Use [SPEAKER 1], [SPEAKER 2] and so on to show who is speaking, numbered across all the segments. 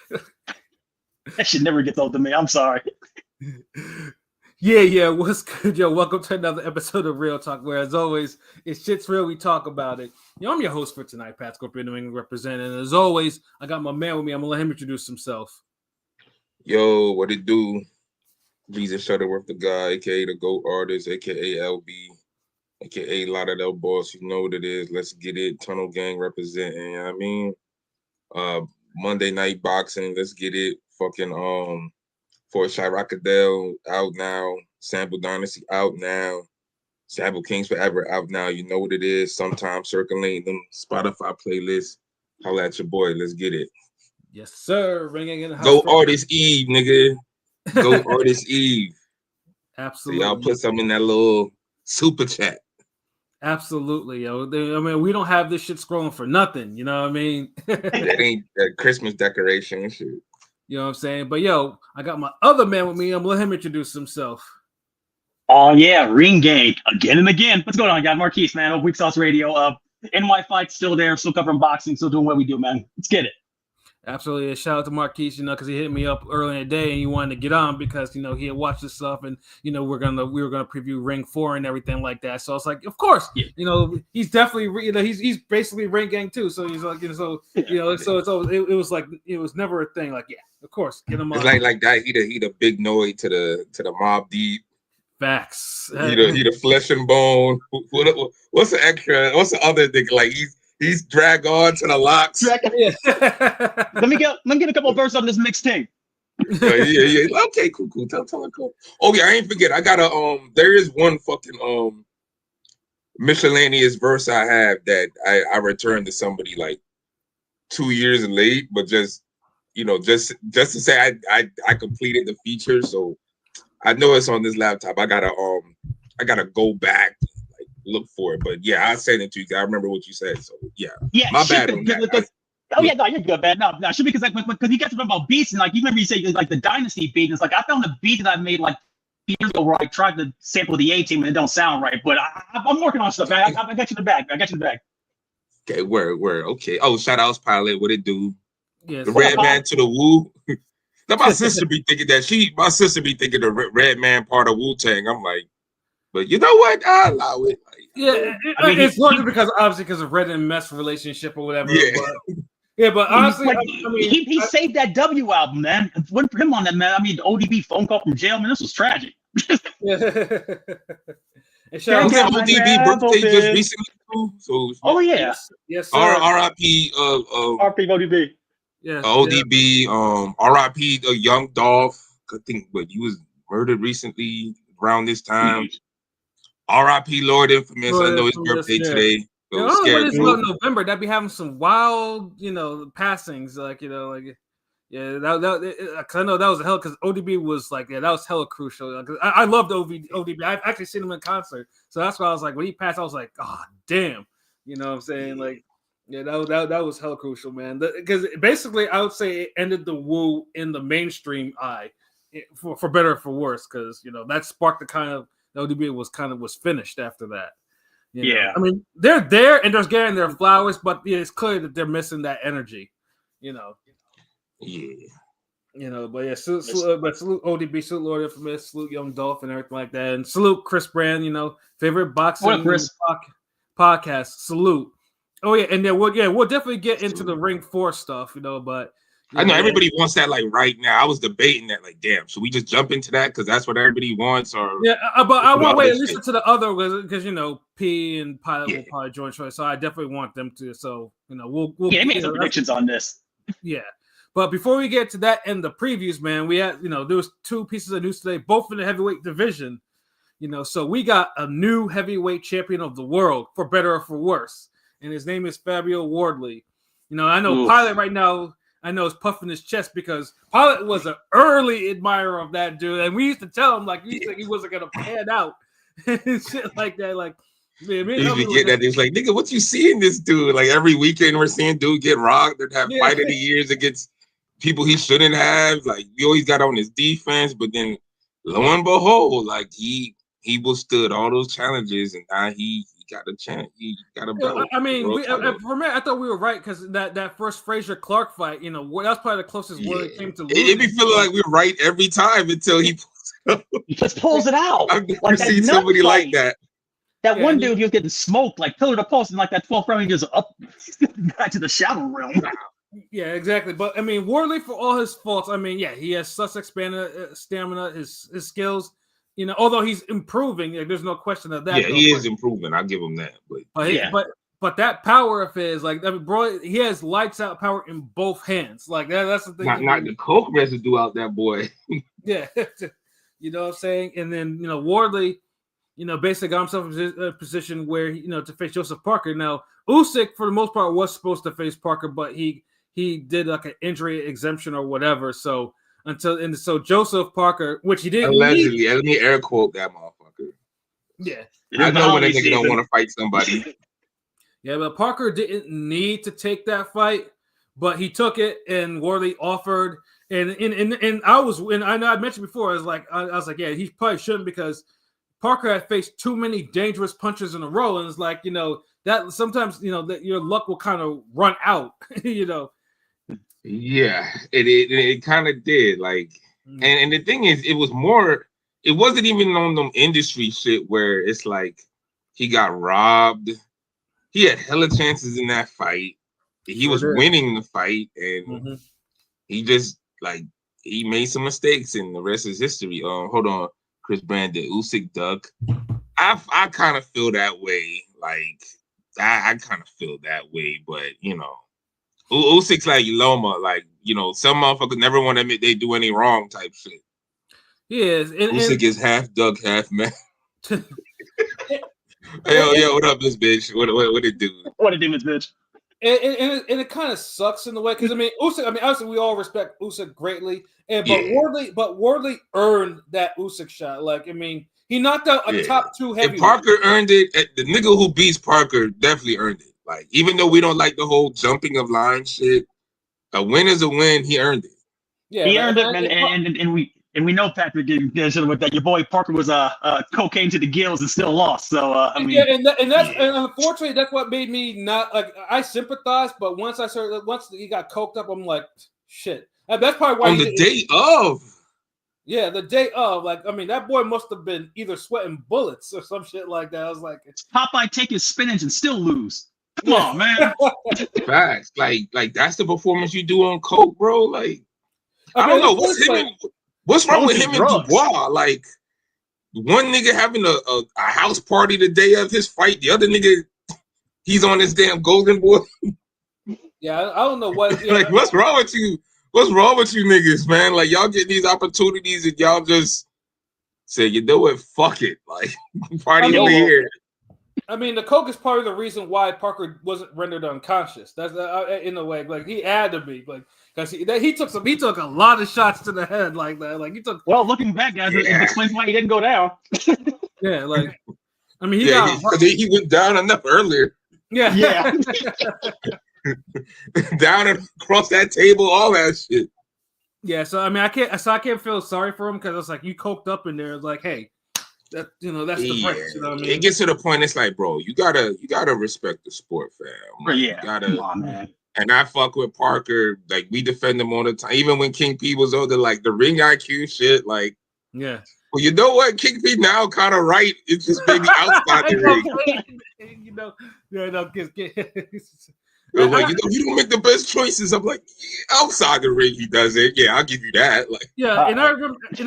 [SPEAKER 1] That shit never gets old to me. I'm sorry.
[SPEAKER 2] Yeah. What's good, yo? Welcome to another episode of Real Talk, where, as always, it's shit's real. We talk about it. I'm your host for tonight, Pat Scorpion, New England representing. And as always, I got my man with me. I'm gonna let him introduce himself.
[SPEAKER 3] Yo, what it do? Jesus Shutterworth, the guy, aka the GOAT artist, aka LB, aka Lauderdale Boss. You know what it is. Let's get it. Tunnel Gang representing. You know what I mean? Monday Night Boxing. Let's get it. Fucking for Chiracadale out now. Sample Dynasty out now. Sample Kings Forever out now. You know what it is. Sometimes circulating them Spotify playlists. Holla at your boy. Let's get it.
[SPEAKER 2] Yes, sir. Ringing in the house.
[SPEAKER 3] Go Artist Eve, nigga. Go Artist Eve.
[SPEAKER 2] Absolutely.
[SPEAKER 3] So y'all put something in that little super chat.
[SPEAKER 2] Absolutely, yo. I mean, we don't have this shit scrolling for nothing. You know what I mean?
[SPEAKER 3] That ain't that Christmas decoration and shit.
[SPEAKER 2] You know what I'm saying? But yo, I got my other man with me. I'm gonna let him introduce himself.
[SPEAKER 1] Oh yeah, Ring Gang again and again. What's going on, guys? Marquise, man, of Weak Sauce Radio. NY Fight's still there, still covering boxing, still doing what we do, man. Let's get it.
[SPEAKER 2] Absolutely. A shout out to Marquise, because he hit me up early in the day and he wanted to get on because, he had watched this stuff and, we were going to preview Ring 4 and everything like that. So it's like, of course, he's definitely, he's basically Ring Gang too. So he's like, so it was like, it was never a thing. Like, yeah, of course, get him on.
[SPEAKER 3] It's like that. He the big noise to the Mob Deep.
[SPEAKER 2] Facts.
[SPEAKER 3] He the flesh and bone. What's the extra? What's the other thing? Like he's drag on to the locks.
[SPEAKER 1] Yeah. let me get a couple of verses on this mixtape.
[SPEAKER 3] Yeah. Okay, cool. Tell cool. Oh yeah, I ain't forget. I got there is one fucking miscellaneous verse I have that I returned to somebody like 2 years late, but just to say I completed the feature, so I know it's on this laptop. I gotta go back. Look for it, but yeah, I'll send it to you. I remember what you said, so yeah. My bad on that.
[SPEAKER 1] No, you're good, man. No, should be because you got to remember about beats and like you remember you say like the Dynasty beat. And it's like I found a beat that I made like years ago where I tried to sample the A-Team and it don't sound right, but I'm working on stuff. I got you in the bag.
[SPEAKER 3] Okay, word. Okay. Oh, shout outs, Pilot. What it do?
[SPEAKER 2] Yes.
[SPEAKER 3] The Red Man to the Woo. Now my sister be thinking that my sister be thinking the Red Man part of Wu-Tang. I'm like, but you know what? I allow it.
[SPEAKER 2] Yeah, it's working because of Red and Mess relationship or whatever.
[SPEAKER 3] Yeah,
[SPEAKER 2] but honestly,
[SPEAKER 1] he saved that W album, man. If it wasn't for him on that, man. I mean, the ODB phone call from jail, man. This was tragic.
[SPEAKER 2] And
[SPEAKER 3] shout out to ODB birthday just recently too. So
[SPEAKER 2] yes,
[SPEAKER 3] R.I.P.
[SPEAKER 1] R.I.P. ODB.
[SPEAKER 2] Yeah,
[SPEAKER 3] ODB. R.I.P. Young Dolph. I think, but he was murdered recently around this time. R.I.P. Lord Infamous. I know his birthday today. So
[SPEAKER 2] it's November. That'd be having some wild, passings. Like, I know that was a hell because ODB was like, that was hella crucial. I loved ODB. I've actually seen him in concert, so that's why I was like, when he passed, I was like, oh damn, you know what I'm saying? Like, yeah, that was hella crucial, man. Because basically, I would say it ended the Wu in the mainstream eye, for better or for worse. Because that sparked the kind of. ODB was finished after that.
[SPEAKER 1] Yeah.
[SPEAKER 2] I mean, they're there and they're getting their flowers, but it's clear that they're missing that energy.
[SPEAKER 3] Yeah.
[SPEAKER 2] But yeah, salute ODB, salute Lord Infamous, salute Young Dolph and everything like that, and salute Chris Brand. Favorite boxing podcast. Salute. Oh yeah, and then we'll definitely get into the Ring 4 stuff. But.
[SPEAKER 3] I know everybody wants that like right now. I was debating that like, damn, should we just jump into that because that's what everybody wants? Or
[SPEAKER 2] but I want to wait and listen to the other because P and Pilot will probably join choice, so I definitely want them to. So we'll
[SPEAKER 1] make some predictions on this.
[SPEAKER 2] Yeah, but before we get to that and the previews, man, we had there was 2 pieces of news today, both in the heavyweight division. So we got a new heavyweight champion of the world, for better or for worse, and his name is Fabio Wardley. I know Pilot right now. I know is puffing his chest because Pilot was an early admirer of that dude, and we used to tell him he wasn't gonna pan out and shit like that. Like, man,
[SPEAKER 3] he used to get that. He's like, nigga, what you see in this dude? Like every weekend we're seeing dude get rocked and have fight of the years against people he shouldn't have. Like he always got on his defense, but then lo and behold, like he withstood all those challenges, and now he got a chance. You got a belt.
[SPEAKER 2] I mean, for me, I thought we were right because that first Frazier Clark fight, you know, that's probably the closest Warley came to losing.
[SPEAKER 3] It be feeling like we're right every time until he
[SPEAKER 1] just pulls it out.
[SPEAKER 3] I've never seen somebody like that.
[SPEAKER 1] That one dude, he was getting smoked, like pillar to post, and like that 12th round, he just up back to the shadow realm.
[SPEAKER 2] Yeah, exactly. But I mean, Warley, for all his faults, I mean, he has such expanded stamina, his skills. You know, although he's improving, there's no question of that.
[SPEAKER 3] Yeah, he is improving. I'll give him that.
[SPEAKER 2] But that power of his, like, I mean, bro, he has lights out power in both hands. Like that's the thing.
[SPEAKER 3] Not the coke residue out that boy.
[SPEAKER 2] Yeah, you know what I'm saying. And then Wardley, basically got himself in a position where to face Joseph Parker. Now Usyk, for the most part, was supposed to face Parker, but he did like an injury exemption or whatever. So Joseph Parker, which he didn't
[SPEAKER 3] allegedly, let me air quote that motherfucker.
[SPEAKER 2] Yeah,
[SPEAKER 3] I know when a nigga don't want to fight somebody.
[SPEAKER 2] Yeah, but Parker didn't need to take that fight, but he took it, and Warley offered. And I know I mentioned before, I was like, yeah, he probably shouldn't because Parker had faced too many dangerous punches in a row, and it's like that sometimes that your luck will kind of run out,
[SPEAKER 3] Yeah, it kind of did. Like, and the thing is, it wasn't even on them industry shit where it's like he got robbed. He had hella chances in that fight. He was winning the fight, and he just he made some mistakes, and the rest is history. Hold on, Chris Brandon, Usyk duck. I kind of feel that way. Like, I kind of feel that way, but Usyk's like Loma, like some motherfuckers never want to admit they do any wrong type shit.
[SPEAKER 2] Yes,
[SPEAKER 3] Usyk is half duck, half man. Hey, what up, this bitch? What it do?
[SPEAKER 1] What it do, this bitch?
[SPEAKER 2] And it kind of sucks in the way because Usyk. Obviously we all respect Usyk greatly, but Wardley earned that Usyk shot. Like, he knocked out a top 2 heavyweight.
[SPEAKER 3] If Parker earned it, the nigga who beats Parker definitely earned it. Like, even though we don't like the whole jumping of line shit, a win is a win. He earned it.
[SPEAKER 1] Yeah, he earned it, and we know Patrick didn't with that. Your boy Parker was cocaine to the gills and still lost. So and
[SPEAKER 2] unfortunately that's what made me not like. I sympathize, but once he got coked up, I'm like, shit. That's probably why
[SPEAKER 3] on the day of.
[SPEAKER 2] Yeah, the day of, that boy must have been either sweating bullets or some shit like that. I was like,
[SPEAKER 1] Popeye take his spinach and still lose. Come on, man.
[SPEAKER 3] Facts. Like that's the performance you do on coke, bro. Like, I don't know what's wrong with him and Dubois. Like, one nigga having a house party the day of his fight, the other nigga he's on his damn golden boy.
[SPEAKER 2] Yeah, I don't know what.
[SPEAKER 3] What's wrong with you? What's wrong with you niggas, man? Like, y'all get these opportunities and y'all just say, you know what? Fuck it. Like, party over here.
[SPEAKER 2] The coke is part of the reason why Parker wasn't rendered unconscious. That's in a way, like, he had to be, like, because he took a lot of shots to the head like that. Like, he took.
[SPEAKER 1] Well, looking back, guys, it explains why he didn't go down.
[SPEAKER 2] Yeah, like,
[SPEAKER 3] he went down enough earlier.
[SPEAKER 2] Yeah.
[SPEAKER 3] Down and across that table, all that shit.
[SPEAKER 2] Yeah, so I can't feel sorry for him because it's like you coked up in there. It's like, hey, that's the breaks. You know what I mean?
[SPEAKER 3] It gets to the point. It's like, bro, you gotta respect the sport, fam. Like,
[SPEAKER 1] come on, man.
[SPEAKER 3] And I fuck with Parker. Like, we defend him all the time. Even when King P was older, like the ring IQ shit. Like,
[SPEAKER 2] yeah.
[SPEAKER 3] Well, you know what? King P now kind of right. It's just maybe outside the ring. Like, you don't make the best choices. I'm like, outside the ring, he does it. Yeah, I'll give you that. Like,
[SPEAKER 2] and I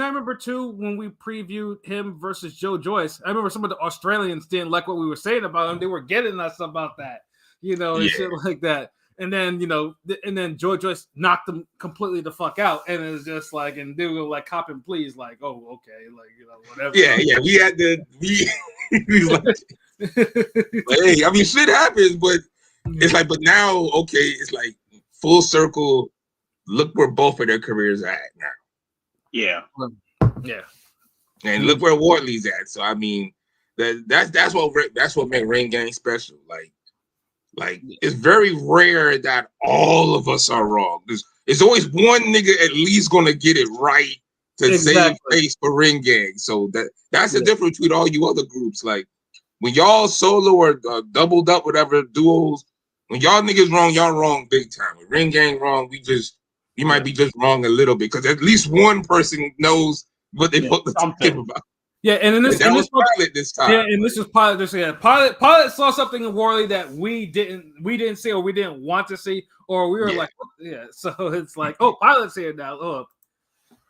[SPEAKER 2] remember too when we previewed him versus Joe Joyce. I remember some of the Australians didn't like what we were saying about him. They were getting us about that, and shit like that. And then Joe Joyce knocked him completely the fuck out, and it was just like, and they were like copping please, like, oh, okay, like, whatever.
[SPEAKER 3] Yeah, we had to. He's like, hey, shit happens, but. It's like, but now, okay, it's like full circle. Look where both of their careers are at now.
[SPEAKER 1] Yeah.
[SPEAKER 3] And look where Wardley's at. So that's what made Ring Gang special. Like it's very rare that all of us are wrong. There's always one nigga at least gonna get it right to save face for Ring Gang. So that's the difference between all you other groups. Like, when y'all solo or doubled up, whatever duos, when y'all niggas wrong, y'all wrong big time. When Ring Gang wrong, we might be just wrong a little bit because at least one person knows what they fucking talking about.
[SPEAKER 2] Yeah, and in this,
[SPEAKER 3] that was Pilot this time.
[SPEAKER 2] Yeah, and this is Pilot this year. Pilot saw something in Worley that we didn't see or we didn't want to see, or we were like, yeah. So it's like, oh, Pilot's here now. Oh,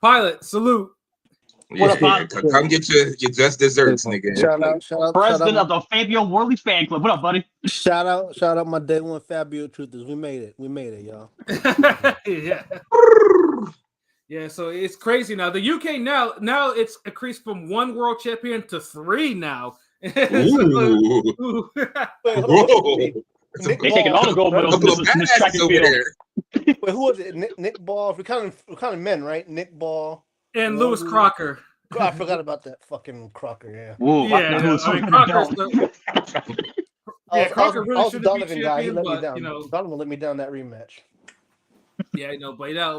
[SPEAKER 2] Pilot, salute.
[SPEAKER 3] What about come get your just desserts, nigga?
[SPEAKER 4] Shout out,
[SPEAKER 1] President of the Fabio Worley fan club. What up, buddy?
[SPEAKER 4] Shout out my day one Fabio truthers. We made it, y'all.
[SPEAKER 2] Yeah. Yeah, so it's crazy now. The UK now it's increased from 1 world champion to 3 now.
[SPEAKER 4] Wait,
[SPEAKER 1] They're taking all the gold medals in this track and field.
[SPEAKER 4] Wait, who was it? Nick Ball. We're kind of men, right? Nick Ball
[SPEAKER 2] and Lewis Crocker.
[SPEAKER 4] I forgot about that fucking Crocker. Yeah.
[SPEAKER 1] Ooh,
[SPEAKER 2] yeah. Crocker really should have been champion, but
[SPEAKER 4] Donovan let me down that rematch.
[SPEAKER 2] Yeah,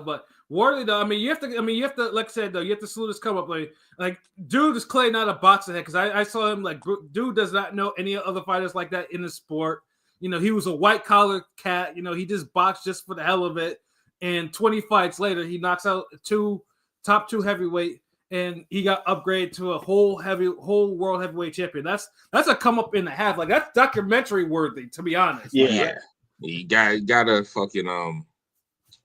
[SPEAKER 2] but Worley though, I mean, you have to, like I said though, you have to salute his come up. Like, dude is clearly not a boxer head because I saw him like, dude does not know any other fighters like that in the sport. You know, he was a white collar cat. You know, he just boxed just for the hell of it. And 20 fights later, he knocks out top 2 heavyweight, and he got upgraded to a whole world heavyweight champion. That's a come up in the half. Like that's documentary worthy, to be honest.
[SPEAKER 3] Yeah, you gotta fucking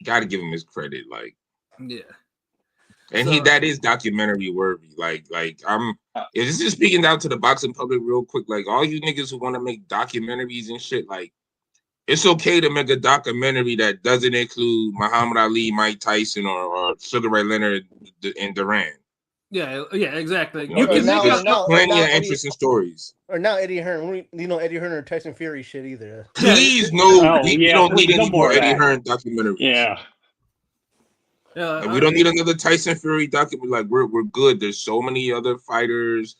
[SPEAKER 3] gotta give him his credit, like and that is documentary worthy. Like this is speaking down to the boxing public real quick. Like all you niggas who want to make documentaries and shit, like it's okay to make a documentary that doesn't include Muhammad Ali, Mike Tyson, or Sugar Ray Leonard and Duran.
[SPEAKER 2] Yeah, exactly.
[SPEAKER 3] You can plenty of interesting stories.
[SPEAKER 4] Or now Eddie Hearn. Eddie Hearn or Tyson Fury shit either.
[SPEAKER 3] Please, we don't need any more Eddie Hearn documentaries.
[SPEAKER 1] Yeah.
[SPEAKER 3] We don't need another Tyson Fury documentary. Like we're good. There's so many other fighters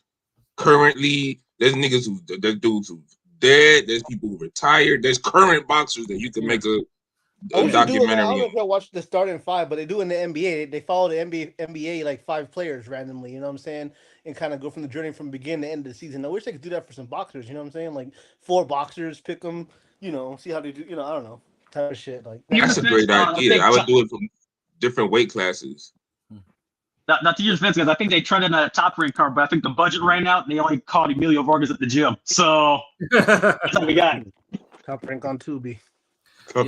[SPEAKER 3] currently. There's dudes who dead. There's people who retired. There's current boxers that you can make a documentary.
[SPEAKER 4] I don't know if I watched the starting 5, but they do in the NBA. They follow the NBA like 5 players randomly. You know what I'm saying? And kind of go from the journey from beginning to end of the season. I wish they could do that for some boxers. You know what I'm saying? Like 4 boxers, pick them. See how they do. I don't know, type of shit. Like
[SPEAKER 3] that's a great idea. I would do it from different weight classes.
[SPEAKER 1] Not to use Vince, because I think they tried in a Top Rank card, but I think the budget ran out and they only caught Emilio Vargas at the gym. So that's all we got.
[SPEAKER 4] Top Rank on Tubi.
[SPEAKER 2] But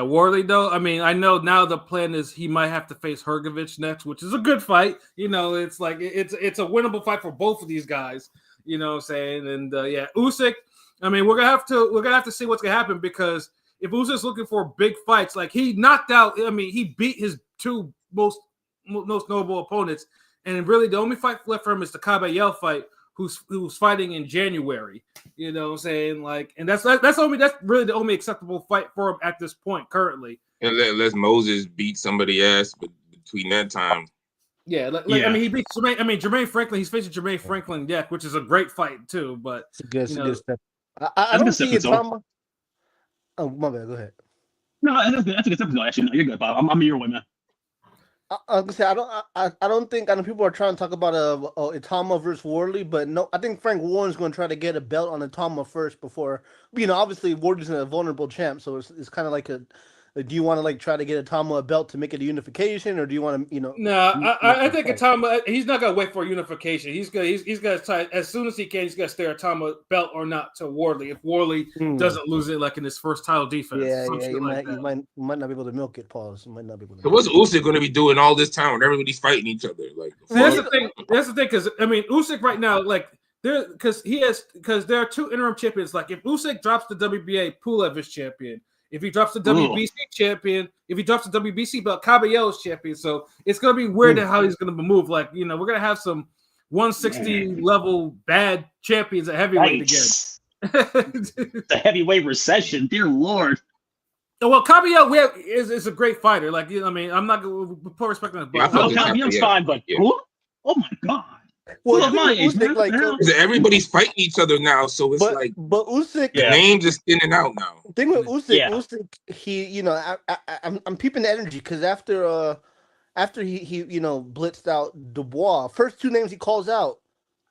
[SPEAKER 2] Worley though. I mean, I know now the plan is he might have to face Hrgović next, which is a good fight. It's like it's a winnable fight for both of these guys. You know what I'm saying? And Usyk. I mean, we're gonna have to see what's gonna happen because if Usyk's looking for big fights, like he knocked out. I mean, he beat his 2 most notable opponents, and really the only fight left for him is the Khegai fight, who's fighting in January. You know what I'm saying? Like, and that's really the only acceptable fight for him at this point currently.
[SPEAKER 3] Unless Moses beat somebody ass, but between that time.
[SPEAKER 2] I mean, he beat Jermaine Franklin. He's facing Jermaine Franklin, which is a great fight too. But
[SPEAKER 4] it's a good step. I don't see it. Oh, my bad. Go ahead.
[SPEAKER 1] No, that's a good step. Actually, no, you're good, Bob. I'm your way, man.
[SPEAKER 4] I was gonna say I don't think people are trying to talk about Itama versus Wardley, but no, I think Frank Warren's going to try to get a belt on Itama first before obviously Wardley's a vulnerable champ, so it's kind of like do you want to try to get Itama a belt to make it a unification, or do you want to
[SPEAKER 2] No, I think Itama he's not gonna wait for unification. He's gonna try as soon as he can. He's gonna stare Itama belt or not to Wardley. If Wardley doesn't lose it in his first title defense,
[SPEAKER 4] you might not be able to milk it. Pause. You might not be able to.
[SPEAKER 3] So what's Usyk going to be doing all this time when everybody's fighting each other? Like
[SPEAKER 2] that's the thing. That's the thing because I mean Usyk right now because there are 2 interim champions. Like if Usyk drops the WBA, Pulev is champion. If he drops the WBC champion, if he drops the WBC belt, Caballero is champion. So it's going to be weird how he's going to move. Like, we're going to have some 160 level bad champions at heavyweight again.
[SPEAKER 1] The heavyweight recession, dear Lord.
[SPEAKER 2] Well, Caballero is a great fighter. Like, I mean, I'm not going to put respect on his
[SPEAKER 1] Caballero's fine, but who? Oh my God.
[SPEAKER 4] Well,
[SPEAKER 3] everybody's fighting each other now, so it's
[SPEAKER 4] but Usyk,
[SPEAKER 3] the names are thinning out now.
[SPEAKER 4] The thing with Usyk, he, I'm peeping the energy because after he blitzed out Dubois, first 2 names he calls out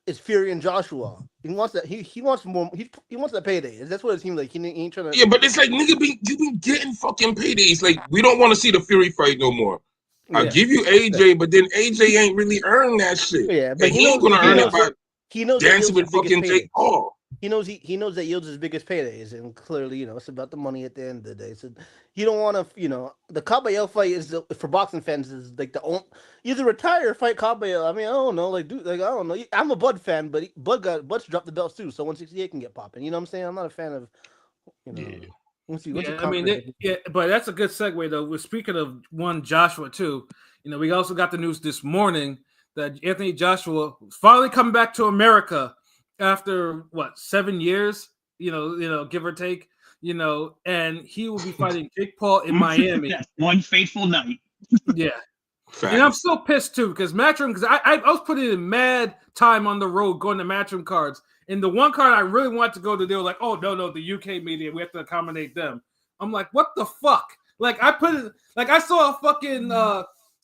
[SPEAKER 4] is Fury and Joshua. He wants that. He wants more. He wants that payday. That's what it seems like. He ain't trying to.
[SPEAKER 3] Yeah, but it's like nigga, you been getting fucking paydays. Like we don't want to see the Fury fight no more. I'll give you AJ, but then AJ ain't really earned that shit.
[SPEAKER 4] Yeah, but
[SPEAKER 3] and he ain't gonna earn it by
[SPEAKER 4] dancing
[SPEAKER 3] with fucking Jake Paul.
[SPEAKER 4] He knows that yields his biggest paydays, and clearly, it's about the money at the end of the day. So you don't want to, the Caballero fight is for boxing fans is like the only either retire or fight Caballero. I mean, I don't know, like dude, like I don't know. I'm a Bud fan, but Bud's dropped the belts too, so 168 can get popping. You know what I'm saying? I'm not a fan of,
[SPEAKER 2] I mean, but that's a good segue though. We're speaking of one Joshua too. We also got the news this morning that Anthony Joshua finally coming back to America after 7 years, give or take, and he will be fighting Jake Paul in Miami.
[SPEAKER 1] One fateful night.
[SPEAKER 2] Yeah. And I'm still pissed too because Matchroom, because I was putting in mad time on the road going to Matchroom cards. And the one card I really wanted to go to, they were like, oh, no, the UK media, we have to accommodate them. I'm like, what the fuck? Like, I saw a fucking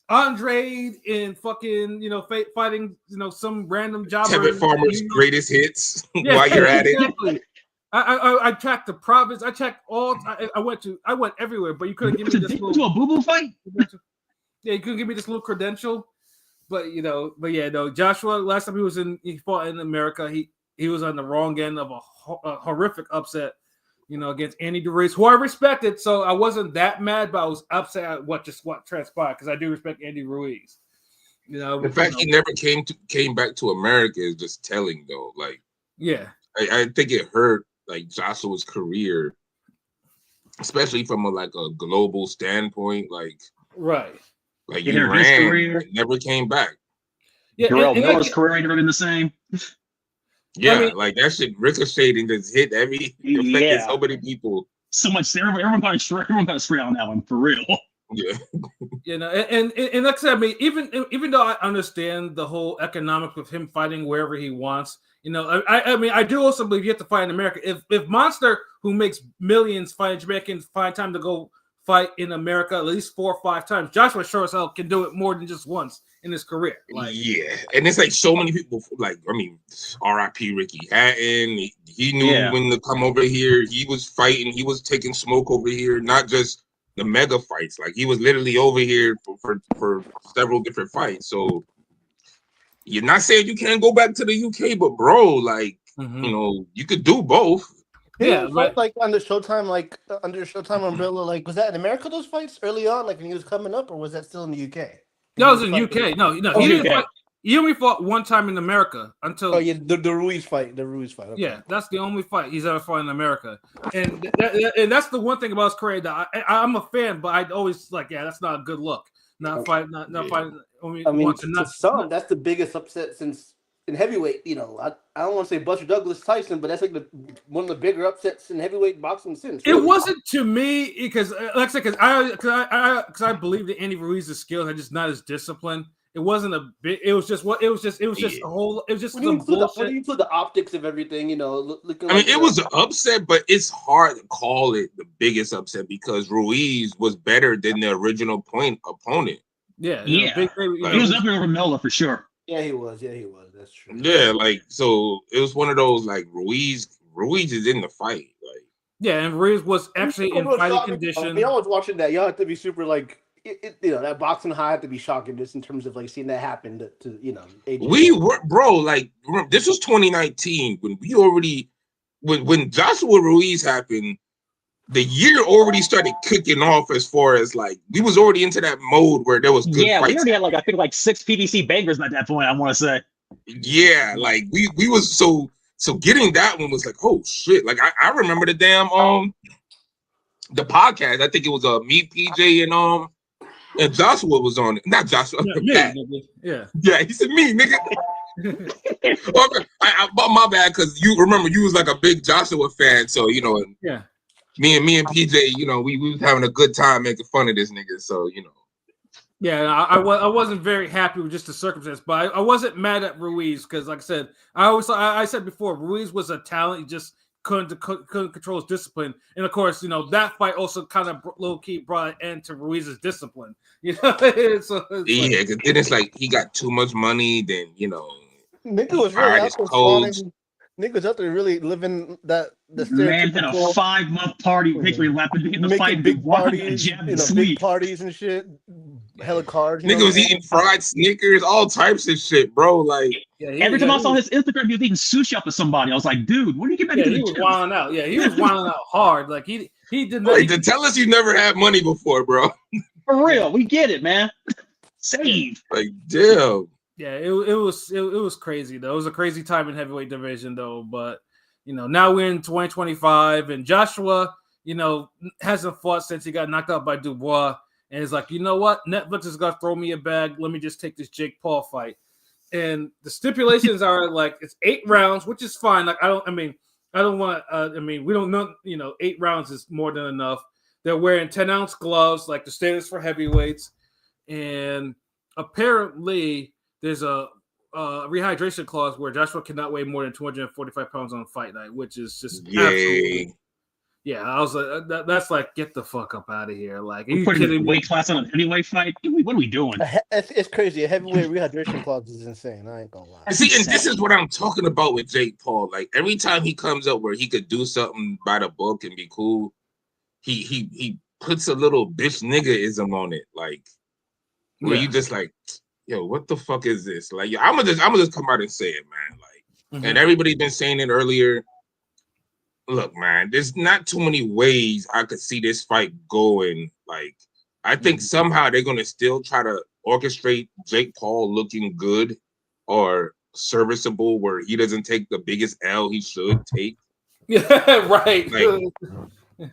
[SPEAKER 2] Andre in fucking, fighting, some random jobber.
[SPEAKER 3] Tevin Farmer's greatest hits while you're at it.
[SPEAKER 2] I tracked the province. I checked all. I went everywhere, but you couldn't give me this little.
[SPEAKER 1] To a boo-boo fight?
[SPEAKER 2] Yeah, you couldn't give me this little credential. But, Joshua, last time he fought in America, he was on the wrong end of a horrific upset, against Andy Ruiz, who I respected. So I wasn't that mad, but I was upset at what transpired because I do respect Andy Ruiz.
[SPEAKER 3] The fact he never came back to America is just telling, though. Like,
[SPEAKER 2] yeah,
[SPEAKER 3] I think it hurt like Joshua's career, especially from a global standpoint. Like,
[SPEAKER 2] right,
[SPEAKER 3] like you ran, never came back.
[SPEAKER 1] Yeah, Darrell Miller's career ain't never been the same.
[SPEAKER 3] Yeah, like that shit ricocheted and just hit affected so many people.
[SPEAKER 1] So much. Everyone got a straight on that one for real.
[SPEAKER 3] Yeah.
[SPEAKER 2] And like I said, I mean, even though I understand the whole economics of him fighting wherever he wants, I mean, I do also believe you have to fight in America. If Monster, who makes millions fighting Jamaicans, find time to go fight in America at least 4 or 5 times, Joshua sure as hell can do it more than just once in his career.
[SPEAKER 3] Yeah, and it's like so many people. Like, I mean, R.I.P. Ricky Hatton. He knew when to come over here. He was fighting. He was taking smoke over here, not just the mega fights. Like, he was literally over here for several different fights. So you're not saying you can't go back to the UK, but bro, like, you could do both.
[SPEAKER 2] Yeah,
[SPEAKER 4] right. Like under Showtime umbrella, like was that in America? Those fights early on, like when he was coming up, or was that still in the UK?
[SPEAKER 2] That was in UK. No, he didn't fight. He only fought one time in America until.
[SPEAKER 4] Oh yeah, the Ruiz fight. The Ruiz fight. Okay.
[SPEAKER 2] Yeah, that's the only fight he's ever fought in America, and that's the one thing about his career that I'm a fan, but I'd always that's not a good look. Not fighting. I mean,
[SPEAKER 4] to some, that's the biggest upset since. In heavyweight, I don't want to say Buster Douglas Tyson, but that's like one of the bigger upsets in heavyweight boxing since.
[SPEAKER 2] Really. It wasn't to me because, like I said, because I believe that Andy Ruiz's skills are just not as disciplined. It wasn't a big. It was just a whole. It was just
[SPEAKER 4] when you include the optics of everything,
[SPEAKER 3] it was an upset, but it's hard to call it the biggest upset because Ruiz was better than the original opponent.
[SPEAKER 2] Yeah.
[SPEAKER 1] He was up there over Miller for sure.
[SPEAKER 4] Yeah, he was. That's true.
[SPEAKER 3] Yeah, so it was one of those Ruiz is in the fight.
[SPEAKER 2] And Ruiz was actually in fighting condition.
[SPEAKER 4] I was watching that. Y'all have to be super that boxing high had to be shocking just in terms of seeing that happen to AJ.
[SPEAKER 3] We were remember, this was 2019 when Joshua Ruiz happened. The year already started kicking off as far as we was already into that mode where there was good fights.
[SPEAKER 1] We already had I think 6 PBC bangers at that point, I want to say.
[SPEAKER 3] Yeah, we was so getting that one was oh shit. I remember the damn the podcast. I think it was me, PJ, and Joshua was on it. Not Joshua.
[SPEAKER 2] Yeah.
[SPEAKER 3] He said me, nigga. Okay, my bad, because you remember you was a big Joshua fan, so Me and PJ, we was having a good time making fun of this nigga. So,
[SPEAKER 2] Yeah, I wasn't very happy with just the circumstance, but I wasn't mad at Ruiz because, like I said, I said before, Ruiz was a talent. He just couldn't control his discipline, and of course, that fight also kind of low key brought an end to Ruiz's discipline.
[SPEAKER 3] Because then it's he got too much money. Then
[SPEAKER 4] Nigga was really out there flaunting. Nigga was out there really living the
[SPEAKER 1] man had a
[SPEAKER 4] stereotypical
[SPEAKER 1] 5-month party victory lap and hitting the fight,
[SPEAKER 4] big parties, big
[SPEAKER 1] sleep.
[SPEAKER 4] parties and shit. Hella cards.
[SPEAKER 3] Nigga was eating fried Snickers, all types of shit, bro. Like
[SPEAKER 1] every time I saw his Instagram, he was eating sushi up with somebody. I was like, dude, when do you get back into the
[SPEAKER 2] gym?
[SPEAKER 1] He was
[SPEAKER 2] wilding out. Yeah, he was wilding out hard. Like he did not.
[SPEAKER 3] Like, to tell us you never had money before, bro.
[SPEAKER 1] For real, we get it, man. Save.
[SPEAKER 3] Like, damn.
[SPEAKER 2] Yeah, it was crazy though. It was a crazy time in heavyweight division though. But now we're in 2025, and Joshua, hasn't fought since he got knocked out by Dubois, and he's like, you know what? Netflix is gonna throw me a bag. Let me just take this Jake Paul fight. And the stipulations are like it's 8 rounds, which is fine. Like we don't know. 8 rounds is more than enough. They're wearing 10-ounce gloves, like the standards for heavyweights, and apparently there's a rehydration clause where Joshua cannot weigh more than 245 pounds on fight night, which is just absolutely. Yeah, I was like, that's like, get the fuck up out of here. Like, are you kidding me?
[SPEAKER 1] Weight class on a heavyweight fight? What are we doing?
[SPEAKER 4] It's crazy. A heavyweight rehydration clause is insane. I ain't gonna lie.
[SPEAKER 3] See, and this is what I'm talking about with Jake Paul. Like, every time he comes up where he could do something by the book and be cool, he puts a little bitch nigga-ism on it. Like, where you just like, yo, what the fuck is this? Like, yo, I'm gonna just come out and say it, man. Like, and everybody's been saying it earlier. Look, man, there's not too many ways I could see this fight going. Like, I think somehow they're gonna still try to orchestrate Jake Paul looking good or serviceable, where he doesn't take the biggest L he should take.
[SPEAKER 2] Yeah, right.
[SPEAKER 3] Like,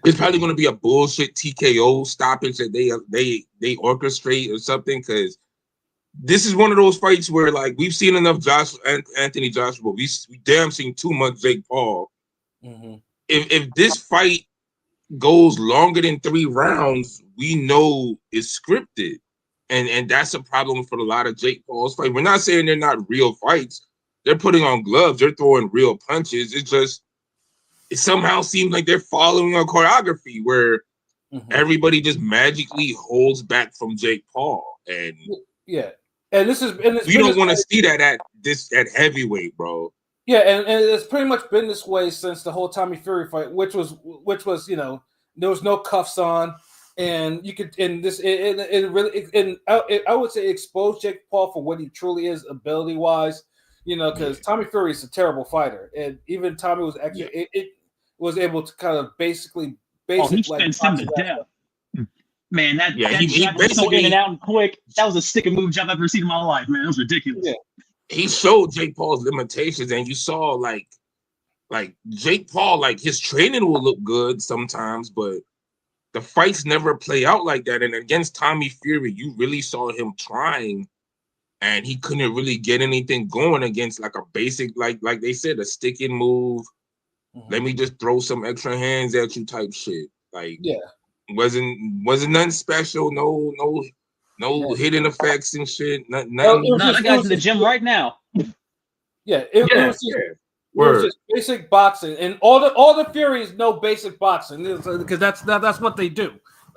[SPEAKER 3] it's probably gonna be a bullshit TKO stoppage that they orchestrate or something, because this is one of those fights where, like, we've seen enough Anthony Joshua, but we damn seen too much Jake Paul. If this fight goes longer than 3 rounds, we know it's scripted, and that's a problem for a lot of Jake Paul's fights. We're not saying they're not real fights; they're putting on gloves, they're throwing real punches. It somehow seems like they're following a choreography where everybody just magically holds back from Jake Paul, and
[SPEAKER 2] and
[SPEAKER 3] we don't want to see that at heavyweight, bro.
[SPEAKER 2] Yeah, and it's pretty much been this way since the whole Tommy Fury fight, which was there was no cuffs on, and you could I would say expose Jake Paul for what he truly is ability wise, because Tommy Fury is a terrible fighter, and even Tommy was actually it was able to kind of basically
[SPEAKER 1] he spins him to death. Man, he was so in and out and quick. That was the stick-and move job I've ever seen in my life, man. It was ridiculous.
[SPEAKER 2] Yeah.
[SPEAKER 3] He showed Jake Paul's limitations, and you saw like Jake Paul, like, his training will look good sometimes, but the fights never play out like that. And against Tommy Fury, you really saw him trying, and he couldn't really get anything going against like a basic, like they said, a stick-and move. Let me just throw some extra hands at you type shit. Like, wasn't nothing special. No hidden effects and shit. Nothing.
[SPEAKER 1] That guy's in the gym right now.
[SPEAKER 2] It was just basic boxing, and all the Furies know basic boxing because that's what they do.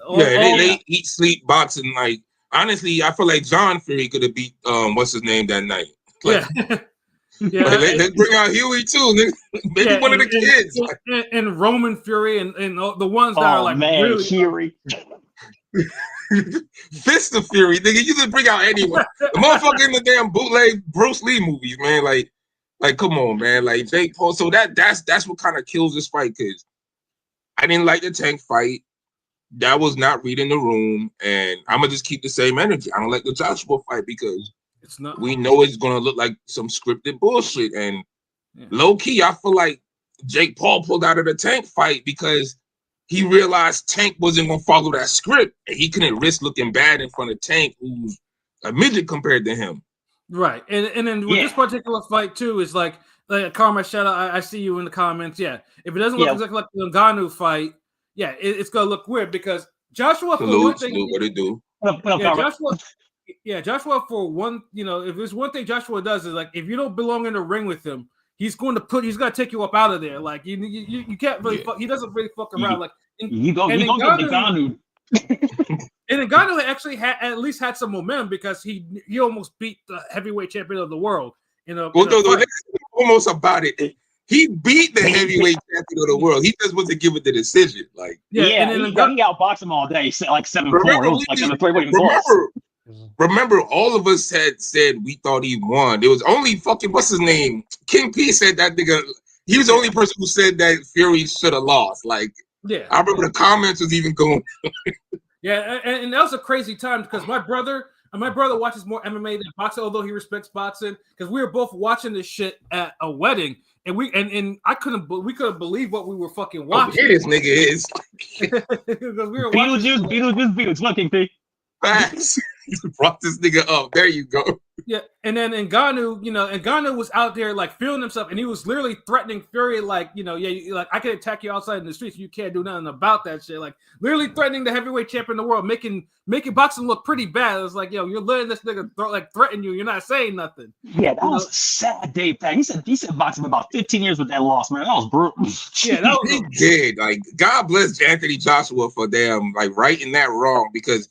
[SPEAKER 3] They eat, sleep, boxing. Like, honestly, I feel like John Fury could have beat what's his name that night. Like, let's bring out Huey too. Maybe one of the kids.
[SPEAKER 2] And Roman Fury and the ones that are like really
[SPEAKER 1] Fury.
[SPEAKER 3] Fist of Fury, nigga. You just bring out anyone. The motherfucker in the damn bootleg Bruce Lee movies, man. Like, come on, man. Like, Jake Paul. So that's what kind of kills this fight, because I didn't like the Tank fight. That was not reading the room, and I'm gonna just keep the same energy. I don't like the Joshua fight because
[SPEAKER 2] it's not.
[SPEAKER 3] We know it's gonna look like some scripted bullshit, and low key, I feel like Jake Paul pulled out of the Tank fight because he realized Tank wasn't going to follow that script, and he couldn't risk looking bad in front of Tank, who's a midget compared to him.
[SPEAKER 2] Right, and then with this particular fight too, is like Karma, shout out. I see you in the comments. Yeah, if it doesn't look exactly like the Ngannou fight, it's going to look weird because Joshua.
[SPEAKER 3] Salute, what it do?
[SPEAKER 2] Joshua for one. If there's one thing Joshua does is, like, if you don't belong in the ring with him, he's going to take you up out of there. Like, you can't really fuck. He doesn't really fuck around. Like,
[SPEAKER 1] you go get Ngannou.
[SPEAKER 2] And Ngannou actually at least had some momentum because he almost beat the heavyweight champion of the world.
[SPEAKER 3] Almost about it. He beat the heavyweight champion of the world. He just wasn't given the decision. Like,
[SPEAKER 1] he outboxed him all day, like 7-4. It was like 7-3.
[SPEAKER 3] Remember, all of us had said we thought he won. It was only fucking what's his name? King P said that nigga. He was the only person who said that Fury should have lost. Like,
[SPEAKER 2] yeah,
[SPEAKER 3] I remember the comments was even going.
[SPEAKER 2] Yeah, and that was a crazy time because my brother watches more MMA than boxing, although he respects boxing. Because we were both watching this shit at a wedding, and we couldn't believe what we were fucking watching.
[SPEAKER 3] Here this nigga is.
[SPEAKER 2] Because we were
[SPEAKER 1] Beetlejuice, looking thing.
[SPEAKER 3] Facts. Brought this nigga up. There you go.
[SPEAKER 2] Yeah, and then Ngannou was out there like feeling himself, and he was literally threatening Fury, like, like I can attack you outside in the streets, you can't do nothing about that shit. Like literally threatening the heavyweight champion of the world, making boxing look pretty bad. It was like, you're letting this nigga threaten you. You're not saying nothing.
[SPEAKER 1] Yeah, that was a sad day, Pat. He said boxing for about 15 years with that loss, man. That was brutal.
[SPEAKER 2] Yeah, that was.
[SPEAKER 3] He did. Like, God bless Anthony Joshua for them, like, righting that wrong, because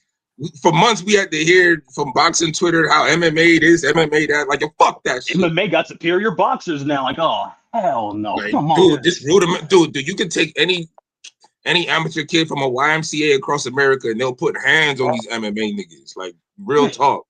[SPEAKER 3] for months we had to hear from boxing Twitter how MMA this, MMA that. Like, fuck that shit.
[SPEAKER 1] MMA got superior boxers now. Like, oh hell no!
[SPEAKER 3] Like,
[SPEAKER 1] come on,
[SPEAKER 3] this rudiment, dude. You can take any amateur kid from a YMCA across America and they'll put hands on these MMA niggas. Like, real talk.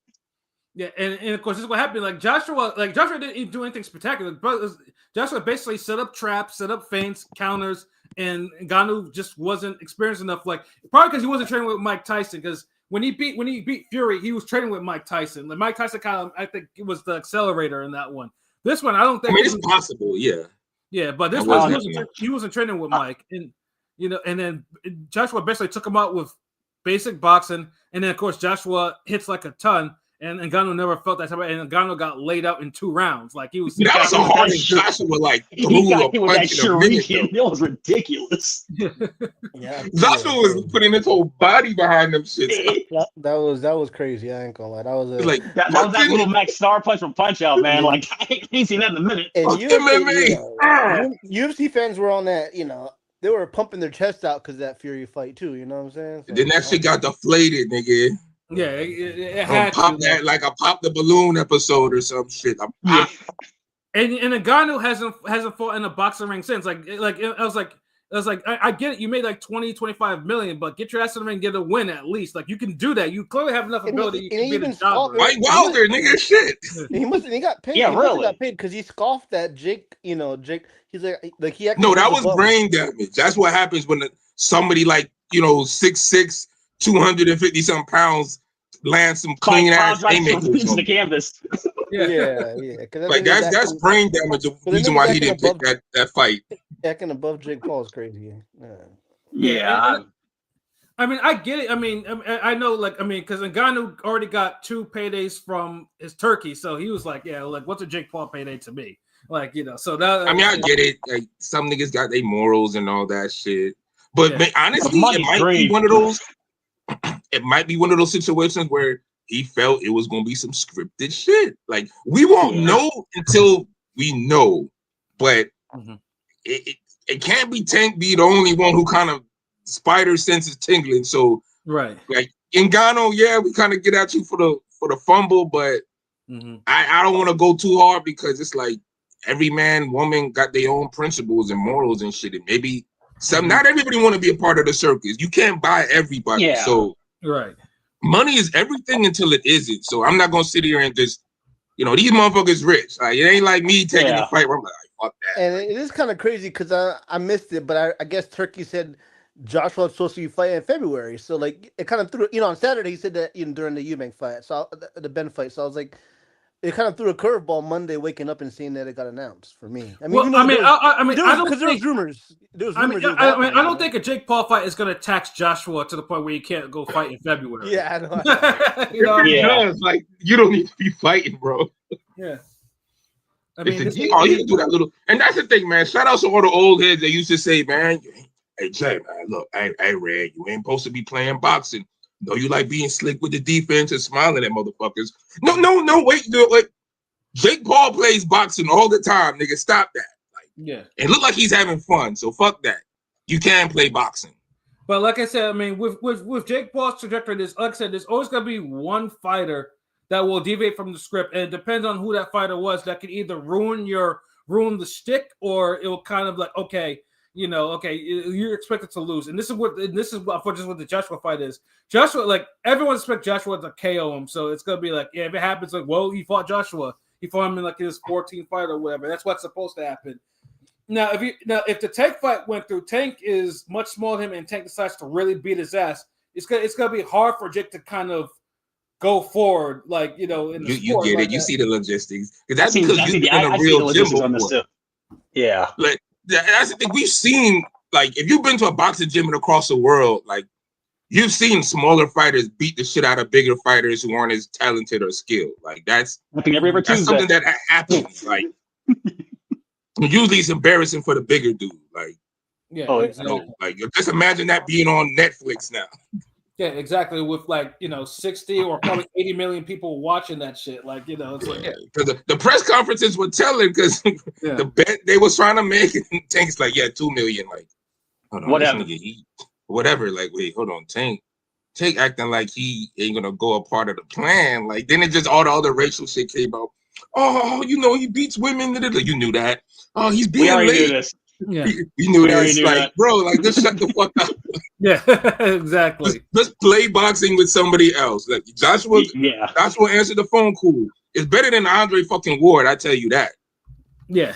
[SPEAKER 2] Yeah, and of course this is what happened. Like Joshua didn't do anything spectacular, but Joshua basically set up traps, set up feints, counters, and Ngannou just wasn't experienced enough. Like, probably because he wasn't training with Mike Tyson. Because when he beat Fury, he was training with Mike Tyson. Like Mike Tyson I think it was the accelerator in that one. This one, I don't think.
[SPEAKER 3] I mean, it's possible, yeah.
[SPEAKER 2] Yeah, but this one he wasn't training with Mike, and then Joshua basically took him out with basic boxing, and then of course Joshua hits like a ton. And Ngannou never felt that type of, and Ngannou got laid out in 2 rounds. Like, he was.
[SPEAKER 3] That was a hard Joshua, like,
[SPEAKER 1] he got hit with that shuriken. It was ridiculous.
[SPEAKER 4] Yeah,
[SPEAKER 3] Joshua was putting his whole body behind them shit.
[SPEAKER 4] That was crazy. I ain't gonna lie. That was
[SPEAKER 1] that was that little Max Star punch from Punch Out, man. Like, I ain't seen that in a minute.
[SPEAKER 4] And UFC fans were on that. They were pumping their chest out because of that Fury fight too. You know what I'm saying? So,
[SPEAKER 3] then that shit got deflated, nigga.
[SPEAKER 2] Yeah, it had
[SPEAKER 3] pop
[SPEAKER 2] to.
[SPEAKER 3] That like a pop the balloon episode or some shit.
[SPEAKER 2] And Ngannou hasn't fought in a boxing ring since. I was like, I get it. You made like 20-25 million, but get your ass in the ring and get a win at least. Like, you can do that. You clearly have enough ability.
[SPEAKER 3] Mike Wilder, nigga, shit.
[SPEAKER 4] He got paid.
[SPEAKER 1] Yeah, really.
[SPEAKER 4] He got paid because he scoffed at Jake. Jake. He's like he.
[SPEAKER 3] No, that was brain damage. That's what happens when somebody like 6'6", 250-something pounds lands some clean ass haymakers
[SPEAKER 1] on the canvas.
[SPEAKER 4] Yeah.
[SPEAKER 3] Like that's brain damage. The reason why he didn't pick that fight.
[SPEAKER 4] Acting above Jake Paul is crazy.
[SPEAKER 1] Yeah.
[SPEAKER 2] I mean, I get it. I mean, I know, because Ngannou already got 2 paydays from his turkey, so he was like, yeah, like, what's a Jake Paul payday to me? Like, so that.
[SPEAKER 3] I mean, I get it. Like, some niggas got their morals and all that shit, but honestly, it might be one of those. It might be one of those situations where he felt it was going to be some scripted shit. Like, we won't know until we know, but it can't be Tank be the only one who kind of spider senses tingling. So,
[SPEAKER 2] right,
[SPEAKER 3] like Ngannou, yeah, we kind of get at you for the fumble, but I don't want to go too hard because it's like every man, woman got their own principles and morals and shit, and maybe. Not everybody want to be a part of the circus. You can't buy everybody.
[SPEAKER 1] Yeah.
[SPEAKER 3] So
[SPEAKER 2] right,
[SPEAKER 3] money is everything until it isn't. So I'm not gonna sit here and just, these motherfuckers rich. Like, it ain't like me taking the fight where I'm like, fuck that.
[SPEAKER 4] And it is kind of crazy because I missed it, but I guess Turkey said Joshua was supposed to be fighting in February. So like it kind of threw, on Saturday he said that during the Eubank fight, so the Benn fight. So I was like. It kind of threw a curveball Monday, waking up and seeing that it got announced for me. I mean, because there was rumors. I
[SPEAKER 2] don't think a Jake Paul fight is going to tax Joshua to the point where he can't go fight in February.
[SPEAKER 4] Yeah, I
[SPEAKER 3] know. Like, you don't need to be fighting, bro.
[SPEAKER 2] Yeah.
[SPEAKER 3] I mean, you can do that little. And that's the thing, man. Shout out to all the old heads that used to say, man, hey Jay, man, look, hey Red, you ain't supposed to be playing boxing. No, you like being slick with the defense and smiling at motherfuckers. No, wait. Like, Jake Paul plays boxing all the time, nigga. Stop that. Like, it look like he's having fun, so fuck that. You can play boxing.
[SPEAKER 2] But like I said, I mean, with Jake Paul's trajectory, like I said, there's always gonna be one fighter that will deviate from the script, and it depends on who that fighter was. That can either ruin the shtick, or it will kind of like, okay, you're expected to lose, and this is what the Joshua fight is. Joshua, like, everyone expects Joshua to KO him, so it's gonna be like, yeah, if it happens, like, well, he fought Joshua, he fought him in like his 14th fight or whatever. That's what's supposed to happen. Now, if the Tank fight went through, Tank is much smaller than him, and Tank decides to really beat his ass, it's gonna be hard for Jake to kind of go forward, like, in the
[SPEAKER 3] you get
[SPEAKER 2] like
[SPEAKER 3] it. You
[SPEAKER 2] that.
[SPEAKER 3] see the logistics, because that's because you've been a real gym
[SPEAKER 1] on this too. Yeah,
[SPEAKER 3] like that's the thing we've seen. Like, if you've been to a boxing gym and across the world, like, you've seen smaller fighters beat the shit out of bigger fighters who aren't as talented or skilled. Like, that's something that happens. Like, usually it's embarrassing for the bigger dude. Like,
[SPEAKER 2] yeah,
[SPEAKER 3] exactly. Like, just imagine that being on Netflix now.
[SPEAKER 2] Yeah, exactly. With 60 or probably 80 million people watching that shit. Like, it's like,
[SPEAKER 3] because the press conferences were telling, because the bet they was trying to make, and Tank's like, 2 million. Like, hold on, whatever. Like, wait, hold on, Tank acting like he ain't gonna go a part of the plan. Like, then it just all the other racial shit came out. Oh, he beats women. You knew that. Oh, he's being late.
[SPEAKER 1] Knew this.
[SPEAKER 3] Yeah, we knew this. Like, that. Bro, like, just shut the fuck up.
[SPEAKER 2] Yeah, exactly.
[SPEAKER 3] Let's play boxing with somebody else. Like, Joshua answered the phone. Cool. It's better than Andre fucking Ward. I tell you that.
[SPEAKER 2] Yeah.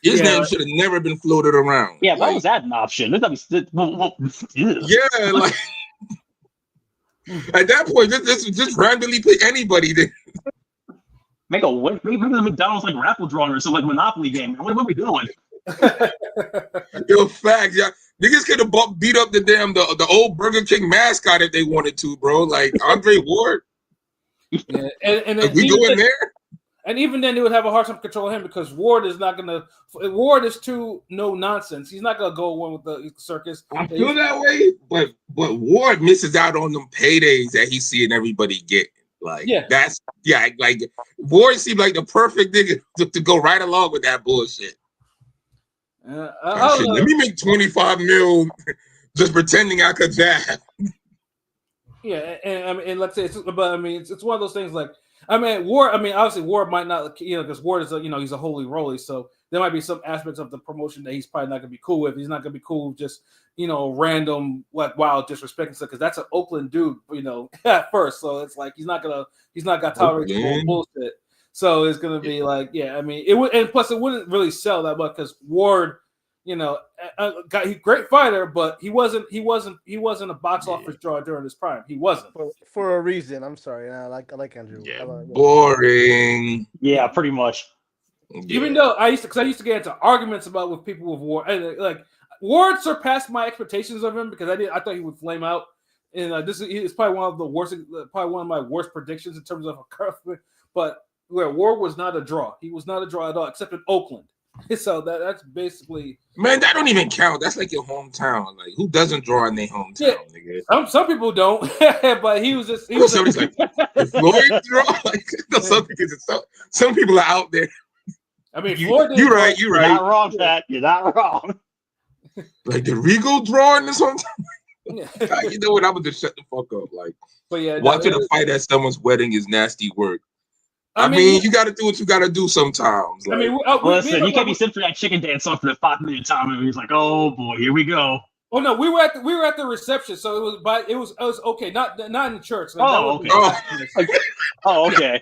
[SPEAKER 3] His name should have never been floated around.
[SPEAKER 1] Yeah, why was that an option?
[SPEAKER 3] Yeah, like, at that point, just randomly pick anybody there.
[SPEAKER 1] Make a McDonald's like raffle drawing or some like Monopoly game. What are we doing?
[SPEAKER 3] Yo, facts, yeah. Niggas could have beat up the old Burger King mascot if they wanted to, bro. Like Andre Ward.
[SPEAKER 2] Yeah, and then
[SPEAKER 3] we go in there.
[SPEAKER 2] And even then, they would have a hard time controlling him, because Ward is not gonna. Ward is too no nonsense. He's not gonna go one with the circus.
[SPEAKER 3] I feel that way, but Ward misses out on them paydays that he's seeing everybody get. Like, like Ward seemed like the perfect nigga to go right along with that bullshit. Let me make 25 mil just pretending I could jab.
[SPEAKER 2] Yeah, and let's say it's one of those things. Like, Ward. Obviously Ward might not, because Ward is he's a holy roly, so there might be some aspects of the promotion that he's probably not gonna be cool with. He's not gonna be cool with just random wild disrespecting stuff, because that's an Oakland dude, at first. So it's like he's not got tolerate bullshit. So it's gonna be like, it would, and plus it wouldn't really sell that much, because Ward, great fighter, but he wasn't a box office draw during his prime. He wasn't
[SPEAKER 4] for a reason. I'm sorry. I like Andrew.
[SPEAKER 3] Yeah, boring.
[SPEAKER 1] Yeah, pretty much.
[SPEAKER 2] Yeah. Even though I used to get into arguments with people with Ward. Like, Ward surpassed my expectations of him, because I thought he would flame out, and this is probably one of my worst predictions in terms of a curve. But where Ward was not a draw, he was not a draw at all, except in Oakland. So that's basically, man,
[SPEAKER 3] that don't even count. That's like your hometown. Like, who doesn't draw in their hometown? Nigga?
[SPEAKER 2] Some people don't, but he was just.
[SPEAKER 3] Somebody's like, Floyd draw. Like, some people are out there.
[SPEAKER 2] Floyd.
[SPEAKER 3] You're right.
[SPEAKER 1] You're not wrong, Pat. You're not wrong.
[SPEAKER 3] Like, the Regal draw in this hometown. You know what? I'm gonna just shut the fuck up. Like, watching a fight at someone's wedding is nasty work. I mean, you got to do what you got to do sometimes. Like,
[SPEAKER 1] listen, you can't be sitting for that chicken dance song for the 5 million time, and he's like, "Oh boy, here we go."
[SPEAKER 2] Oh no, we were at the reception, so it was okay, not in the church.
[SPEAKER 1] Like, okay.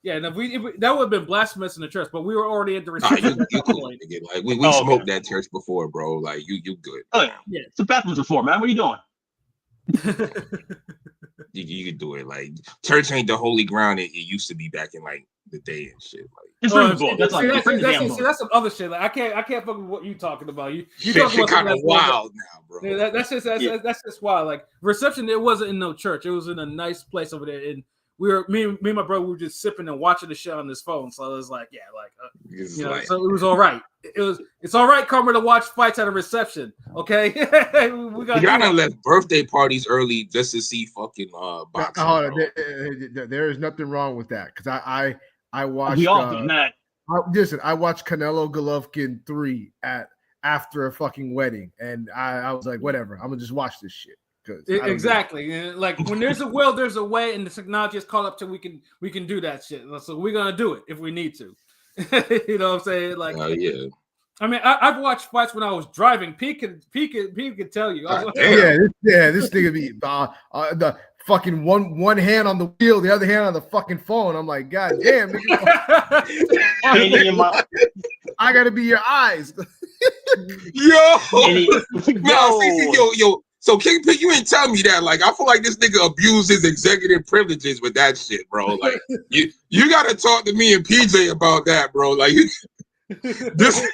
[SPEAKER 2] Yeah, no, that would have been blasphemous in the church, but we were already at the reception.
[SPEAKER 3] Like, we smoked that church before, bro. Like, you good.
[SPEAKER 1] Oh yeah, it's the bathrooms before, man. What are you doing?
[SPEAKER 3] You can do it. Like, church ain't the holy ground it used to be back in like the day and shit. Like,
[SPEAKER 1] it's reasonable. That's
[SPEAKER 2] some other shit. Like, I can't fuck with what you talking about. You
[SPEAKER 3] talking about kind of wild now, bro.
[SPEAKER 2] Yeah, that's just wild. Like, reception, it wasn't in no church. It was in a nice place over there, and me and my brother were just sipping and watching the shit on his phone. So it was like, so it was all right. It's all right, Carmer, to watch fights at a reception. Okay, we got.
[SPEAKER 3] I done left birthday parties early just to see fucking boxing.
[SPEAKER 5] There is nothing wrong with that, because I watched.
[SPEAKER 1] We all done that.
[SPEAKER 5] Listen, I watched Canelo Golovkin 3 after a fucking wedding, and I was like, whatever, I'm gonna just watch this shit.
[SPEAKER 2] Exactly. And like when there's a will, there's a way, and the technology is caught up to we can do that shit. So we're gonna do it if we need to. You know what I'm saying? Like,
[SPEAKER 3] yeah.
[SPEAKER 2] I mean, I've watched fights when I was driving. Pete could tell you.
[SPEAKER 5] This nigga be the fucking one hand on the wheel, the other hand on the fucking phone. I'm like, God damn, nigga. I gotta be your eyes.
[SPEAKER 3] Yo. So Kingpin, you ain't tell me that. Like, I feel like this nigga abused his executive privileges with that shit, bro. Like, you gotta talk to me and PJ about that, bro. Like, this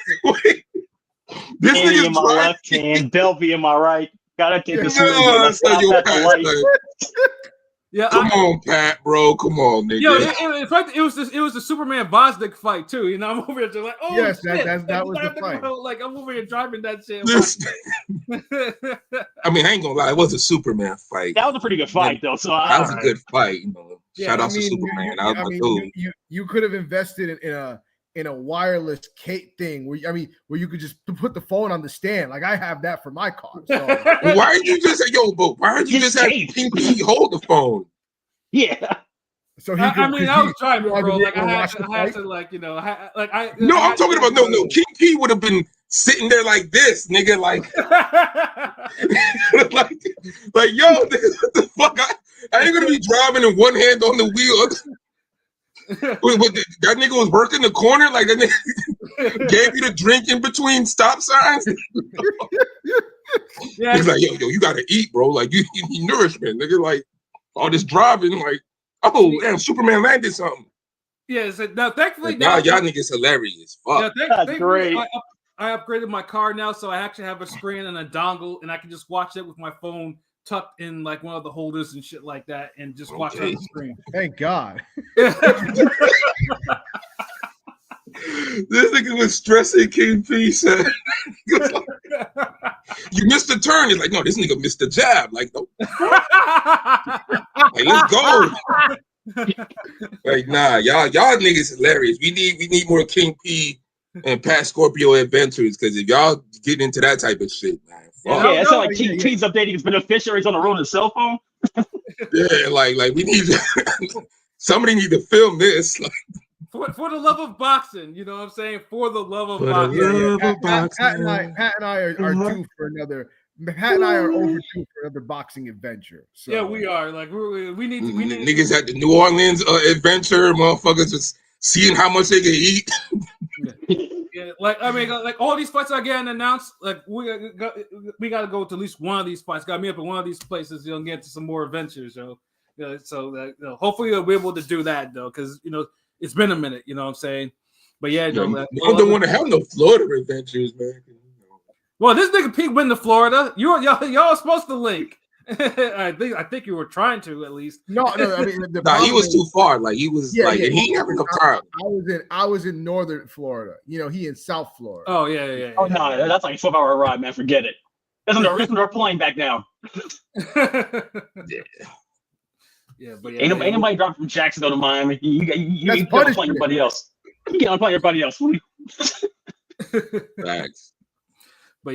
[SPEAKER 1] nigga's in my left hand, Belvy in my right. Gotta take this
[SPEAKER 2] Yeah,
[SPEAKER 3] come on, Pat, bro. Come on, nigga.
[SPEAKER 2] Yo, in fact, it was the Superman Bosnick fight too. You know, I'm over here just like, oh
[SPEAKER 5] yes,
[SPEAKER 2] shit,
[SPEAKER 5] that was the fight.
[SPEAKER 2] Like I'm over here driving that shit.
[SPEAKER 3] I mean, I ain't gonna lie, it was a Superman fight.
[SPEAKER 1] That was a pretty good fight, though. So
[SPEAKER 3] that was a good fight. You know, shout out to Superman.
[SPEAKER 5] You could have invested in a wireless Kate thing where you could just put the phone on the stand. Like I have that for my car. So.
[SPEAKER 3] Why aren't you just have Pinky hold the phone?
[SPEAKER 1] Yeah.
[SPEAKER 5] So
[SPEAKER 2] I was driving, bro. Like I had to like, you know,
[SPEAKER 3] I'm talking about no. King P would have been sitting there like this, nigga, like, like yo, nigga, what the fuck? I ain't gonna be driving in one hand on the wheel. That nigga was working the corner, like that nigga gave you the drink in between stop signs.
[SPEAKER 2] Yeah,
[SPEAKER 3] he's like, yo, you gotta eat, bro. Like you need nourishment, nigga. Like all this driving, like, oh damn, Superman landed something.
[SPEAKER 2] Yeah, so now thankfully
[SPEAKER 3] y'all niggas hilarious. Fuck.
[SPEAKER 2] Yeah,
[SPEAKER 1] that's great.
[SPEAKER 2] I upgraded my car now, so I actually have a screen and a dongle, and I can just watch it with my phone tucked in like one of the holders and shit like that, and just watch it on the screen.
[SPEAKER 5] Thank God.
[SPEAKER 3] This nigga was stressing King P. Said, you missed the turn. He's like, no, this nigga missed the jab. Like, no. Like, let's go. Like, nah, y'all niggas hilarious. We need more King P and Pat Scorpio adventures, because if y'all get into that type of shit, man.
[SPEAKER 1] Yeah, it's like King P's updating his beneficiaries on the road on his cell phone.
[SPEAKER 3] Yeah, like we need somebody need to film this. Like,
[SPEAKER 2] for the love of boxing, you know what I'm saying? For the love of boxing.
[SPEAKER 5] Pat and I are due for another. Pat and I are overdue for another boxing adventure. So.
[SPEAKER 2] Yeah, we are. Like we need
[SPEAKER 3] niggas at the New Orleans adventure, motherfuckers just seeing how much they can eat.
[SPEAKER 2] Yeah, like I mean, like all these fights are getting announced. Like we got to go to at least one of these fights. Got me up at one of these places. You know, get to some more adventures. So that hopefully we'll be able to do that though, because you know it's been a minute. You know what I'm saying? But yeah,
[SPEAKER 3] don't want to have no Florida adventures, man.
[SPEAKER 2] Well, this nigga Pete went to Florida. Y'all supposed to link. I think you were trying to at least.
[SPEAKER 5] No. I mean,
[SPEAKER 3] he was too far. Like he was and he didn't have enough time.
[SPEAKER 5] I was in northern Florida. You know, he in South Florida.
[SPEAKER 2] Oh yeah.
[SPEAKER 1] Oh no, that's like a 12-hour ride, man. Forget it. That's on our plane back now.
[SPEAKER 2] Yeah, but
[SPEAKER 1] ain't nobody dropping from Jacksonville to Miami. You get on a plane everybody else. You get on a plane everybody else.
[SPEAKER 3] Facts.
[SPEAKER 2] But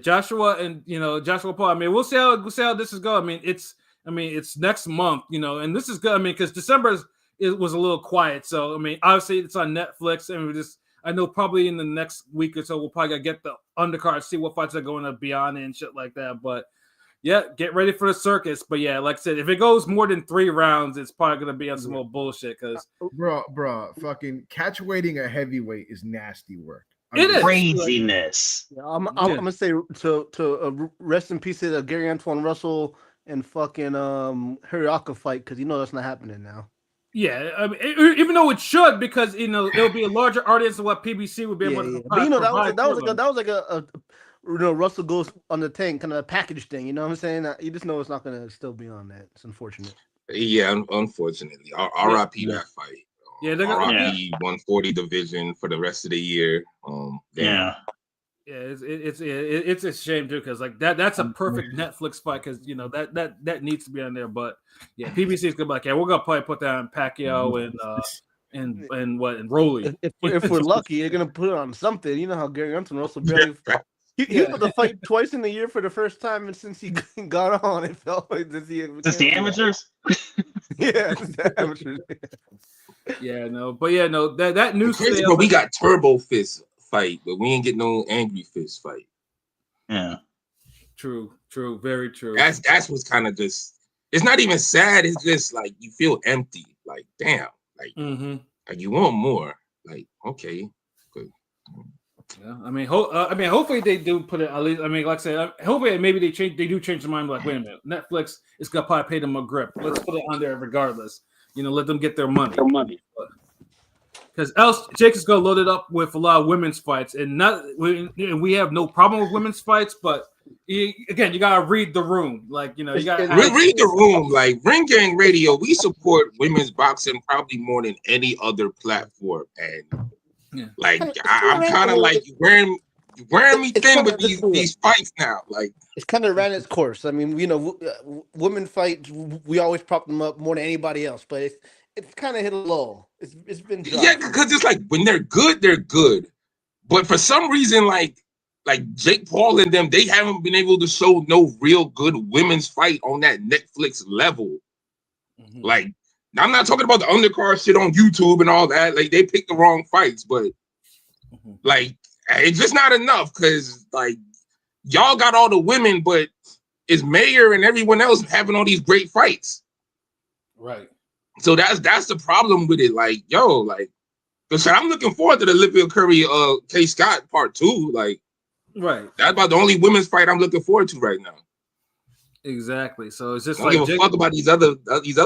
[SPEAKER 2] Joshua and Joshua Paul. I mean, we'll see how this is going. I mean, it's next month, you know, and this is good. I mean, because December was a little quiet, so I mean, obviously it's on Netflix, and I know probably in the next week or so we'll probably get the undercard, see what fights are going to be on and shit like that. But yeah, get ready for the circus. But yeah, like I said, if it goes more than 3 rounds, it's probably gonna be on some more bullshit. Because
[SPEAKER 5] bro, fucking catch weighting a heavyweight is nasty work.
[SPEAKER 1] It is craziness.
[SPEAKER 4] Yeah, I'm gonna say to rest in peace to Gary Antoine Russell and fucking Hiriaka fight, because that's not happening now.
[SPEAKER 2] Yeah, I mean, even though it should, because it'll be a larger audience than what PBC would be able to.
[SPEAKER 4] But that was like a Russell goes on the tank kind of a package thing. You know what I'm saying? You just know it's not gonna still be on that. It's unfortunate.
[SPEAKER 3] Yeah, unfortunately, RIP that fight.
[SPEAKER 2] Yeah, they're gonna
[SPEAKER 3] RIP 140 division for the rest of the year.
[SPEAKER 2] It's a shame too, because like that's a perfect Netflix fight, because that needs to be on there. But yeah, PBC is gonna be like, yeah, we're gonna probably put that on Pacquiao and Rolly.
[SPEAKER 4] If we're lucky, they're gonna put it on something. You know how Gary Antoine Russell barely He was about to fight twice in a year for the first time, and since he got on, it felt like
[SPEAKER 1] Just the amateurs.
[SPEAKER 4] Yeah, just the amateurs.
[SPEAKER 2] Yeah, no, but yeah, no, that news
[SPEAKER 3] Crazy,
[SPEAKER 2] today.
[SPEAKER 3] bro, we got Turbo Fist fight, but we ain't get no Angry Fist fight.
[SPEAKER 1] Yeah.
[SPEAKER 2] True, very true.
[SPEAKER 3] That's what's kind of just. It's not even sad. It's just like you feel empty. Like damn. Like, like you want more. Like okay, good.
[SPEAKER 2] Yeah, I mean, hopefully they do put it at least. I mean, like I said, hopefully maybe they do change their mind. Like, wait a minute, Netflix is gonna probably pay them a grip. Let's put it on there regardless. Let them get their money. Because else, Jake is gonna load it up with a lot of women's fights, and we have no problem with women's fights, but again, you gotta read the room. Like you gotta
[SPEAKER 3] read the room. Like Ring Gang Radio, we support women's boxing probably more than any other platform, and. Yeah. Like I'm kind of like you wearing me thin with these fights now. Like
[SPEAKER 4] it's kind of ran its course. I mean, women fight. We always prop them up more than anybody else, but it's kind of hit a lull. It's been dropped.
[SPEAKER 3] Yeah, because it's like when they're good, but for some reason, like Jake Paul and them, they haven't been able to show no real good women's fight on that Netflix level. Mm-hmm. Like. I'm not talking about the undercard shit on YouTube and all that. Like they picked the wrong fights, but like it's just not enough because like y'all got all the women, but it's Mayer and everyone else having all these great fights.
[SPEAKER 2] Right.
[SPEAKER 3] So that's the problem with it. Like because I'm looking forward to the Olivia Curry K. Scott part 2. Like,
[SPEAKER 2] right.
[SPEAKER 3] That's about the only women's fight I'm looking forward to right now.
[SPEAKER 2] Exactly. So it's just
[SPEAKER 3] I don't give a fuck about these other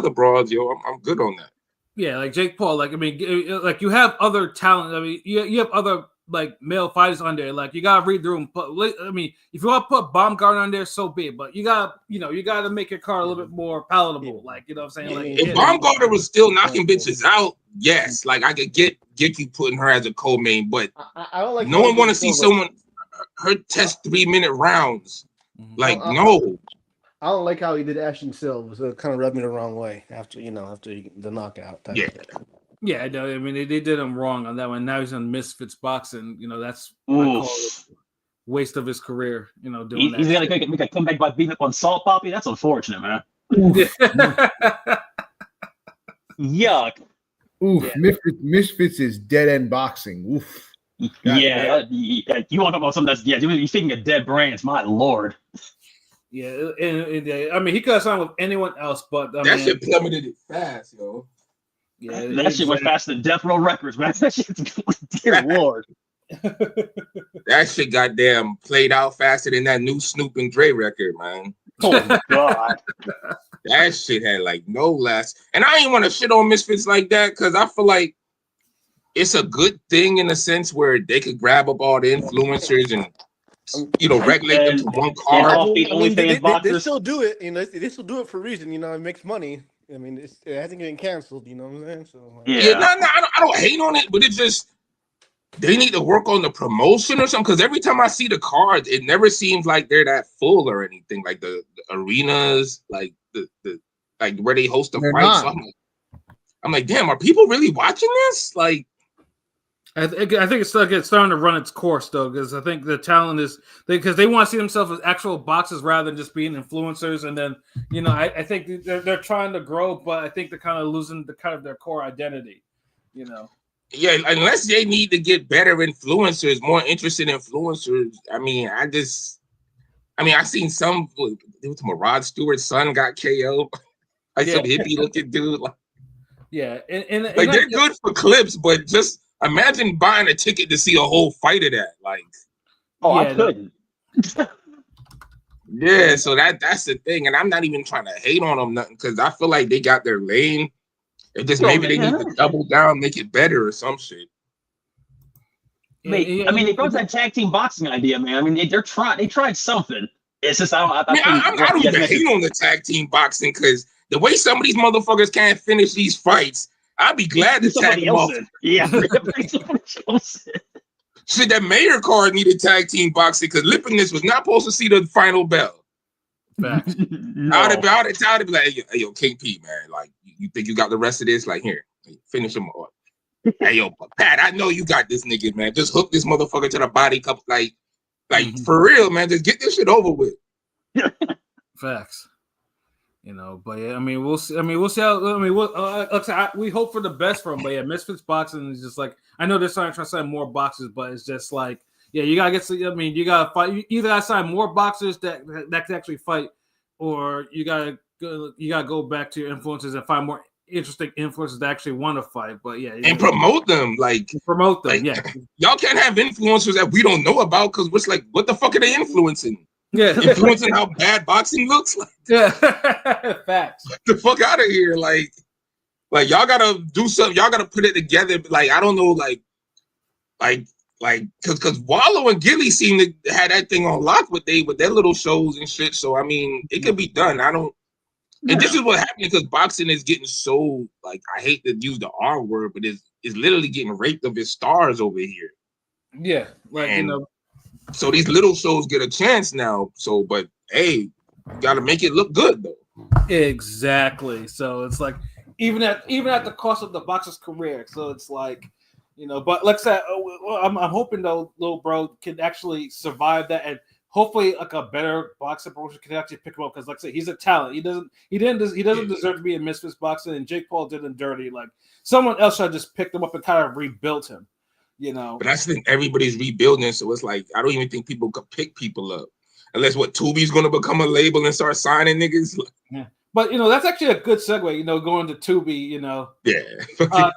[SPEAKER 3] broads, yo. I'm good on that.
[SPEAKER 2] Yeah, like Jake Paul. Like I mean, like you have other talent. I mean, you have other like male fighters on there. Like you gotta read the room. But I mean, if you want to put Baumgartner on there, so be it. But you gotta make your card a little bit more palatable. Like what I'm saying. Like
[SPEAKER 3] if Baumgartner was still knocking bitches out, yes, like I could get you putting her as a co-main. But
[SPEAKER 4] I don't like.
[SPEAKER 3] No one want to see someone her test 3-minute rounds. Like no.
[SPEAKER 4] I don't like how he did Ashton Silva. So it kind of rubbed me the wrong way after the knockout.
[SPEAKER 3] Yeah.
[SPEAKER 2] Yeah, I mean, they did him wrong on that one. Now he's on Misfits Boxing. That's I call it waste of his career, doing that.
[SPEAKER 1] He's going to make a comeback by beating up on Salt Poppy? That's unfortunate, man. Yuck.
[SPEAKER 5] Oof. Yeah. Misfits is dead-end boxing. Oof.
[SPEAKER 1] Yeah. You want to talk about something that's, you're thinking of dead brands. My Lord.
[SPEAKER 2] Yeah, and I mean, he could have signed with anyone else, but
[SPEAKER 3] that shit plummeted it fast, yo.
[SPEAKER 1] Yeah, that shit went faster than Death Row Records, man. That shit's dear Lord.
[SPEAKER 3] That shit goddamn played out faster than that new Snoop and Dre record, man.
[SPEAKER 1] Oh God.
[SPEAKER 3] That shit had like no last. And I ain't want to shit on Misfits like that because I feel like it's a good thing in a sense where they could grab up all the influencers and regulate them to one card.
[SPEAKER 4] They still do it. They still do it for a reason. It makes money. I mean, it hasn't been canceled. You know what I'm saying? So
[SPEAKER 3] I don't hate on it, but it just they need to work on the promotion or something. Because every time I see the cards, it never seems like they're that full or anything. Like the arenas, like the like where they host the fights. So I'm like, damn, are people really watching this? Like.
[SPEAKER 2] I think it's starting to run its course though, because I think the talent is because they want to see themselves as actual boxers rather than just being influencers. And then I think they're trying to grow, but I think they're kind of losing the kind of their core identity.
[SPEAKER 3] Yeah, unless they need to get better influencers, more interested influencers. I mean, I seen some. Rod Stewart's son got KO. Like some hippie looking dude. Like,
[SPEAKER 2] yeah, and
[SPEAKER 3] they're good for clips, but just. Imagine buying a ticket to see a whole fight of that. Like,
[SPEAKER 1] I couldn't.
[SPEAKER 3] Yeah, so that's the thing, and I'm not even trying to hate on them nothing because I feel like they got their lane. It just maybe they need to double down, make it better or some shit.
[SPEAKER 1] They brought that tag team boxing idea, man. I mean, they tried something. It's just I
[SPEAKER 3] don't even hate on the tag team boxing because the way some of these motherfuckers can't finish these fights. I'd be glad to tag them off.
[SPEAKER 1] Yeah. Shit,
[SPEAKER 3] that Mayor card needed tag team boxing because Lipiness was not supposed to see the final bell.
[SPEAKER 1] No.
[SPEAKER 3] I'd be like, hey, yo, King P, man, like, you think you got the rest of this? Like, here, finish him off. Hey, yo, Pat, I know you got this nigga, man. Just hook this motherfucker to the body cup. Like Like for real, man, just get this shit over with.
[SPEAKER 2] Facts. You know, but yeah, I mean, we'll see. I mean, we'll see how. I mean, we hope for the best for him. But yeah, Misfits Boxing is just like, I know they're trying to sign more boxers, but it's just like, yeah, you gotta get. I mean, you gotta fight. You either gotta sign more boxers that can actually fight, or you gotta go back to your influences and find more interesting influencers that actually want to fight. But yeah,
[SPEAKER 3] and promote them.
[SPEAKER 2] Promote them.
[SPEAKER 3] Like,
[SPEAKER 2] yeah,
[SPEAKER 3] y'all can't have influencers that we don't know about because we're like, what the fuck are they influencing?
[SPEAKER 2] Yeah,
[SPEAKER 3] influencing how bad boxing looks. Like,
[SPEAKER 2] yeah, facts.
[SPEAKER 3] Get the fuck out of here. Like y'all gotta do something. Y'all gotta put it together. Like, I don't know, like, because Wallow and Gilly seem to have that thing on lock with their little shows and shit. So I mean, it could be done. And this is what happened because boxing is getting so, like, I hate to use the R word, but it's literally getting raped of its stars over here.
[SPEAKER 2] Yeah, like,
[SPEAKER 3] and, you know. So these little shows get a chance now. So, but hey, you gotta make it look good though.
[SPEAKER 2] Exactly. So it's like even at the cost of the boxer's career. So it's like, you know. But like I said, I'm hoping though, little bro can actually survive that, and hopefully like a better boxing promotion can actually pick him up because, like I said, he's a talent. He doesn't deserve to be in Misfits Boxing, and Jake Paul did him dirty. Like someone else should have just picked him up and kind of rebuilt him. You know,
[SPEAKER 3] but that's the thing. Everybody's rebuilding, so it's like I don't even think people could pick people up unless Tubi's going to become a label and start signing niggas.
[SPEAKER 2] Yeah, but you know that's actually a good segue. You know, going to Tubi. You know,
[SPEAKER 3] yeah,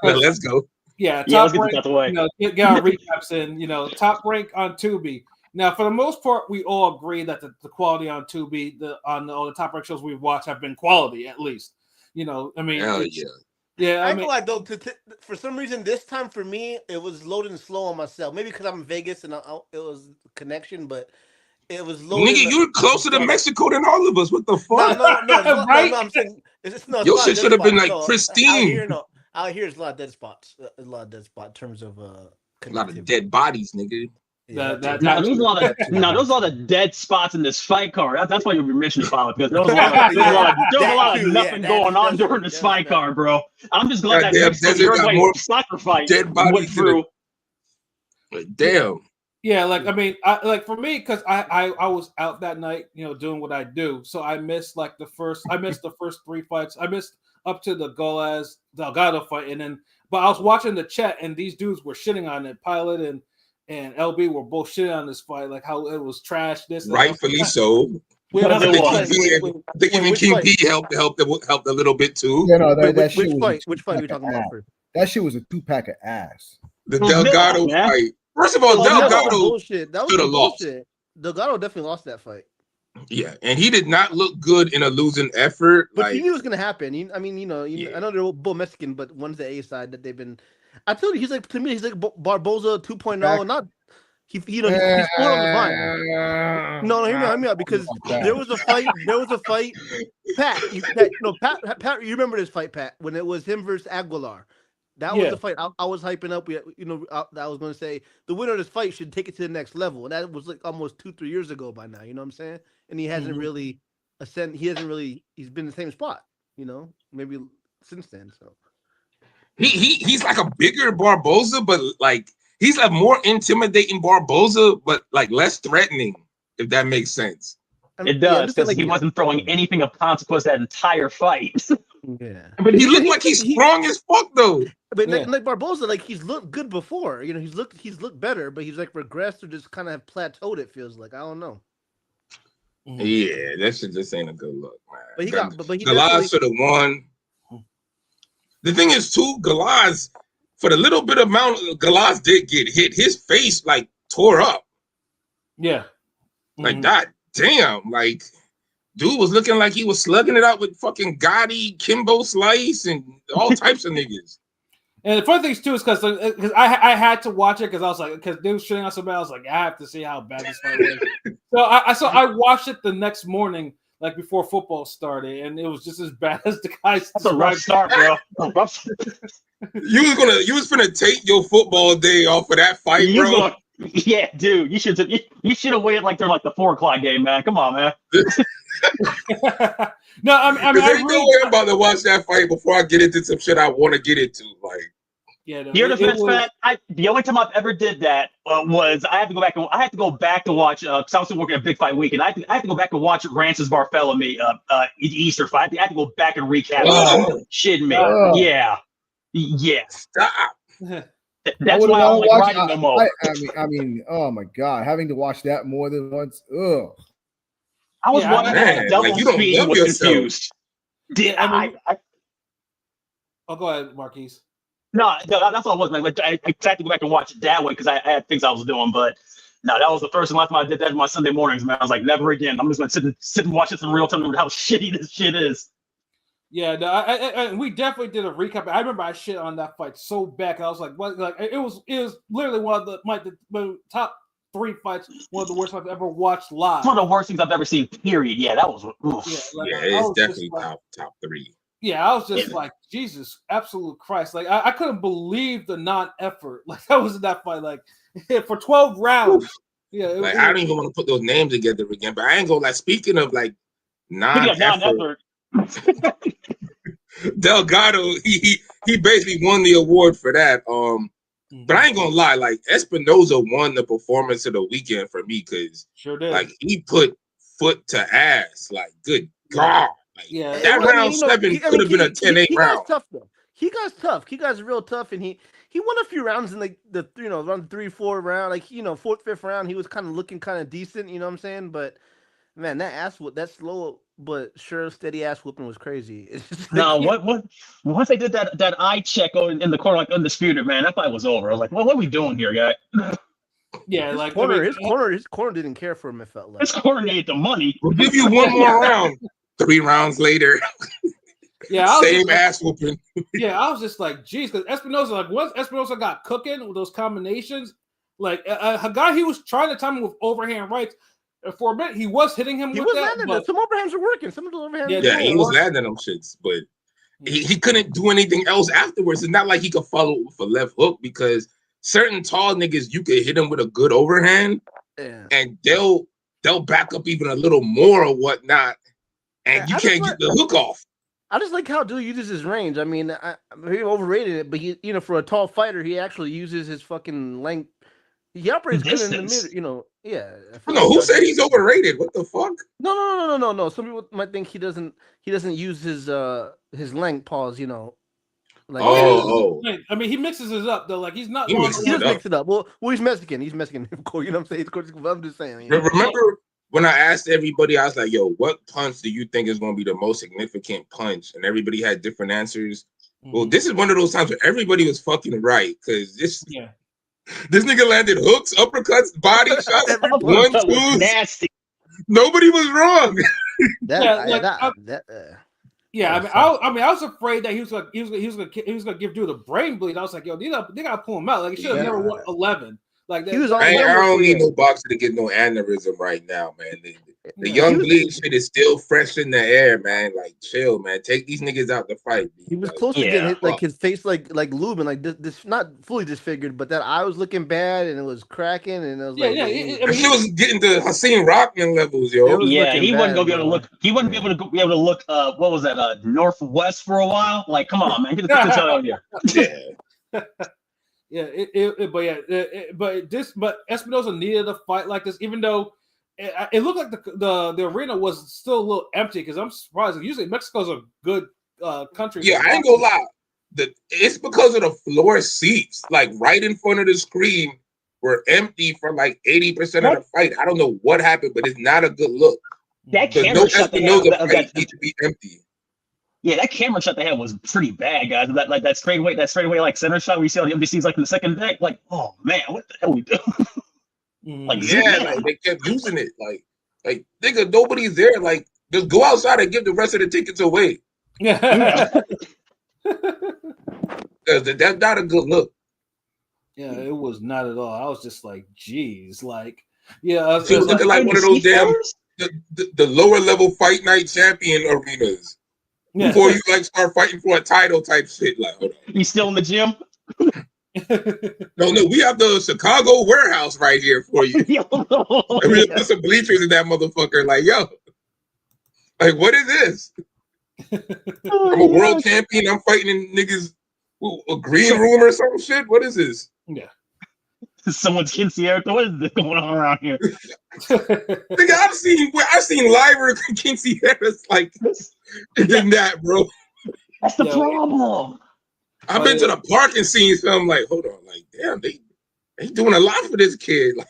[SPEAKER 3] let's go.
[SPEAKER 2] Yeah,
[SPEAKER 1] let's get that out the way.
[SPEAKER 2] You know, get our recaps in. You know, Top Rank on Tubi. Now, for the most part, we all agree that the quality on Tubi, on all the Top Rank shows we've watched, have been quality at least. You know, I mean,
[SPEAKER 3] hell yeah.
[SPEAKER 2] Yeah,
[SPEAKER 4] I feel like though, for some reason this time for me it was loading slow on myself. Maybe because I'm in Vegas and it was connection, but it was loading.
[SPEAKER 3] Nigga, you're closer to Mexico than all of us. What the fuck?
[SPEAKER 2] No, right?
[SPEAKER 4] No, I'm saying
[SPEAKER 3] your shit should have been like pristine.
[SPEAKER 4] Out here, there's a lot of dead spots. A lot of dead spots in terms of
[SPEAKER 3] a lot of dead bodies, nigga.
[SPEAKER 1] Yeah, there's a lot of dead spots in this fight card. That's why you're mission followed because there was a lot of nothing going on during this fight card, bro. I'm just glad that soccer fight went through.
[SPEAKER 3] Damn.
[SPEAKER 2] Yeah, like I mean, for me, because I was out that night, you know, doing what I do, so I missed the first 3 fights. I missed up to the Delgado fight, but I was watching the chat, and these dudes were shitting on it. Pilot and LB were both shitting on this fight, like how it was trash.
[SPEAKER 3] Rightfully so. I think even King P helped a little bit too.
[SPEAKER 5] Yeah, no,
[SPEAKER 4] which fight are you talking about first?
[SPEAKER 5] That shit was a 2-pack of ass.
[SPEAKER 3] The Delgado fight. First of all, Delgado
[SPEAKER 4] should have lost. Delgado definitely lost that fight.
[SPEAKER 3] Yeah, and he did not look good in a losing effort.
[SPEAKER 4] But he knew it was gonna happen. I know they're both Mexican, but one's the A side that they've been. I told you, he's like Barboza 2.0. Not he's pulling on the vine. No, hear me out because there was a fight. Pat, you remember this fight, Pat, when it was him versus Aguilar. That was the fight I was hyping up. I was going to say the winner of this fight should take it to the next level, and that was like almost 2-3 years ago by now. You know what I'm saying? And he hasn't really ascended. He's been in the same spot. You know, maybe since then. So.
[SPEAKER 3] He's like a bigger Barboza, but like he's a more intimidating Barboza, but like less threatening, if that makes sense.
[SPEAKER 1] It does, because he wasn't throwing anything of consequence that entire fight.
[SPEAKER 4] Yeah,
[SPEAKER 3] but he looked like he's strong as fuck though.
[SPEAKER 4] But like Barboza, like he's looked good before. You know, he's looked better, but he's like regressed or just kind of plateaued. It feels like I don't know.
[SPEAKER 3] Yeah, that shit just ain't a good look, man.
[SPEAKER 4] But he
[SPEAKER 3] Galaz should have won. The thing is, too, Galaz, for the little bit amount Galaz did get hit, his face like tore up.
[SPEAKER 2] Yeah,
[SPEAKER 3] like that. Damn, like. Dude was looking like he was slugging it out with fucking Gotti, Kimbo Slice, and all types of niggas.
[SPEAKER 2] And the funny thing too is because I had to watch it because I was like, because they were shooting on somebody, I was like, I have to see how bad this fight is. So I watched it the next morning, like before football started, and it was just as bad as the guys.
[SPEAKER 1] That's a rough start, bro.
[SPEAKER 3] You was finna take your football day off of that fight, bro.
[SPEAKER 1] Yeah, dude, you should have waited like they're like the 4:00 game, man. Come on, man.
[SPEAKER 2] No, I mean,
[SPEAKER 3] I'm about to watch that fight before I get into some shit I want to get into. Like,
[SPEAKER 2] Yeah, no,
[SPEAKER 1] Your defense,
[SPEAKER 2] was,
[SPEAKER 1] Pat. The only time I've ever did that was I had to go back to watch because I was still working at Big Fight Week, and I had to go back and watch Rances Bartholomew Easter fight. I had to go back and recap.
[SPEAKER 3] Oh,
[SPEAKER 1] Shit me,
[SPEAKER 5] Oh.
[SPEAKER 1] yeah.
[SPEAKER 3] stop.
[SPEAKER 1] That's why I don't like riding no more.
[SPEAKER 5] I mean, oh my god, having to watch that more than once. Ugh.
[SPEAKER 1] I was watching
[SPEAKER 3] man,
[SPEAKER 1] at double
[SPEAKER 3] like, you don't
[SPEAKER 1] speed and
[SPEAKER 3] love
[SPEAKER 1] was
[SPEAKER 3] yourself.
[SPEAKER 1] confused.
[SPEAKER 2] Go ahead, Marquise.
[SPEAKER 1] No, that's all it was. Like, I had to go back and watch it that way because I had things I was doing. But no, that was the first and last time I did that in my Sunday mornings, man. I was like, never again. I'm just going to sit and watch this in real time and how shitty this shit is.
[SPEAKER 2] Yeah, no, we definitely did a recap. I remember I shit on that fight so bad. I was like, what? Like, it was literally one of the top 3 fights, one of the worst fights I've ever watched live.
[SPEAKER 1] It's one of the worst things I've ever seen, period. Yeah, that was oof.
[SPEAKER 3] It's definitely top 3.
[SPEAKER 2] Yeah, I was just like, Jesus, absolute Christ. Like, I couldn't believe the non-effort. Like, that was in that fight. Like, for 12 rounds. Oof. Yeah.
[SPEAKER 3] I don't even want to put those names together again, but I ain't gonna, like, speaking of, like, non-effort. Delgado, he basically won the award for that. But I ain't gonna lie, like, Espinoza won the performance of the weekend for me because like, he put foot to ass. Like, good God. Like, that round 7 could have been a 10-8 round.
[SPEAKER 4] Tough though. Kheigai's tough. Kheigai's real tough, and he won a few rounds in the around 3-4 round, like 4th, 5th round. He was kind of looking kind of decent, you know what I'm saying? But man, that slow but sure steady ass whooping was crazy.
[SPEAKER 1] No, once they did that eye check in the corner, like undisputed, man, that fight was over. I was like, what are we doing here, guy?
[SPEAKER 2] Yeah,
[SPEAKER 4] his corner didn't care for him. It felt like
[SPEAKER 1] his corner needed the money.
[SPEAKER 3] We'll give you one more round. 3 rounds later.
[SPEAKER 2] Yeah,
[SPEAKER 3] same ass whooping.
[SPEAKER 2] Yeah, I was just like, geez, because Espinoza, like, once Espinoza got cooking with those combinations, like Khegai, he was trying to time him with overhand rights. For a minute, he was hitting him with that.
[SPEAKER 4] But some overhands were working. Some of the overhands.
[SPEAKER 3] Yeah, he was landing them shits, but he couldn't do anything else afterwards. It's not like he could follow with a left hook because certain tall niggas, you could hit them with a good overhand, and they'll back up even a little more or whatnot, and you can't get the hook off.
[SPEAKER 4] I just like how dude uses his range. I mean, he overrated it, but he, for a tall fighter, he actually uses his fucking length. He operates good in the middle, yeah.
[SPEAKER 3] No, who said he's overrated? What the fuck?
[SPEAKER 4] No. Some people might think he doesn't use his length pause, Like,
[SPEAKER 2] I mean, he mixes it up though. Like, he's not.
[SPEAKER 3] He
[SPEAKER 4] just mix it up. Well, he's Mexican. He's Mexican, of course. You know what I'm saying? I'm just saying.
[SPEAKER 3] Remember when I asked everybody, I was like, "Yo, what punch do you think is going to be the most significant punch?" And everybody had different answers. Well, this is one of those times where everybody was fucking right because this nigga landed hooks, uppercuts, body shots, 1-2s.
[SPEAKER 1] Nasty.
[SPEAKER 3] Nobody was wrong.
[SPEAKER 2] I was afraid that he was gonna give dude a brain bleed. I was like, yo, they gotta pull him out. Like, he should have never won 11. Like that.
[SPEAKER 3] I don't need no boxer to get no aneurysm right now, man. The young bleed shit is still fresh in the air, man. Like, chill, man. Take these niggas out the fight.
[SPEAKER 4] He was close to getting hit, like his face, like Lubin, like this, not fully disfigured, but that eye was looking bad and it was cracking, and it was
[SPEAKER 3] he was getting to Hakeem Rockman levels, yo.
[SPEAKER 1] Yeah, he wasn't gonna be able to look. He wasn't be able to look. What was that? Northwest for a while. Like, come on, man. Get the hell out of here.
[SPEAKER 2] But Espinoza needed a fight like this, even though it looked like the arena was still a little empty. Because I'm surprised. Usually Mexico's a good country.
[SPEAKER 3] Yeah, I ain't gonna lie. It's because of the floor seats, like right in front of the screen, were empty for like 80% of the fight. I don't know what happened, but it's not a good look.
[SPEAKER 1] That camera shot
[SPEAKER 3] fight need to be empty.
[SPEAKER 1] Yeah, that camera shot they had was pretty bad, guys. That straightaway, like center shot we see on the MDCs, like in the second deck. Like, oh man, what the hell we do?
[SPEAKER 3] Like, they kept using it. Like nigga, nobody's there. Like, just go outside and give the rest of the tickets away.
[SPEAKER 2] Yeah.
[SPEAKER 3] That's not a good look.
[SPEAKER 2] Yeah, it was not at all. I was just like, geez, like, yeah.
[SPEAKER 3] It was looking like one of those damn the lower level fight night champion arenas. Yeah. Before you like start fighting for a title type shit. Like, hold on.
[SPEAKER 1] You still in the gym?
[SPEAKER 3] No, we have the Chicago warehouse right here for you. And we put some bleachers in that motherfucker. Like, yo, like, what is this? I'm a world champion. I'm fighting in niggas A green room or some shit? What is this?
[SPEAKER 2] Yeah.
[SPEAKER 1] Someone's quinceañera. What is going on around here?
[SPEAKER 3] Nigga, I've seen liver quinceañeras like than that, bro.
[SPEAKER 1] That's the problem.
[SPEAKER 3] I've been to the park and seen something like, hold on, like, damn, they doing a lot for this kid. Like,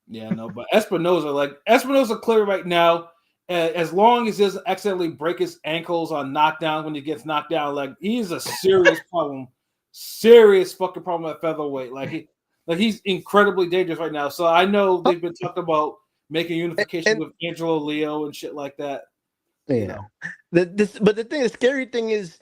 [SPEAKER 2] yeah, no, but Espinoza clear right now. As long as he doesn't accidentally break his ankles on knockdown when he gets knocked down, like he's a serious problem, serious fucking problem at featherweight. Like he's incredibly dangerous right now. So I know they've been talking about making unification with Angelo Leo and shit like that.
[SPEAKER 4] Yeah. You know. But the scary thing is,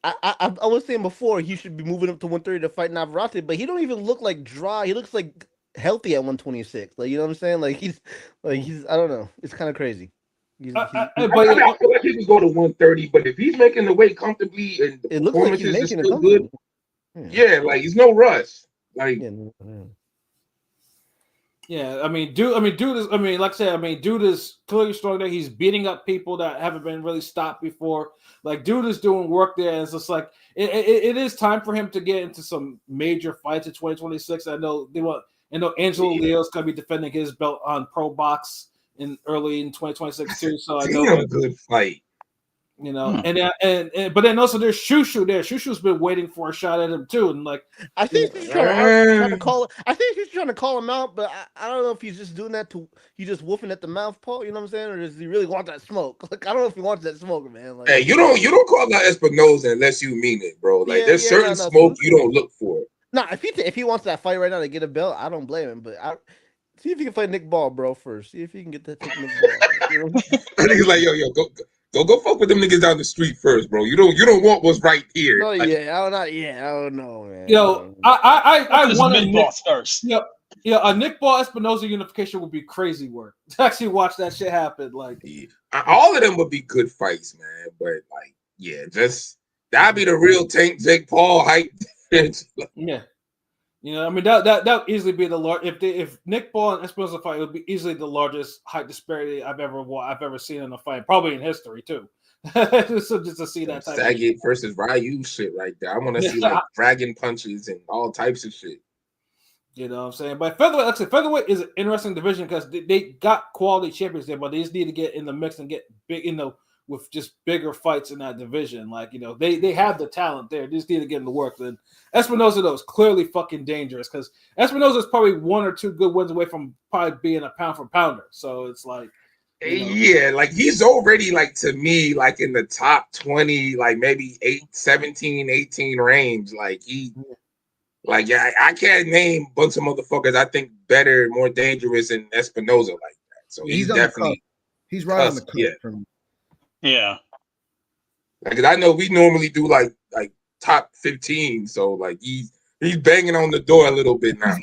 [SPEAKER 4] I was saying before he should be moving up to 130 to fight Navarrete, but he don't even look like dry. He looks like healthy at 126. Like, you know what I'm saying? Like he's I don't know. It's kind of crazy.
[SPEAKER 3] I feel like he could go to 130, but if he's making the weight comfortably and the
[SPEAKER 4] it looks like he's making it
[SPEAKER 3] good, yeah, like he's no rush. Like,
[SPEAKER 2] yeah, dude is like I said, dude is clearly strong there. He's beating up people that haven't been really stopped before. Like, dude is doing work there, and it's just like it is time for him to get into some major fights in 2026. I know Angelo Leo's gonna be defending his belt on Pro Box early in 2026 too. So I know
[SPEAKER 3] a good fight.
[SPEAKER 2] You know, but then also there's Shushu there. Shushu's been waiting for a shot at him too, and like
[SPEAKER 4] I think he's trying to call. I think he's trying to call him out, but I don't know if he's just doing that he's just woofing at the mouth, Paul. You know what I'm saying, or does he really want that smoke? Like, I don't know if he wants that smoke, man. Like,
[SPEAKER 3] hey, you don't call out Espinoza unless you mean it, bro. Like, there's certain smoke you don't look for.
[SPEAKER 4] Nah, if he wants that fight right now to get a belt, I don't blame him. But see if you can fight Nick Ball, bro, first. See if you can get that Nick Ball. You know?
[SPEAKER 3] I think he's like, yo, go fuck with them niggas down the street first, bro. You don't want what's right here.
[SPEAKER 4] Oh
[SPEAKER 3] like,
[SPEAKER 4] I don't know, man.
[SPEAKER 2] Yo, I want
[SPEAKER 1] Nick Ball first.
[SPEAKER 2] Yeah, a Nick Ball Espinoza unification would be crazy work. To actually watch that shit happen, like
[SPEAKER 3] all of them would be good fights, man. But like, yeah, just that'd be the real Tank Jake Paul hype.
[SPEAKER 2] Yeah. You know, I mean that would easily be the large if Nick Ball and Espinoza fight, it would be easily the largest height disparity I've ever seen in a fight, probably in history too. So just to see that type
[SPEAKER 3] Saget versus Ryu shit right there. I want to see like dragon punches and all types of shit.
[SPEAKER 2] You know what I'm saying? But featherweight is an interesting division because they got quality champions there, but they just need to get in the mix and get big, with just bigger fights in that division. Like, they have the talent there. They just need to get in the work. Then Espinoza, though, is clearly fucking dangerous because Espinoza is probably one or two good wins away from probably being a pound for pounder. So it's like,
[SPEAKER 3] yeah, like he's already like, to me, like in the top 20, like maybe 17, 18 range. Like I can't name a bunch of motherfuckers I think better, more dangerous than Espinoza like that. So he's definitely
[SPEAKER 5] he's right on the cusp.
[SPEAKER 1] Yeah.
[SPEAKER 3] Like, I know we normally do like top 15, so like he's banging on the door a little bit now.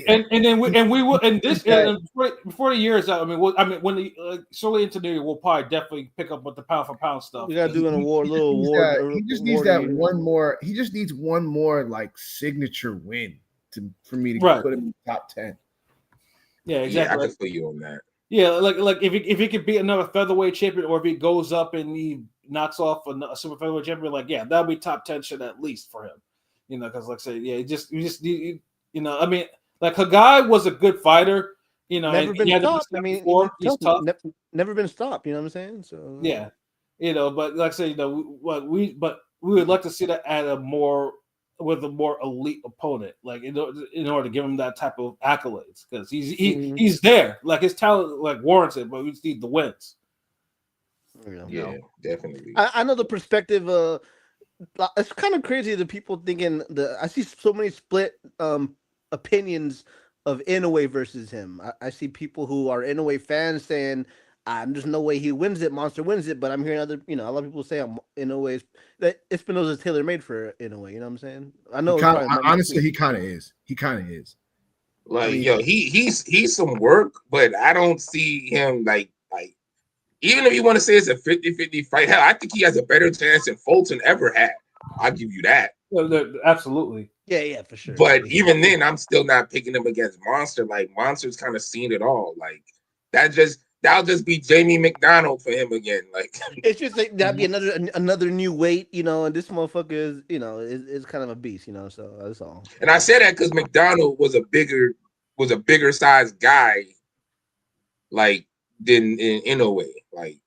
[SPEAKER 2] And then we will, and this before the year is out. When the solely into the year, we'll probably definitely pick up with the pound for pound stuff.
[SPEAKER 4] We gotta do an award, little award.
[SPEAKER 5] He just needs that one more. He just needs one more like signature win for me to put him in the top 10.
[SPEAKER 2] Yeah, exactly.
[SPEAKER 3] Yeah, I can feel you on that.
[SPEAKER 2] Yeah, like if he could beat another featherweight champion, or if he goes up and he knocks off a super featherweight champion, like, yeah, that'll be top 10 shit at least for him. Because like I say, yeah, you just need, I mean, like Khegai was a good fighter,
[SPEAKER 4] never been stopped. I mean,
[SPEAKER 2] he's tough.
[SPEAKER 4] Never been stopped. You know what I'm saying? So
[SPEAKER 2] yeah, but like I say, we would like to see that at with a more elite opponent, like in order to give him that type of accolades, because he's there, like his talent like warrants it, but we just need the wins.
[SPEAKER 3] Yeah, definitely.
[SPEAKER 4] I know the perspective. It's kind of crazy that people thinking I see so many split opinions of Inoue versus him. I see people who are Inoue fans saying, there's no way he wins it. Monster wins it, but I'm hearing other, a lot of people say Inoue that Espinoza is tailor made for Inoue. You know what I'm saying? I know.
[SPEAKER 5] Honestly, he kind of is. He kind of is.
[SPEAKER 3] Like, he's some work, but I don't see him like even if you want to say it's a 50-50 fight, hell, I think he has a better chance than Fulton ever had. I'll give you that.
[SPEAKER 2] Absolutely.
[SPEAKER 4] Yeah, for sure.
[SPEAKER 3] But even then, I'm still not picking him against Monster. Like, Monster's kind of seen it all. Like, that'll just be Jamie McDonald for him again. Like
[SPEAKER 4] it's just like that'd be another new weight, you know. And this motherfucker is, you know, is kind of a beast, you know. So that's all.
[SPEAKER 3] And I say that because McDonald was a bigger sized guy, like than in a way, like.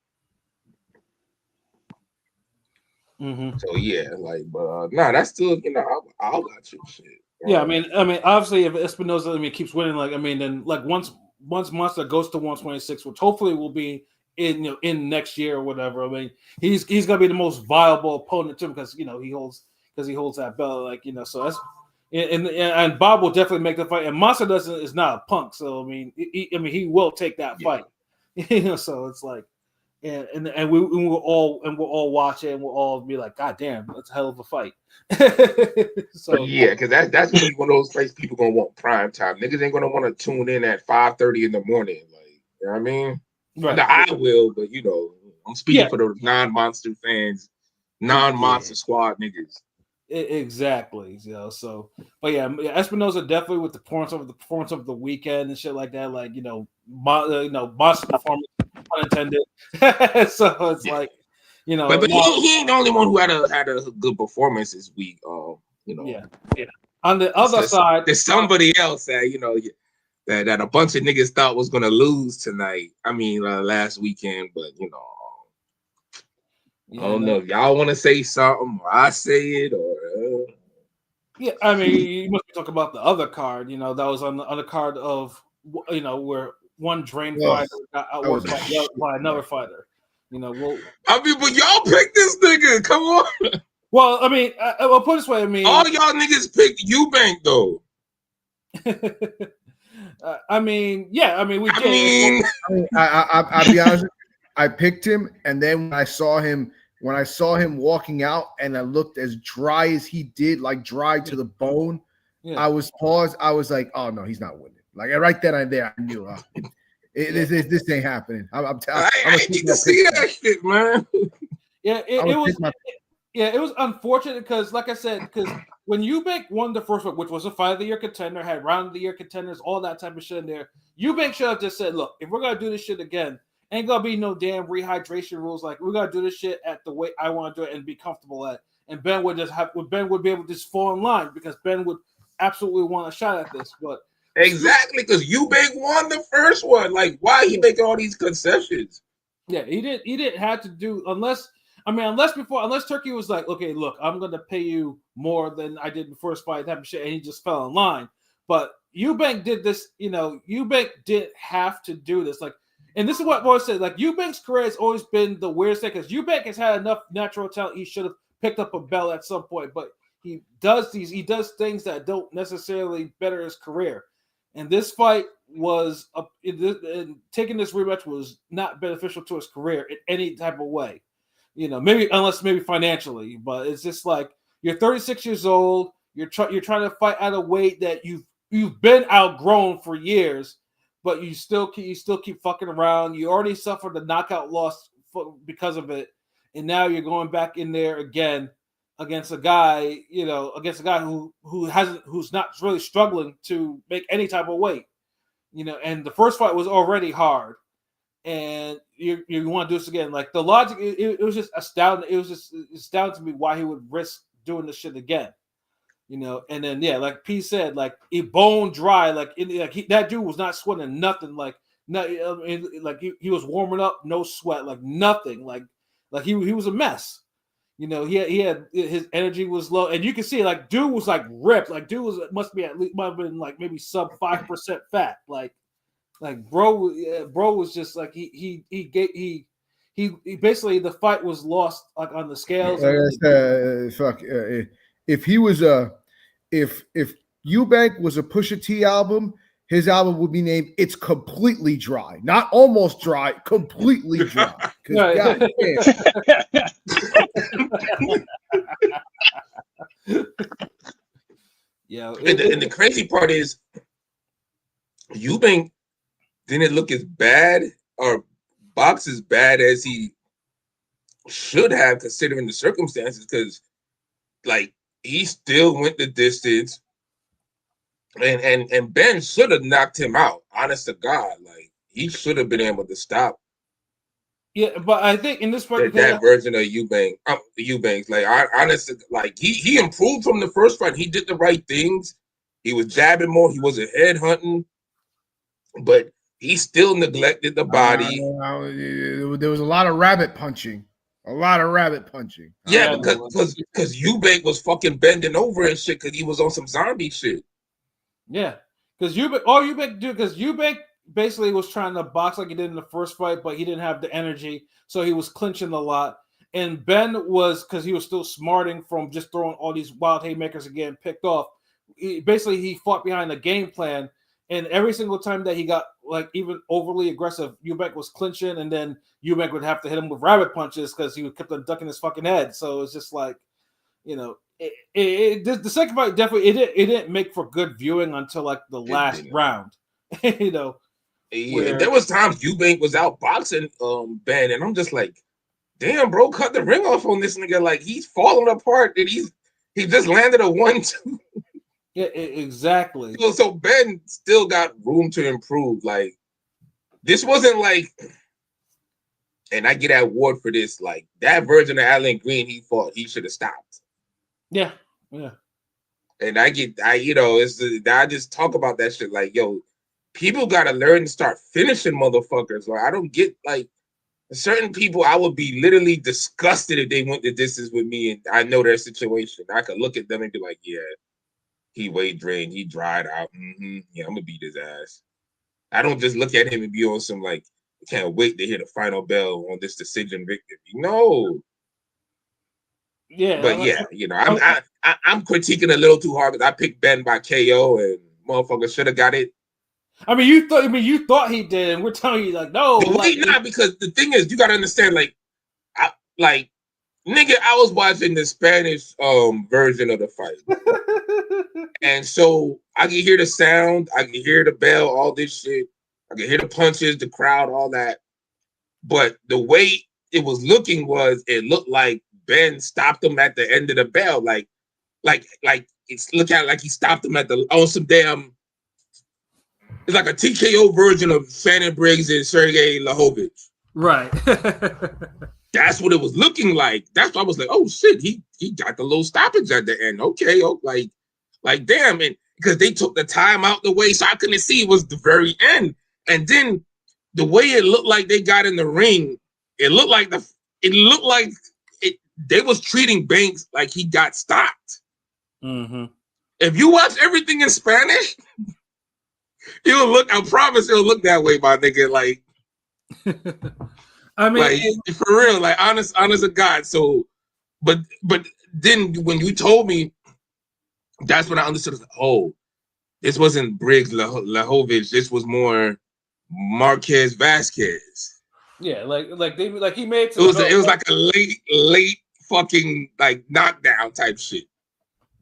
[SPEAKER 3] So yeah, like, but that's still, you know, I'll got you shit.
[SPEAKER 2] Yeah, I mean, obviously, if Espinoza, keeps winning, like, then like once Monster goes to 126, which hopefully will be in next year or whatever. I mean, he's gonna be the most viable opponent to him because he holds that belt, like, so that's and Bob will definitely make the fight, and Monster is not a punk, so I mean, he will take that fight, so it's like. And we'll all watch it and we'll all be like, God damn, that's a hell of a fight. So
[SPEAKER 3] yeah, because that's gonna be one of those places people gonna want prime time. Niggas ain't gonna want to tune in at 5:30 in the morning. Like, you know what I mean? Right. No, I will, but I'm speaking for those non-monster fans, non-monster squad niggas.
[SPEAKER 2] Exactly. So, but yeah, Espinoza definitely with the performance of the weekend and shit like that, like monster performance, unintended. So it's like,
[SPEAKER 3] but he ain't the only one who had a good performance this week.
[SPEAKER 2] Yeah. On the other side,
[SPEAKER 3] there's somebody else that that a bunch of niggas thought was gonna lose tonight. I mean, last weekend, but I don't know if y'all want to say something or I say it or.
[SPEAKER 2] Yeah, I mean, you must be talking about the other card, that was on the card of, where one drain fighter got outworked by another fighter. Well,
[SPEAKER 3] I mean, but y'all picked this nigga. Come on.
[SPEAKER 2] Well, I mean, I'll put it this way. I mean,
[SPEAKER 3] all y'all niggas picked Eubank though.
[SPEAKER 2] I mean, yeah. I mean,
[SPEAKER 5] I'll be honest. I picked him, and then when I saw him walking out, and I looked as dry as he did, like dry to the bone. Yeah. I was paused. I was like, "Oh no, he's not winning." Like right then and there, I knew this ain't happening. I
[SPEAKER 3] need to see that shit, man.
[SPEAKER 2] Yeah, it was unfortunate because, like I said, because when Eubank won the first one, which was a fight of the year contender, had round of the year contenders, all that type of shit in there, Eubank should have just said, "Look, if we're gonna do this shit again, ain't gonna be no damn rehydration rules. Like, we're gonna do this shit at the way I want to do it and be comfortable at." And Ben would be able to just fall in line because Ben would absolutely want a shot at this. But
[SPEAKER 3] exactly, because Eubank won the first one. Like, why he making all these concessions?
[SPEAKER 2] Yeah, he didn't have to do unless Turkey was like, "Okay, look, I'm gonna pay you more than I did the first fight," type of shit, and he just fell in line. But Eubank did this. Eubank didn't have to do this. Like. And this is what Boy said. Like, Eubank's career has always been the weirdest thing because Eubank has had enough natural talent. He should have picked up a belt at some point, but he does things that don't necessarily better his career. And this fight was taking this rematch was not beneficial to his career in any type of way. Maybe financially, but it's just like you're 36 years old. You're trying to fight at a weight that you've been outgrown for years. But you still keep fucking around. You already suffered a knockout loss because of it, and now you're going back in there again against a guy, who's not really struggling to make any type of weight, And the first fight was already hard, and you want to do this again. Like, the logic, it was just astounding. It was just astounding to me why he would risk doing this shit again. And then like P said, like, he bone dry, that dude was not sweating nothing, like he was warming up, no sweat, like nothing, like he was a mess. He had his energy was low, and you can see like dude was like ripped, like dude might have been like maybe sub 5% fat, like bro was just like he basically the fight was lost like on the scales.
[SPEAKER 5] If he was if Eubank was a Pusha T album, his album would be named "It's Completely Dry," not almost dry, completely dry. God damn.
[SPEAKER 2] Yeah,
[SPEAKER 3] and the crazy part is Eubank didn't look as bad or box as bad as he should have, considering the circumstances, because like he still went the distance, and Ben should have knocked him out. Honest to God, like he should have been able to stop.
[SPEAKER 2] Yeah, but I think in this fight,
[SPEAKER 3] that version of Eubank, Eubanks, like I honestly, like he improved from the first fight. He did the right things. He was jabbing more. He wasn't head hunting, but he still neglected the body.
[SPEAKER 5] There was a lot of rabbit punching.
[SPEAKER 3] Yeah, because Eubank was fucking bending over and shit because he was on some zombie shit.
[SPEAKER 2] Yeah, because Eubank basically was trying to box like he did in the first fight, but he didn't have the energy, so he was clinching a lot. And Benn was, because he was still smarting from just throwing all these wild haymakers and getting picked off. He fought behind a game plan, and every single time that he got like even overly aggressive, Eubank was clinching, and then Eubank would have to hit him with rabbit punches because he would keep on ducking his fucking head. So it's just like, the second fight definitely it didn't make for good viewing until like the last round.
[SPEAKER 3] Yeah, there was times Eubank was out boxing Benn, and I'm just like, damn, bro, cut the ring off on this nigga. Like he's falling apart, and he just landed a 1-2.
[SPEAKER 2] Yeah, exactly.
[SPEAKER 3] So Benn still got room to improve. Like this wasn't like, and I get that award for this. Like that version of Alan Green he fought, he should have stopped.
[SPEAKER 2] Yeah.
[SPEAKER 3] And I just talk about that shit. Like, yo, people gotta learn to start finishing motherfuckers. Like I don't get like certain people. I would be literally disgusted if they went the distance with me, and I know their situation. I could look at them and be like, yeah. He weight drained. He dried out. Yeah, I'm gonna beat his ass. I don't just look at him and be on some like, can't wait to hear the final bell on this decision victory. No.
[SPEAKER 2] Yeah,
[SPEAKER 3] but I'm critiquing a little too hard because I picked Benn by KO and motherfucker should have got it.
[SPEAKER 2] I mean, you thought he did, and we're telling you like, no.
[SPEAKER 3] Because the thing is, you gotta understand, nigga, I was watching the Spanish version of the fight. And so I can hear the sound, I can hear the bell, all this shit. I can hear the punches, the crowd, all that. But the way it was looking it looked like Benn stopped him at the end of the bell. Like it's look at like he stopped him on some damn. It's like a TKO version of Shannon Briggs and Sergey Lahovich.
[SPEAKER 2] Right.
[SPEAKER 3] That's what it was looking like. That's why I was like, oh shit, he got the little stoppage at the end. Okay, like damn, and because they took the time out the way, so I couldn't see it was the very end. And then the way it looked like they got in the ring, it looked like they was treating Banks like he got stopped.
[SPEAKER 2] Mm-hmm.
[SPEAKER 3] If you watch everything in Spanish, I promise it'll look that way, my nigga. Like,
[SPEAKER 2] I mean,
[SPEAKER 3] like, for real, like honest to God. So, but then when you told me, that's when I understood. Oh, this wasn't Briggs Lahovich. This was more Marquez Vasquez.
[SPEAKER 2] Yeah, like he made it.
[SPEAKER 3] It was like a late fucking like knockdown type shit.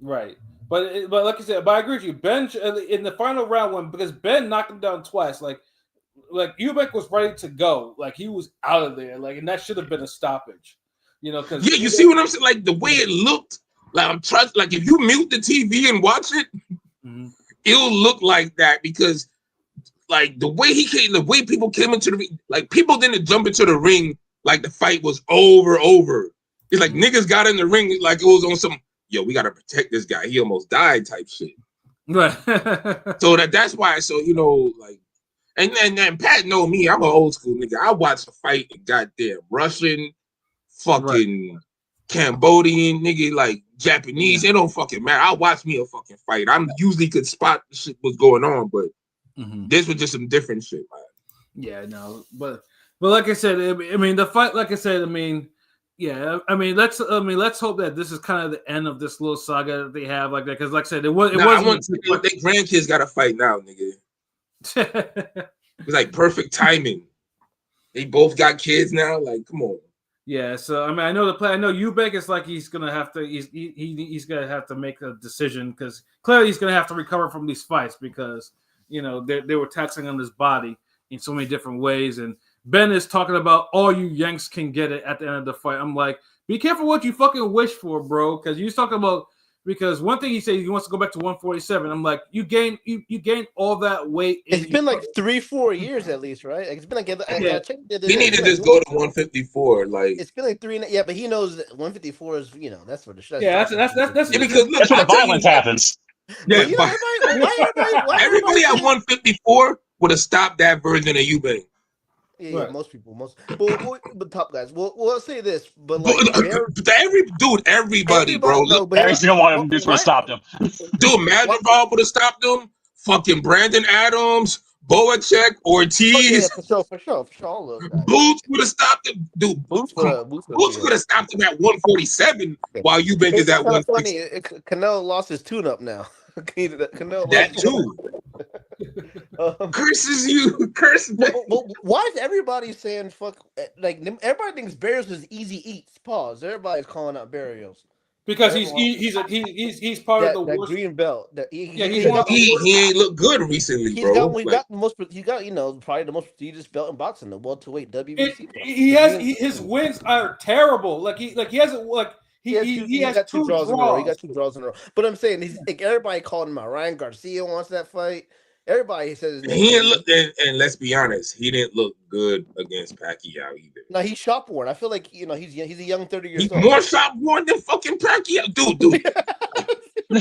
[SPEAKER 2] Right. But like I said, I agree with you. Benn in the final round because Benn knocked him down twice. Like Eubank was ready to go. Like he was out of there. Like, and that should have been a stoppage. Because
[SPEAKER 3] you see what I'm saying? Like the way it looked. Like I'm trust. Like if you mute the TV and watch it, it'll look like that because like the way people came into the ring, like people didn't jump into the ring like the fight was over. It's like niggas got in the ring like it was on some. Yo, we gotta protect this guy. He almost died type shit.
[SPEAKER 2] Right.
[SPEAKER 3] So that's why. So like, and Pat know me. I'm an old school nigga. I watch a fight in goddamn Russian, fucking Cambodian nigga, like Japanese. It don't fucking matter. I watch me a fucking fight. I'm usually could spot the shit what's going on, but this was just some different shit, man.
[SPEAKER 2] Yeah, no, but like I said, I mean the fight. Like I said, I mean. Yeah, I mean, let's hope that this is kind of the end of this little saga that they have like that. Because, like I said, it was.
[SPEAKER 3] I want their grandkids got to fight now, nigga. It's like perfect timing. They both got kids now. Like, come on.
[SPEAKER 2] Yeah, so I mean, I know Eubank is like he's gonna have to. He's gonna have to make a decision because clearly he's gonna have to recover from these fights because they were taxing on his body in so many different ways and. Benn is talking about all you Yanks can get it at the end of the fight. I'm like, be careful what you fucking wish for, bro. Because you're talking about Because one thing he said he wants to go back to 147. I'm like, you gain all that weight.
[SPEAKER 4] It's been like 3-4 years at least, right? It's been like
[SPEAKER 3] he need to just go to 154. Like
[SPEAKER 4] it's been like 3. Yeah, but he knows that 154 is that's where the shit.
[SPEAKER 2] Yeah, that's
[SPEAKER 3] because look,
[SPEAKER 1] that's where the violence happens.
[SPEAKER 3] Yeah,
[SPEAKER 4] why
[SPEAKER 3] everybody at 154 would have stopped that version of Eubank.
[SPEAKER 4] Yeah,
[SPEAKER 2] Right.
[SPEAKER 4] most people, but top guys. We'll say this, but like
[SPEAKER 3] everybody, bro.
[SPEAKER 4] No,
[SPEAKER 3] Look,
[SPEAKER 4] but
[SPEAKER 1] Every single one of them just would have stopped him.
[SPEAKER 3] dude, Madrigal would have stopped them. Fucking Brandon Adams, Boacek, Ortiz,
[SPEAKER 4] for sure. All those guys.
[SPEAKER 3] Boots would have stopped him. Dude, Boots could have stopped him at 147 while Eubank is at 160.
[SPEAKER 4] Funny, Canelo lost his tune-up now.
[SPEAKER 3] That too. Curses you, curse.
[SPEAKER 4] Well, why is everybody saying fuck? Like everybody thinks Barrios is easy eats. Pause. Everybody's calling out Barrios
[SPEAKER 2] because he's part of the
[SPEAKER 4] that
[SPEAKER 2] worst.
[SPEAKER 4] green belt.
[SPEAKER 3] He ain't look good recently,
[SPEAKER 4] He
[SPEAKER 3] bro.
[SPEAKER 4] got probably the most prestigious belt in boxing, the welterweight WBC.
[SPEAKER 2] His wins are terrible. He has two draws in a row.
[SPEAKER 4] He got 2 draws in a row. But I'm saying he's like everybody called him out. Ryan Garcia wants that fight. Everybody says
[SPEAKER 3] he didn't look, and let's be honest, he didn't look good against Pacquiao either.
[SPEAKER 4] No, he's shot born. I feel like he's a young 30 years old.
[SPEAKER 3] He's more shot born than fucking Pacquiao, dude.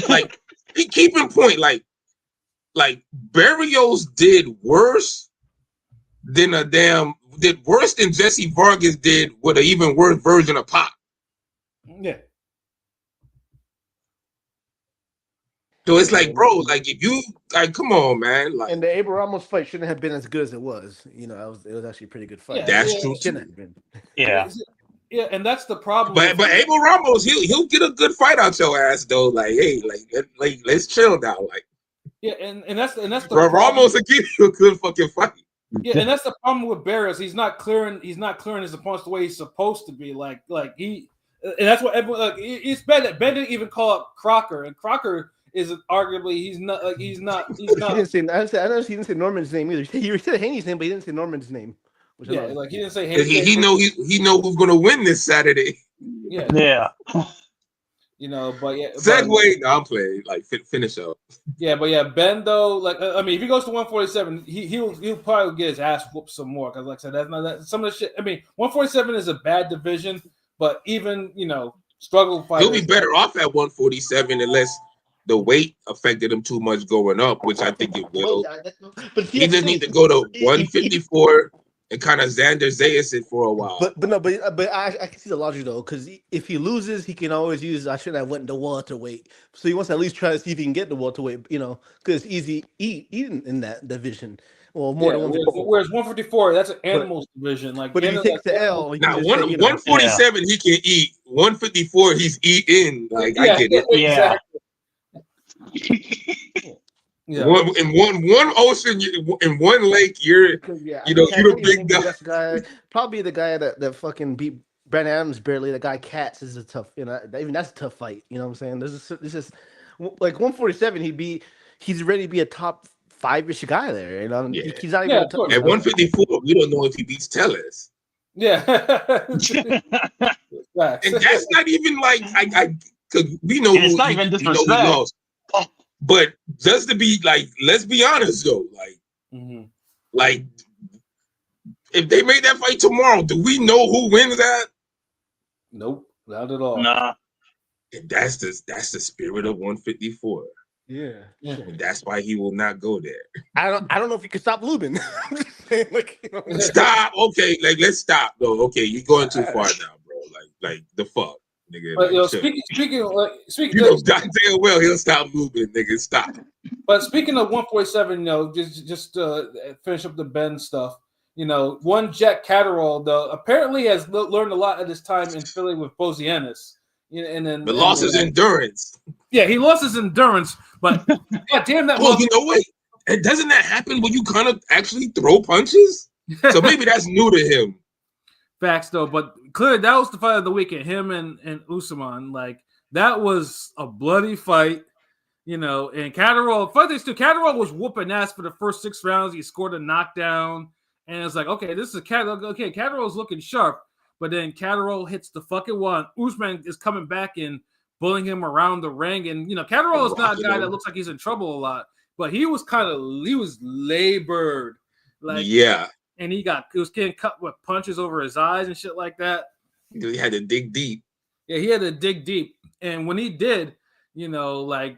[SPEAKER 3] Like he keeping point, like Barrios did worse than Jesse Vargas did with an even worse version of Pop.
[SPEAKER 2] Yeah.
[SPEAKER 3] So it's like, bro, like if you come on, man. Like,
[SPEAKER 4] and the Abel Ramos fight shouldn't have been as good as it was. It was actually a pretty good fight.
[SPEAKER 2] Yeah,
[SPEAKER 3] that's true.
[SPEAKER 4] Shouldn't have been.
[SPEAKER 2] Yeah, and that's the problem.
[SPEAKER 3] But Abel Ramos, he'll get a good fight out your ass though. Like, hey, like let's chill now. Like,
[SPEAKER 2] yeah, and that's the
[SPEAKER 3] bro, Ramos will give you a good fucking fight.
[SPEAKER 2] Yeah, and that's the problem with Barrios. He's not clearing his opponents the way he's supposed to be. And that's what everyone it's bad that Ben didn't even call up Crocker, and Crocker is arguably he's not.
[SPEAKER 4] He didn't say. I know he didn't say Norman's name either. He said Haney's name, but he didn't say Norman's name.
[SPEAKER 2] He didn't say Haney.
[SPEAKER 3] He know who's gonna win this Saturday.
[SPEAKER 2] Yeah. But yeah.
[SPEAKER 3] Segue. No, I'm playing. Like finish up.
[SPEAKER 2] Yeah, but Ben though, if he goes to 147, he'll probably get his ass whooped some more because, like I said, some of the shit. 147 is a bad division, but even struggle fighters.
[SPEAKER 3] He'll be better off at 147 unless the weight affected him too much going up, which I think it will.
[SPEAKER 4] But
[SPEAKER 3] he just need to go to 154 and kind of Xander Zayas it for a while.
[SPEAKER 4] But I can see the logic though, because if he loses, he can always use. I shouldn't have went to welterweight, so he wants to at least try to see if he can get to welterweight. Because it's easy eating in that division. Well, more than 154.
[SPEAKER 2] Whereas 154, that's an animals division.
[SPEAKER 4] But if he takes the L,
[SPEAKER 3] now 147 he can eat. 154 he's eating. Like I get it.
[SPEAKER 2] Yeah.
[SPEAKER 3] Yeah. In one ocean, in one lake, you're the big
[SPEAKER 4] guy. Probably the guy that fucking beat Ben Adams barely. The guy Katz is a tough. Even that's a tough fight. You know what I'm saying? This is like 147. He's ready to be a top 5-ish guy there.
[SPEAKER 3] Yeah.
[SPEAKER 4] He's not even
[SPEAKER 3] at 154. We don't know if he beats Tellez.
[SPEAKER 2] Yeah,
[SPEAKER 3] and that's not even like because we know
[SPEAKER 1] it's not even disrespect.
[SPEAKER 3] He lost. But just to be like, let's be honest though, like if they made that fight tomorrow, do we know who wins that?
[SPEAKER 2] Nope, not at all.
[SPEAKER 1] Nah.
[SPEAKER 3] And that's the spirit of 154.
[SPEAKER 4] Yeah.
[SPEAKER 3] And that's why he will not go there.
[SPEAKER 4] I don't know if you can stop Lubin.
[SPEAKER 3] Stop. Okay, let's stop though. Okay, you're going too far now, bro. Like the fuck. Nigga,
[SPEAKER 2] but speaking
[SPEAKER 3] goddamn well he'll stop moving, nigga. Stop.
[SPEAKER 2] But speaking of 147, just finish up the Ben stuff. One Jack Catterall though apparently has learned a lot at his time in Philly with Bozienis. But
[SPEAKER 3] lost his endurance.
[SPEAKER 2] Yeah, he lost his endurance, but god damn that.
[SPEAKER 3] Well, wait. And doesn't that happen when you kind of actually throw punches? So maybe that's new to him.
[SPEAKER 2] Facts though, but clearly that was the fight of the weekend. Him and Usman, that was a bloody fight, And Catterall, Catterall was whooping ass for the first 6 rounds. He scored a knockdown, and it's like, okay, this is Catterall. Okay, Catterall's looking sharp, but then Catterall hits the fucking one. Usman is coming back and bullying him around the ring. And Catterall is not a guy that looks like he's in trouble a lot, but he was labored, like and he was getting cut with punches over his eyes and shit like that.
[SPEAKER 3] He had to dig deep.
[SPEAKER 2] Yeah, he had to dig deep, and when he did, like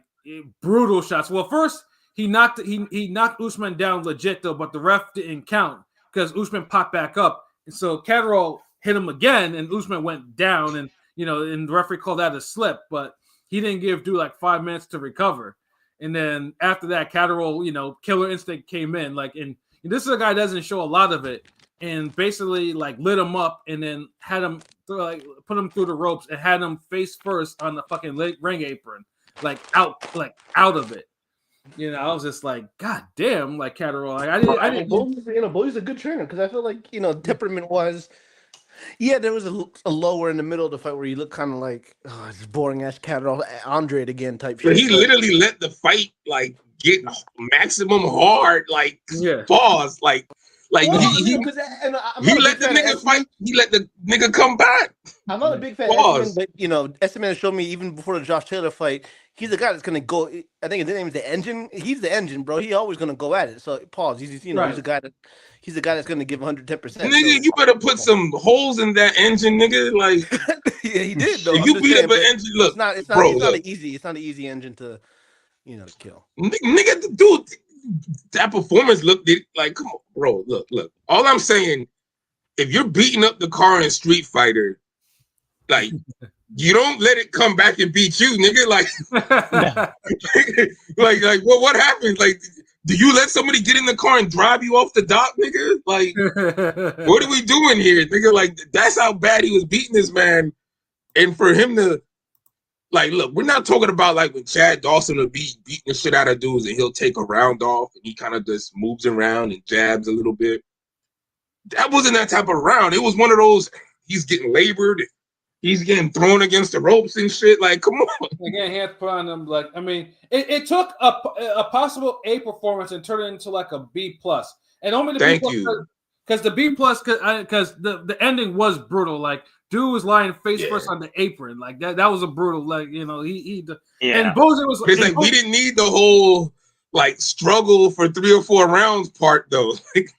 [SPEAKER 2] brutal shots. Well, first he knocked Usman down legit though, but the ref didn't count because Usman popped back up, and so Catterall hit him again, and Usman went down, and and the referee called that a slip, but he didn't give Dude like 5 minutes to recover, and then after that, Catterall, killer instinct came in, like, and this is a guy that doesn't show a lot of it, and basically like lit him up, and then had him put him through the ropes and had him face first on the fucking ring apron, like out of it. I was just like, God damn, like Catterall. Like I didn't.
[SPEAKER 4] Bowie's a good trainer because I feel like temperament wise. Yeah, there was a lower in the middle of the fight where you look kind of like, oh, it's boring ass Catterall, Andre again type shit.
[SPEAKER 3] But he literally let the fight like get maximum hard, like pause, like he let the nigga fight. He let the nigga come back.
[SPEAKER 4] I'm not a big fan of Esman, but Esman showed me even before the Josh Taylor fight, he's the guy that's gonna go. I think his name is the Engine. He's the Engine, bro. He always gonna go at it. So pause. He's he's the guy that. He's the guy that's gonna give 110%.
[SPEAKER 3] Nigga, you better put some holes in that engine, nigga. Like,
[SPEAKER 4] yeah, he did though.
[SPEAKER 3] If you beat up an engine, look,
[SPEAKER 4] it's not an easy engine to, to kill.
[SPEAKER 3] Nigga, dude, that performance looked like, come on, bro. Look. All I'm saying, if you're beating up the car in Street Fighter, like, you don't let it come back and beat you, nigga. Like, like, what happened? Like. Do you let somebody get in the car and drive you off the dock, nigga? Like, what are we doing here, nigga? Like, that's how bad he was beating this man. And for him to, like, look, we're not talking about, like, when Chad Dawson will be beating the shit out of dudes and he'll take a round off and he kind of just moves around and jabs a little bit. That wasn't that type of round. It was one of those, he's getting labored. He's getting thrown against the ropes and shit. Like, come on.
[SPEAKER 2] Again, hands put on him. Like, I mean, it took a possible A performance and turned it into like a B plus. And only the
[SPEAKER 3] Thank
[SPEAKER 2] B plus
[SPEAKER 3] you.
[SPEAKER 2] because the B plus because the ending was brutal. Like, dude was lying face first on the apron. Like that was a brutal. Like, and Bozer was.
[SPEAKER 3] It's like we didn't need the whole like struggle for 3 or 4 rounds part though.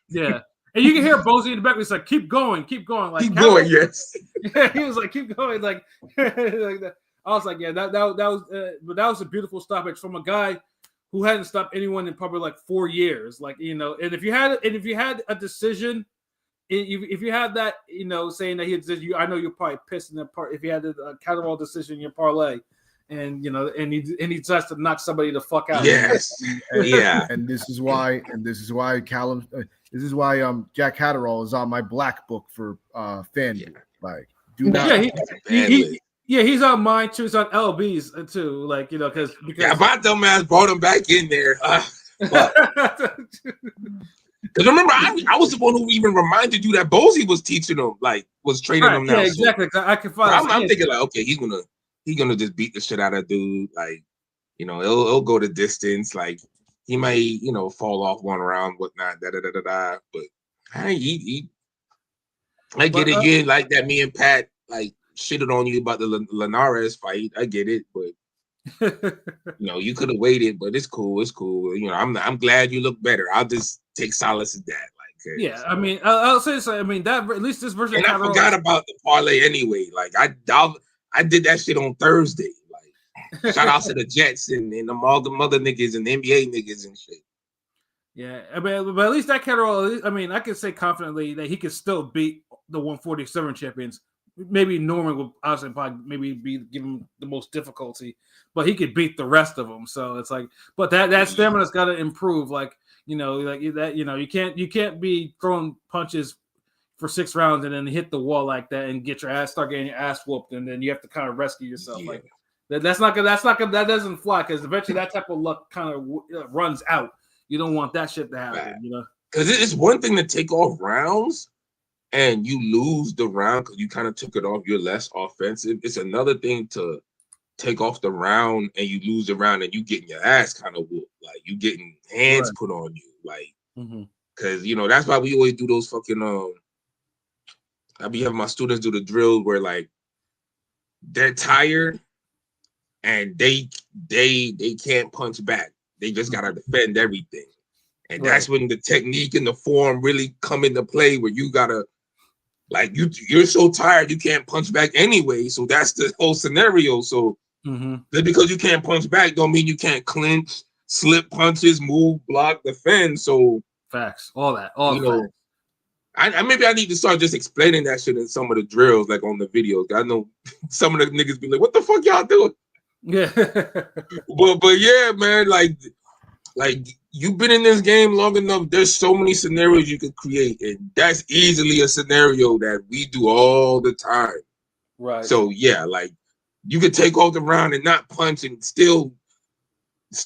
[SPEAKER 2] Yeah. And you can hear Bozy in the back. He's like, "Keep going." Like,
[SPEAKER 3] keep going, yes.
[SPEAKER 2] Yeah, he was like, "Keep going." Like, like that. I was like, "Yeah, that was." But that was a beautiful stoppage from a guy who hadn't stopped anyone in probably like 4 years. Like, and if you had a decision, if you had that, saying that he had, I know you're probably pissed in that part. If you had a Catterall decision in your parlay, and and he decides to knock somebody the fuck out.
[SPEAKER 3] Yes, yeah.
[SPEAKER 5] And this is why Callum. This is why Jack Catterall is on my black book for FanDuel. Like, do not.
[SPEAKER 2] He's on mine too. He's on LB's too. Like, because
[SPEAKER 3] my dumb ass brought him back in there. Because remember, I was the one who even reminded you that Bozy was teaching him, like, was training him now.
[SPEAKER 2] Yeah, exactly. So I can find.
[SPEAKER 3] I'm thinking like, okay, he's gonna just beat the shit out of dude. Like, he'll go the distance. Like, he may, fall off one round, whatnot, But I get it. You didn't like that. Me and Pat like shitted on you about the Linares fight. I get it, but you could have waited. But it's cool. It's cool. I'm glad you look better. I'll just take solace in that. Like,
[SPEAKER 2] yeah. I mean, I'll say so. I mean, that at least this version.
[SPEAKER 3] And I forgot about the parlay anyway. Like I did that shit on Thursday. Shout out to the Jets and all the mother niggas and the NBA niggas and shit.
[SPEAKER 2] Yeah, but at least that Catterall, I mean, I can say confidently that he could still beat the 147 champions. Maybe Norman would obviously probably give him the most difficulty, but he could beat the rest of them. So it's like, but that stamina's got to improve. Like, you can't be throwing punches for 6 rounds and then hit the wall like that and start getting your ass whooped, and then you have to kind of rescue yourself.
[SPEAKER 3] Yeah.
[SPEAKER 2] Like, that doesn't fly, because eventually that type of luck kind of runs out. You don't want that shit to happen,
[SPEAKER 3] Because it's one thing to take off rounds and you lose the round because you kind of took it off. You're less offensive. It's another thing to take off the round and you lose the round and you getting your ass kind of whooped. Like, you getting hands put on you. Like, because, that's why we always do those fucking, I be having my students do the drill where, like, they're tired and they can't punch back. They just gotta defend everything. And that's when the technique and the form really come into play, where you gotta, like, you're so tired you can't punch back anyway. So that's the whole scenario. So just because you can't punch back don't mean you can't clinch, slip punches, move, block, defend. So
[SPEAKER 2] facts, all that,
[SPEAKER 3] I maybe I need to start just explaining that shit in some of the drills, like on the videos. I know some of the niggas be like, "What the fuck y'all doing?"
[SPEAKER 2] Yeah,
[SPEAKER 3] but yeah, man, like you've been in this game long enough. There's so many scenarios you could create, and that's easily a scenario that we do all the time.
[SPEAKER 2] Right.
[SPEAKER 3] So yeah, like you could take off the round and not punch and still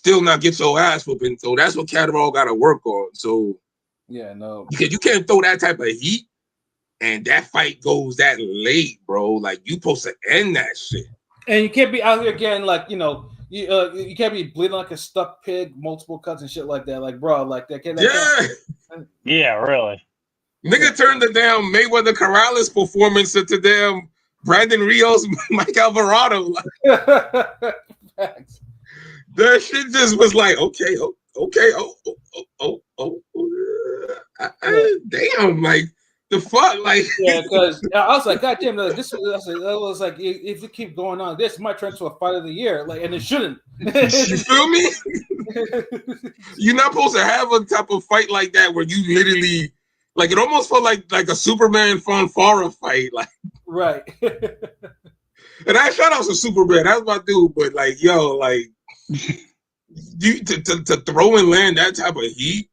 [SPEAKER 3] not get your ass whooping. So that's what Catterall got to work on. So
[SPEAKER 2] yeah, no,
[SPEAKER 3] because you can't throw that type of heat, and that fight goes that late, bro. Like you supposed to end that shit.
[SPEAKER 2] And you can't be out here again, like, you know, you can't be bleeding like a stuck pig, multiple cuts and shit like that. Like, bro, like that.
[SPEAKER 1] Yeah, really.
[SPEAKER 3] Nigga turned the damn Mayweather Corrales performance into damn Brandon Rios, Mike Alvarado. That shit just was like, okay, damn, like the fuck, like
[SPEAKER 2] yeah, because I was like, God damn, this was like, if you keep going on, this might turn to a fight of the year, like, and it shouldn't.
[SPEAKER 3] You feel me? You're not supposed to have a type of fight like that where you literally, like, it almost felt like a Superman Fonfara fight, like,
[SPEAKER 2] right.
[SPEAKER 3] And I shout out to Superman, that's my dude, but like, yo, like, you to throw and land that type of heat.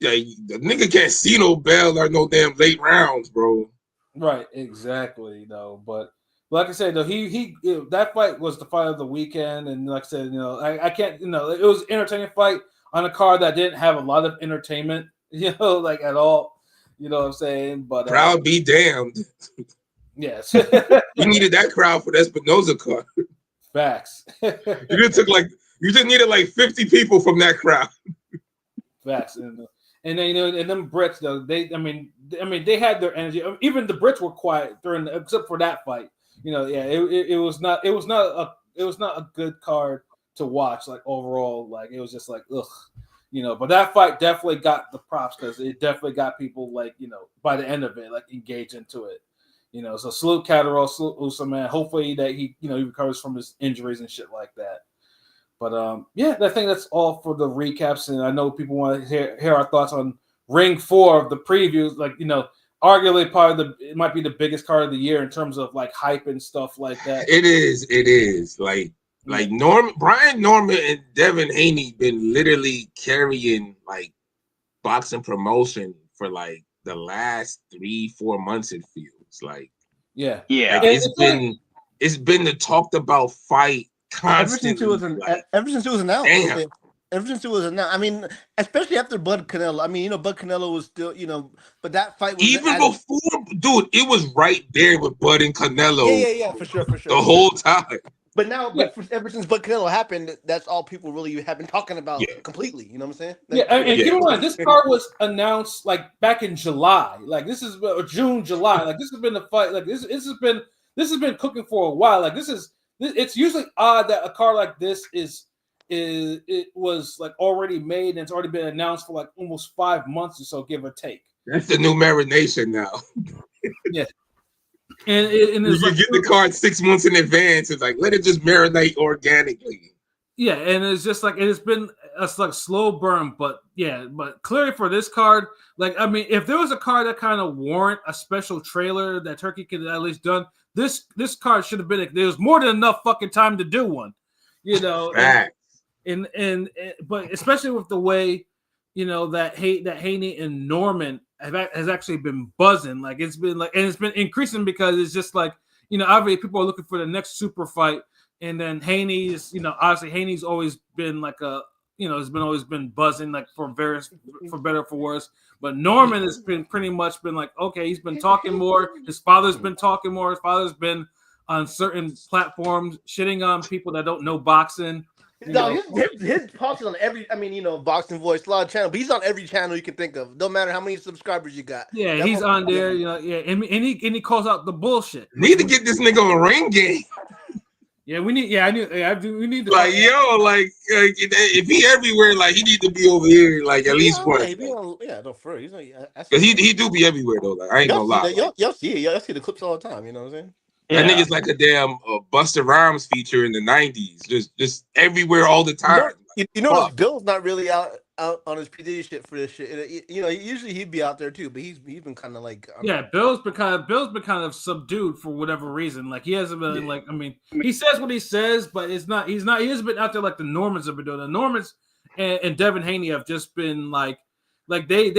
[SPEAKER 3] Yeah, the nigga can't see no bell or no damn late rounds, bro.
[SPEAKER 2] Right, exactly, though. But like I said, though, he that fight was the fight of the weekend, and like I said, you know, I can't, you know, it was an entertaining fight on a card that didn't have a lot of entertainment, you know, like at all. You know what I'm saying? But
[SPEAKER 3] crowd be damned.
[SPEAKER 2] Yes,
[SPEAKER 3] you needed that crowd for the Espinoza card.
[SPEAKER 2] Facts.
[SPEAKER 3] You just needed like 50 people from that crowd.
[SPEAKER 2] Facts. And then, you know, and them Brits though, they they had their energy. Even the Brits were quiet except for that fight. You know, yeah, it was not a good card to watch. Like overall, like it was just like ugh, you know. But that fight definitely got the props because it definitely got people like, you know, by the end of it, like engaged into it. You know, so salute Catterall, salute Uso, man. Hopefully that he recovers from his injuries and shit like that. But yeah, I think that's all for the recaps, and I know people want to hear our thoughts on Ring 4 of the previews. Like, you know, arguably it might be the biggest card of the year in terms of like hype and stuff like that.
[SPEAKER 3] It is like Brian Norman and Devin Haney been literally carrying like boxing promotion for like the last 3-4 months. It feels like
[SPEAKER 2] yeah.
[SPEAKER 3] Like, it's been the talked about fight. Constantly,
[SPEAKER 4] ever since it was announced.
[SPEAKER 3] Damn.
[SPEAKER 4] Ever since it was announced. I mean, especially after Bud Canelo. I mean, you know, Bud Canelo was still, you know, but that fight was
[SPEAKER 3] even before, dude. It was right there with Bud and Canelo.
[SPEAKER 4] Yeah, for sure.
[SPEAKER 3] The whole time.
[SPEAKER 4] But now, ever since Bud Canelo happened, that's all people really have been talking about completely. You know what I'm saying?
[SPEAKER 2] And keep in mind, this card was announced like back in July. Like this is June, July. Like this has been the fight. Like this has been cooking for a while. Like it's usually odd that a card like this it was like already made and it's already been announced for like almost 5 months or so, give or take.
[SPEAKER 3] That's the new marination now.
[SPEAKER 2] Yeah. And
[SPEAKER 3] you can get the card 6 months in advance. It's like, let it just marinate organically.
[SPEAKER 2] Yeah, and it's just like it's been a like slow burn, but clearly for this card, like I mean, if there was a card that kind of warrant a special trailer that Turkey could at least done, this card should have been. There was more than enough fucking time to do one, you know. But especially with the way, you know, that Haney and Norman has actually been buzzing. Like it's been like, and it's been increasing because it's just like, you know, obviously people are looking for the next super fight, and then Haney's, you know, obviously Haney's always been like a, you know, has always been buzzing like for better or for worse. But Norman has been pretty much been like, okay, he's been talking more. His father's been talking more. His father's been on certain platforms shitting on people that don't know boxing.
[SPEAKER 4] No, his talks on every. I mean, you know, Boxing Voice, a lot of channels, but he's on every channel you can think of. Don't matter how many subscribers you got.
[SPEAKER 2] Yeah, he's on there. You know, yeah, and he calls out the bullshit.
[SPEAKER 3] Need to get this nigga on Ring Game.
[SPEAKER 2] Yeah, we need. Yeah, I knew. Yeah, we need to.
[SPEAKER 3] Like if he everywhere, like he need to be over here, like at least once.
[SPEAKER 4] No, for real. He's like,
[SPEAKER 3] Cause he do be everywhere though. Like I ain't gonna lie.
[SPEAKER 4] Y'all see it. Y'all see the clips all the time. You know what I'm saying?
[SPEAKER 3] That nigga's like a damn Busta Rhymes feature in the '90s, just everywhere all the time.
[SPEAKER 4] You know, Bill's not really out on his P Diddy shit for this shit. You know, usually he'd be out there too, but he's been kind of like
[SPEAKER 2] Bill's been kind of subdued for whatever reason. Like he hasn't been like. I mean, he says what he says, but it's not. He hasn't been out there like the Normans have been doing. The Normans and Devin Haney have just been like they've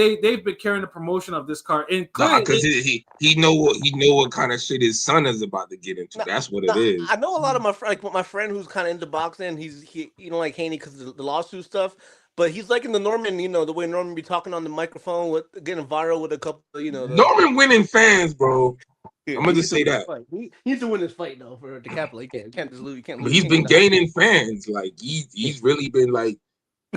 [SPEAKER 2] been carrying the promotion of this card. And
[SPEAKER 3] because he know what kind of shit his son is about to get into. That's what it is.
[SPEAKER 4] I know a lot of my friend who's kind of into boxing. He like Haney because of the lawsuit stuff. But he's like in the Norman, you know, the way Norman be talking on the microphone with getting viral with a couple, you know.
[SPEAKER 3] Norman winning fans, bro. I'm gonna just say that.
[SPEAKER 4] He needs to win this fight though for DiCaprio. He can't just lose. He can't lose.
[SPEAKER 3] He's been gaining fans. Like he's really been like.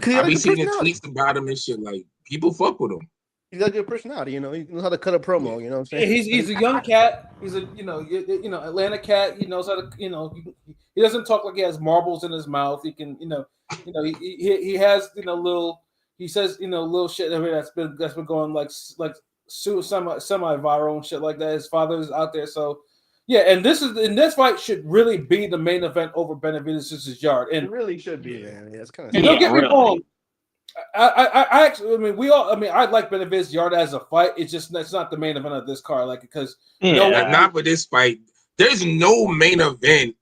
[SPEAKER 3] I be seeing the tweets about him and shit. Like people fuck with him.
[SPEAKER 4] He's got a good personality, you know. He knows how to cut a promo. You know what I'm saying?
[SPEAKER 2] He's a young cat. He's a Atlanta cat. He knows how to he doesn't talk like he has marbles in his mouth. He can he has little he says little shit that's been going like semi viral and shit like that. His father's out there, so yeah. And this fight should really be the main event over Benavidez' Yard. And
[SPEAKER 4] it really should be, man. Yeah, it's kind of.
[SPEAKER 2] And don't get me wrong. I actually, I like Benavidez Yard as a fight. It's not the main event of this card, like because
[SPEAKER 3] not for this fight. There's no main event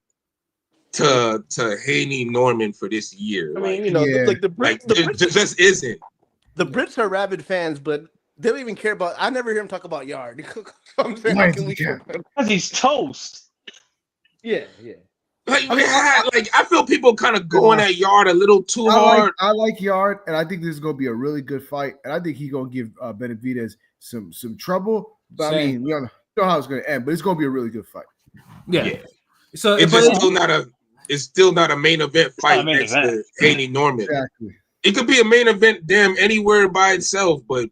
[SPEAKER 3] to Haney Norman for this year.
[SPEAKER 4] I mean, like the Brits
[SPEAKER 3] just isn't.
[SPEAKER 4] The Brits are rabid fans, but they don't even care about. I never hear him talk about Yard. I'm saying
[SPEAKER 1] because he's toast.
[SPEAKER 4] Yeah.
[SPEAKER 3] I feel people kind of going at Yard a little too hard.
[SPEAKER 5] I like Yard, and I think this is going to be a really good fight. And I think he's going to give Benavidez some trouble. But I mean, we don't know how it's going to end, but it's going to be a really good fight.
[SPEAKER 2] Yeah. So
[SPEAKER 3] it's still not a main event fight next to Haney Norman.
[SPEAKER 5] Exactly.
[SPEAKER 3] It could be a main event, damn, anywhere by itself. But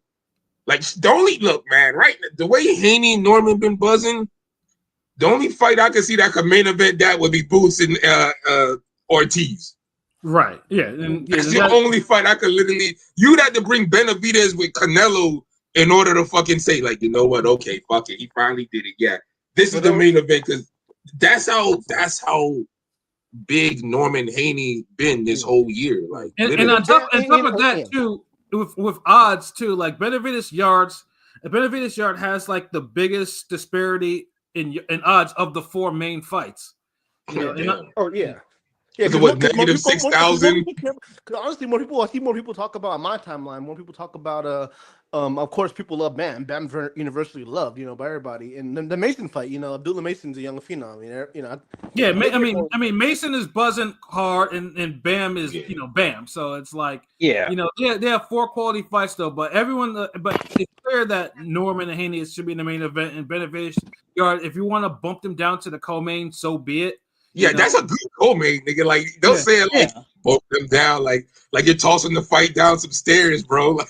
[SPEAKER 3] like, the only look, man, right? The way Haney Norman been buzzing. The only fight I can see that could main event that would be Boots and Ortiz.
[SPEAKER 2] Right. Yeah.
[SPEAKER 3] That's the only fight I could literally. You'd have to bring Benavidez with Canelo in order to fucking say, like, you know what? Okay, fuck it. He finally did it. Yeah. This is the main event because that's how big Norman Haney been this whole year. Like,
[SPEAKER 2] and on top of that too, with odds too, like Benavidez Yard has like the biggest disparity in odds of the four main fights.
[SPEAKER 4] Yeah.
[SPEAKER 3] Yeah, what, negative 6,000?
[SPEAKER 4] Honestly, I see more people talk about on my timeline. More people talk about of course, people love Benn. Benn's universally loved, by everybody. And the Mason fight, Abdullah Mason's a young phenom.
[SPEAKER 2] I mean, Mason is buzzing hard, and Bam is, Bam. So it's like, they have four quality fights though. But but it's clear that Norman and Haney should be in the main event, and Benavidez Yard. If you want to bump them down to the co-main, so be it.
[SPEAKER 3] Yeah, that's a good co-main, nigga. Like they'll say it like bump them down, like you're tossing the fight down some stairs, bro. Like,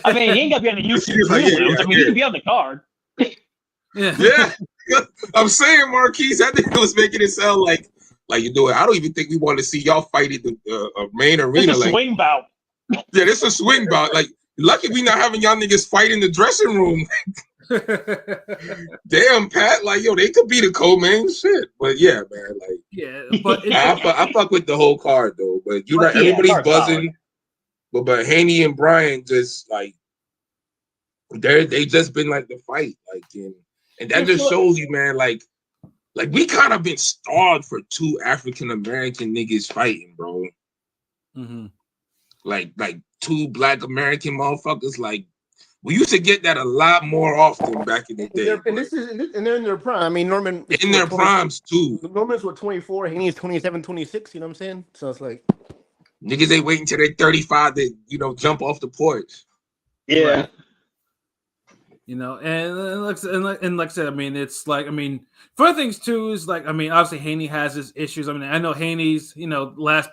[SPEAKER 1] I mean, he ain't gotta be on the YouTube. He can be on the card.
[SPEAKER 3] Yeah. I'm saying, Marquise, I think it was making it sound like you know it. I don't even think we want to see y'all fight in the main arena.
[SPEAKER 1] It's a swing bout.
[SPEAKER 3] Yeah, this is a swing bout. Like, lucky we not having y'all niggas fight in the dressing room. Damn, Pat, like, yo, they could be the co-main shit. But yeah, man, like,
[SPEAKER 2] but
[SPEAKER 3] I fuck with the whole card though. But you're right, everybody's buzzing. But Haney and Brian just like they just been like the fight, like, and that just shows you, man, like we kind of been starved for two African American niggas fighting, bro.
[SPEAKER 2] Mm-hmm.
[SPEAKER 3] Like two Black American motherfuckers, like. We used to get that a lot more often back in the day.
[SPEAKER 4] And they're in their prime. I mean, Norman
[SPEAKER 3] in their primes too.
[SPEAKER 4] Norman's 24, Haney's 27, 26. You know what I'm saying? So it's like
[SPEAKER 3] niggas ain't waiting till they're 35 to jump off the porch.
[SPEAKER 1] Yeah.
[SPEAKER 2] And like I said, I mean, it's like, I mean, fun things too is like, I mean, obviously Haney has his issues. I mean, I know Haney's last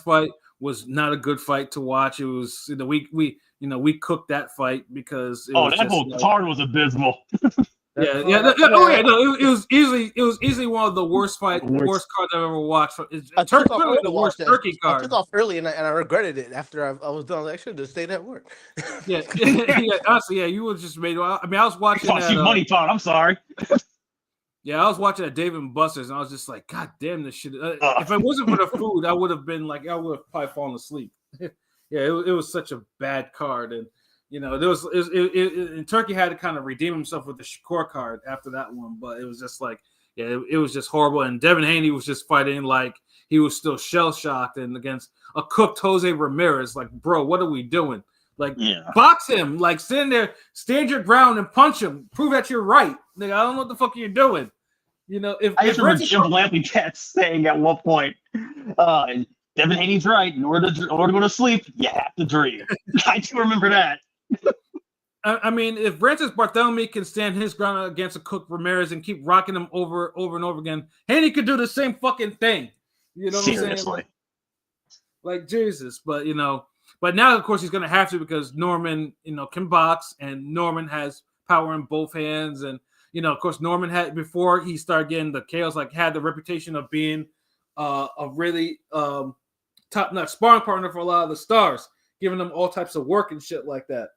[SPEAKER 2] fight was not a good fight to watch. It was we cooked that fight because
[SPEAKER 1] that whole card was abysmal.
[SPEAKER 2] It was easily one of the worst cards I've ever watched.
[SPEAKER 4] I took off early
[SPEAKER 2] the
[SPEAKER 4] to
[SPEAKER 2] worst
[SPEAKER 4] watch
[SPEAKER 2] Turkey
[SPEAKER 4] that.
[SPEAKER 2] card.
[SPEAKER 4] I took off early and I regretted it after I was done. I should have stayed at work.
[SPEAKER 2] Yeah, honestly, you was just made. I mean, I was watching
[SPEAKER 1] that. Money pot. I'm sorry.
[SPEAKER 2] Yeah, I was watching at Dave and Buster's, and I was just like, God damn this shit. If it wasn't for the food, I would have been like, I would have probably fallen asleep. It was such a bad card, and and Turkey had to kind of redeem himself with the Shakur card after that one, but it was just like, it was just horrible. And Devin Haney was just fighting like he was still shell shocked, and against a cooked Jose Ramirez, like, bro, what are we doing? Like, box him, like, stand there, stand your ground, and punch him. Prove that you're right. Nigga, I don't know what the fuck you're doing. If
[SPEAKER 1] I just remember Jim Lampley saying at one point, Devin Haney's right. In order to go to sleep, you have to dream. I do remember that.
[SPEAKER 2] I mean, if Francis Bartholomew can stand his ground against a Cook Ramirez and keep rocking him over and over again, Haney could do the same fucking thing. You know what I'm saying? Like, Jesus. But, but now, of course, he's going to have to, because Norman, can box, and Norman has power in both hands. And, of course, Norman had, before he started getting the KOs, like, had the reputation of being a really top-notch sparring partner for a lot of the stars, giving them all types of work and shit like that.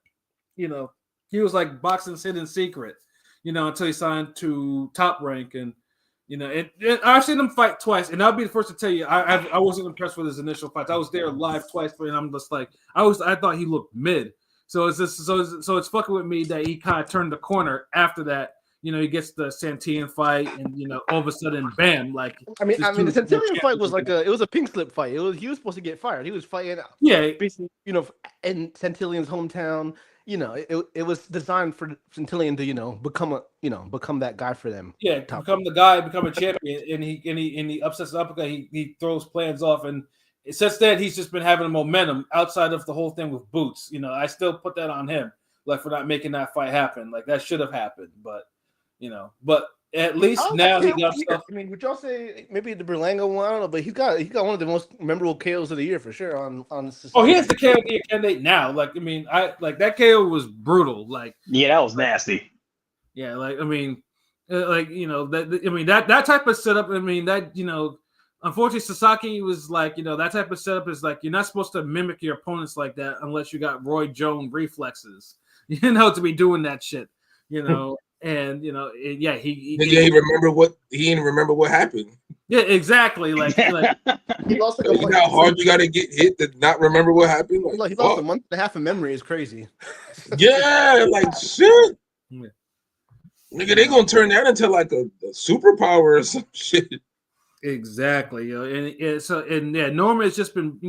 [SPEAKER 2] He was like boxing's hidden secret, until he signed to Top Rank. And, I've seen him fight twice, and I'll be the first to tell you, I wasn't impressed with his initial fights. I was there live twice, and I'm just like, I thought he looked mid. So it's just, so it's fucking with me that he kind of turned the corner after that. He gets the Santillan fight, and all of a sudden, bam! Like,
[SPEAKER 4] the Santillan fight was like it was a pink slip fight. He was supposed to get fired. He was fighting, basically, in Santillan's hometown. It was designed for Santillan to become that guy for them.
[SPEAKER 2] Yeah, become the guy, become a champion, and he upsets the uppercut. He throws plans off, and since then he's just been having a momentum outside of the whole thing with Boots. I still put that on him, like, for not making that fight happen. Like, that should have happened, but at least now he got stuff.
[SPEAKER 4] I mean, would y'all say maybe the Berlanga one? I don't know, but he got one of the most memorable KOs of the year for sure.
[SPEAKER 2] He has the KO candidate now. Like, I mean, that KO was brutal. Like,
[SPEAKER 1] that was nasty.
[SPEAKER 2] Yeah, like, I mean, that type of setup. I mean, that unfortunately, Sasaki was like, that type of setup is like, you're not supposed to mimic your opponents like that unless you got Roy Jones reflexes, to be doing that shit, And he
[SPEAKER 3] didn't remember what happened.
[SPEAKER 2] Yeah, exactly. Like
[SPEAKER 4] he lost
[SPEAKER 3] how hard you got to get hit to not remember what happened.
[SPEAKER 4] Like, he lost a month and a half of memory. Is crazy.
[SPEAKER 3] Yeah, like shit. Yeah. Nigga, they gonna turn that into like a superpower or some shit.
[SPEAKER 2] Exactly. Norman has just been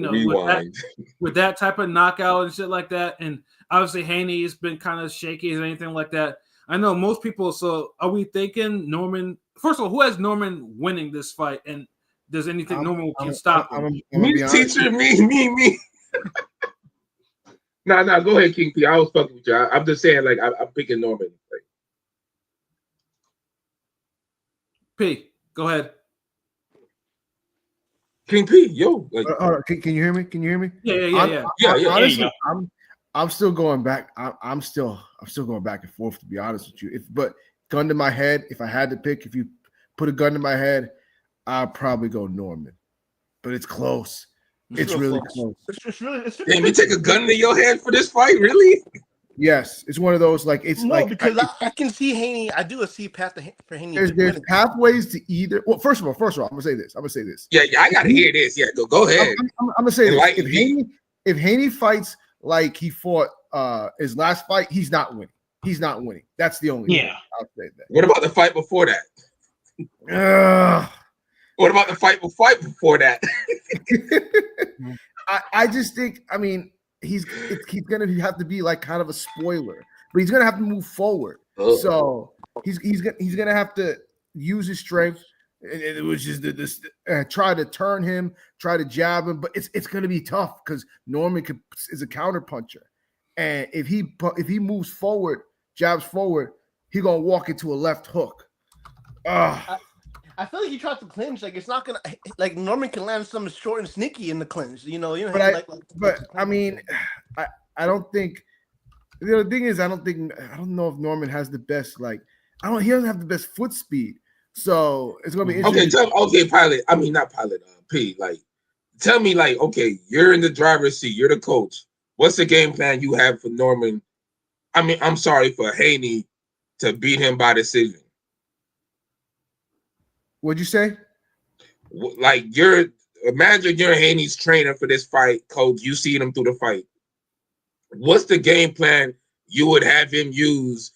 [SPEAKER 2] with that type of knockout and shit like that, and obviously Haney has been kind of shaky or anything like that. I know most people. So, are we thinking Norman? First of all, who has Norman winning this fight? And does anything Norman can stop him?
[SPEAKER 3] Me, teacher, me. No. Go ahead, King P. I was fucking with you. I'm just saying, like, I'm picking Norman. Like.
[SPEAKER 2] P, go ahead.
[SPEAKER 3] King P, yo. Like,
[SPEAKER 5] can you hear me? Can you hear me?
[SPEAKER 2] Yeah.
[SPEAKER 5] Honestly, I'm still going back. I'm still going back and forth, to be honest with you. But gun to my head, if I had to pick, if you put a gun to my head, I'll probably go Norman. But it's close. It's really close.
[SPEAKER 3] Damn, you take a gun to your head for this fight, really?
[SPEAKER 5] Yes, it's one of those
[SPEAKER 4] because I can see Haney. I do see path for Haney.
[SPEAKER 5] There's pathways to either. Well, first of all, I'm gonna say this.
[SPEAKER 3] Yeah, I gotta hear this. Yeah, go ahead.
[SPEAKER 5] I'm gonna say this. If Haney fights like he fought his last fight, he's not winning. That's the only thing I'll say that.
[SPEAKER 3] What about the fight before that? What about the fight before that?
[SPEAKER 5] I just think, I mean, he's gonna have to be like kind of a spoiler, but he's gonna have to move forward. Oh. So he's gonna have to use his strength. It was just this try to turn him, try to jab him, but it's going to be tough because Norman is a counter puncher, and if he moves forward, jabs forward, he gonna walk into a left hook.
[SPEAKER 4] I feel like he tries to clinch. Like, it's not gonna, like, Norman can land some short and sneaky in the clinch. But
[SPEAKER 5] I mean, I don't think. The thing is, I don't know if Norman has the best. Like, He doesn't have the best foot speed. So it's gonna be interesting.
[SPEAKER 3] Okay, pilot. I mean, not pilot. P. Like, tell me, like, okay, you're in the driver's seat. You're the coach. What's the game plan you have for Norman? I mean, I'm sorry, for Haney to beat him by decision.
[SPEAKER 5] What'd you say?
[SPEAKER 3] Like, imagine you're Haney's trainer for this fight, coach. You see him through the fight. What's the game plan you would have him use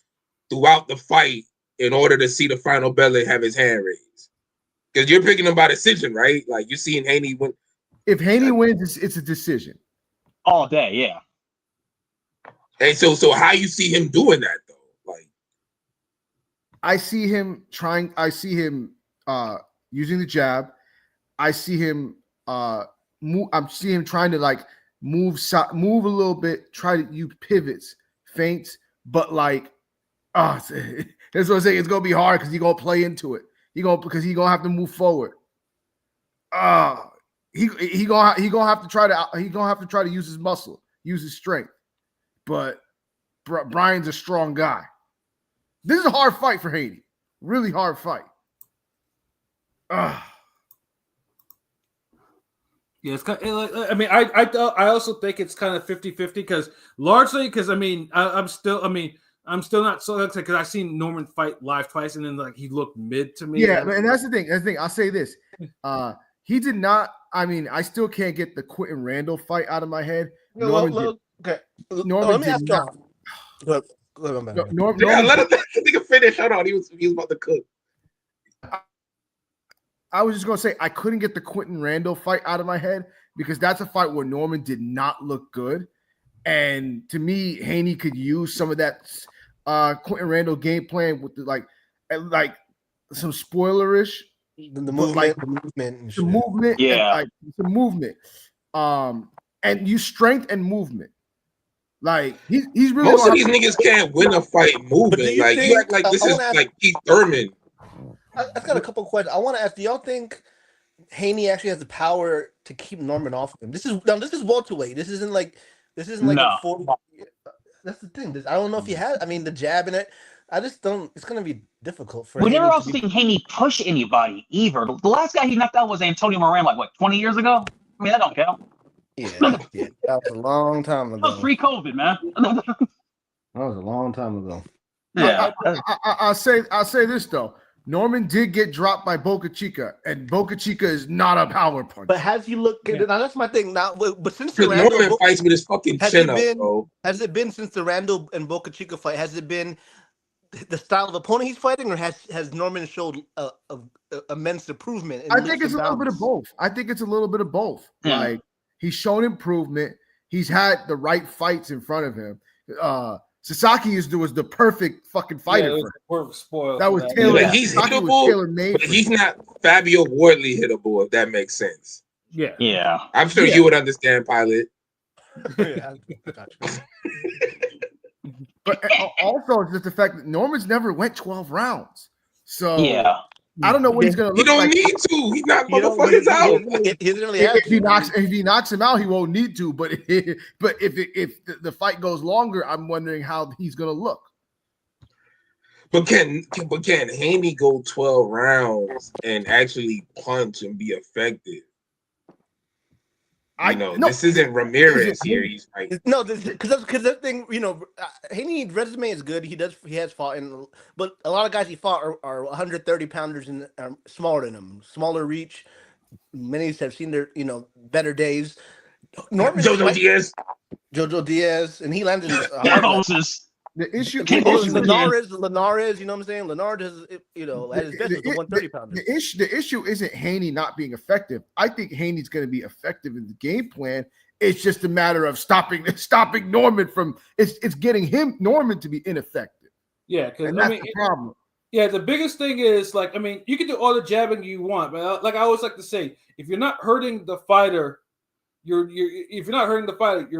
[SPEAKER 3] throughout the fight in order to see the final bell and have his hand raised? Because you're picking him by decision, right? Like, you're seeing Haney win.
[SPEAKER 5] If Haney wins, it's a decision.
[SPEAKER 1] All day, yeah.
[SPEAKER 3] And so how you see him doing that, though? Like,
[SPEAKER 5] I see him using the jab. I see him move. I'm seeing him trying to like move a little bit, try to use pivots, feints, but like, that's what I'm saying. It's gonna be hard because he's gonna play into it. Because he's gonna have to move forward. He gonna have to try to use his muscle, use his strength. But Brian's a strong guy. This is a hard fight for Haney. Really hard fight.
[SPEAKER 2] Yeah, it's kind of, I mean, I also think it's kind of 50-50 because I mean, I'm still not so excited because I've seen Norman fight live twice and then like he looked mid to me.
[SPEAKER 5] Yeah, and that's the thing. I'll say this. He did not. I mean, I still can't get the Quentin Randall fight out of my head. Norman
[SPEAKER 4] let me ask
[SPEAKER 5] not.
[SPEAKER 3] Norman, let him finish. Hold on, he was about to cook.
[SPEAKER 5] I was just gonna say I couldn't get the Quentin Randall fight out of my head because that's a fight where Norman did not look good, and to me, Haney could use some of that Quentin Randall game plan with like some spoilerish,
[SPEAKER 4] the movement,
[SPEAKER 5] yeah, some movement, and use strength and movement. Like he's really
[SPEAKER 3] most of these niggas can't win a fight moving. Like you act like this is like Keith Thurman.
[SPEAKER 4] I've got a couple of questions. I want to ask: do y'all think Haney actually has the power to keep Norman off of him? This is welterweight. This isn't like a 40. That's the thing. I don't know if he has. I mean, the jab in it. I just don't. It's going to be difficult for.
[SPEAKER 1] We never also seen Haney push anybody either. The last guy he knocked out was Antonio Moran, like what, 20 years ago? I mean, that don't count.
[SPEAKER 4] Yeah, that was a long time ago.
[SPEAKER 1] That was pre-COVID, man.
[SPEAKER 4] That was a long time ago.
[SPEAKER 1] Yeah.
[SPEAKER 5] I'll say this though. Norman did get dropped by Boca Chica, and Boca Chica is not a power punch.
[SPEAKER 4] But has he looked? Yeah. Now that's my thing. Now, but since
[SPEAKER 3] the Norman fights with his fucking chin up, bro.
[SPEAKER 4] Has it been since the Randall and Boca Chica fight? Has it been the style of opponent he's fighting, or has Norman showed a immense improvement?
[SPEAKER 5] I think it's a little bit of both.
[SPEAKER 2] Yeah.
[SPEAKER 5] Like he's shown improvement. He's had the right fights in front of him. Sasaki was the perfect fucking fighter. That was Taylor.
[SPEAKER 3] Yeah, he's hittable, but he's not Fabio Wardley hittable, if that makes sense.
[SPEAKER 1] Yeah.
[SPEAKER 3] I'm sure you would understand, Pilot.
[SPEAKER 4] Yeah,
[SPEAKER 5] But also just the fact that Norman's never went 12 rounds. So
[SPEAKER 1] yeah.
[SPEAKER 5] I don't know what he's gonna look
[SPEAKER 3] like. He don't
[SPEAKER 5] like.
[SPEAKER 3] need to. He's not motherfuckers out.
[SPEAKER 5] If he knocks him out, he won't need to. But if the fight goes longer, I'm wondering how he's gonna look.
[SPEAKER 3] But can Haney go 12 rounds and actually punch and be effective? This isn't Ramirez here. He's right.
[SPEAKER 4] No, because that thing, Haney's resume is good. He has fought, but a lot of guys he fought are 130 pounders and smaller than him, smaller reach. Many have seen their better days. Norman Jojo Diaz, and he landed.
[SPEAKER 5] The issue
[SPEAKER 4] Linares, you know what I'm saying? Linares has, at his best, was a 130 pounder.
[SPEAKER 5] The issue isn't Haney not being effective. I think Haney's going to be effective in the game plan. It's just a matter of stopping Norman from. It's getting Norman to be ineffective.
[SPEAKER 2] Yeah, because
[SPEAKER 5] that's the problem.
[SPEAKER 2] Yeah, the biggest thing is you can do all the jabbing you want, but like I always like to say, if you're not hurting the fighter, you're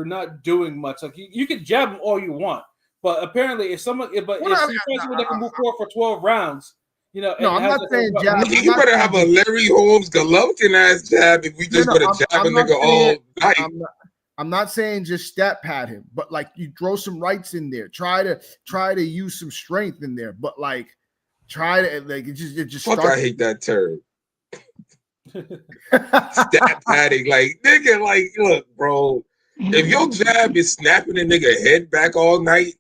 [SPEAKER 2] not doing much. Like you can jab him all you want. But apparently, if someone that can move forward for 12 rounds,
[SPEAKER 5] No, I'm not saying jab.
[SPEAKER 3] You better have a Larry Holmes Golovkin ass jab if we just gonna jab a nigga all night.
[SPEAKER 5] I'm not saying just stat pad him, but like you throw some rights in there. Try to use some strength in there. But like try to like it just
[SPEAKER 3] Fuck,
[SPEAKER 5] starts.
[SPEAKER 3] I hate that term. Stat padding, like nigga, like look, bro. If your jab is snapping a nigga head back all night,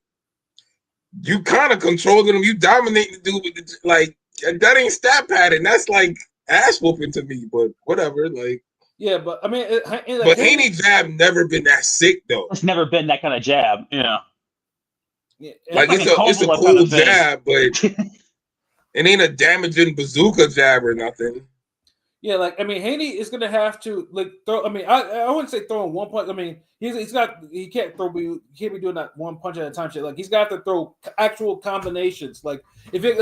[SPEAKER 3] you kind of controlling him. You dominating the dude with the, like that ain't stat padding. That's like ass whooping to me. But whatever, like.
[SPEAKER 2] Yeah, but I mean,
[SPEAKER 3] But Haney jab never been that sick though.
[SPEAKER 1] It's never been that kind of jab. Yeah.
[SPEAKER 3] Like it's a cool jab, but it ain't a damaging bazooka jab or nothing.
[SPEAKER 2] Yeah, like I mean, Haney is gonna have to like throw. I mean, I wouldn't say throwing one punch. I mean, he can't be doing that one punch at a time. Shit, like he's got to throw actual combinations. Like if you're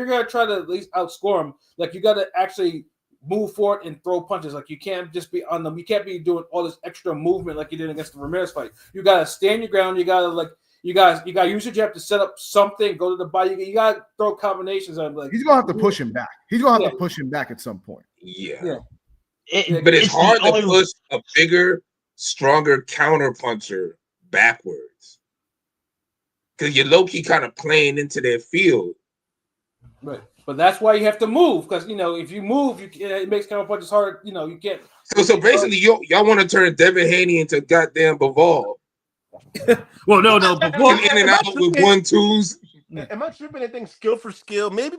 [SPEAKER 2] gonna try to at least outscore him, like you got to actually move forward and throw punches. Like you can't just be on them. You can't be doing all this extra movement like you did against the Ramirez fight. You got to stand your ground. You got to you got to use your jab to set up something. Go to the body. You got to throw combinations. Like
[SPEAKER 5] he's gonna have to push him back. He's gonna have to push him back at some point.
[SPEAKER 3] Yeah. But it's hard to push a bigger, stronger counter puncher backwards because you're low key kind of playing into their field.
[SPEAKER 2] Right. But that's why you have to move, because if you move, it makes counter punches hard. You can't.
[SPEAKER 3] So basically, y'all want to turn Devin Haney into goddamn Bivol.
[SPEAKER 2] Well, no, Bivol
[SPEAKER 3] in and out with 1-2s.
[SPEAKER 4] Am I tripping? I think skill for skill. Maybe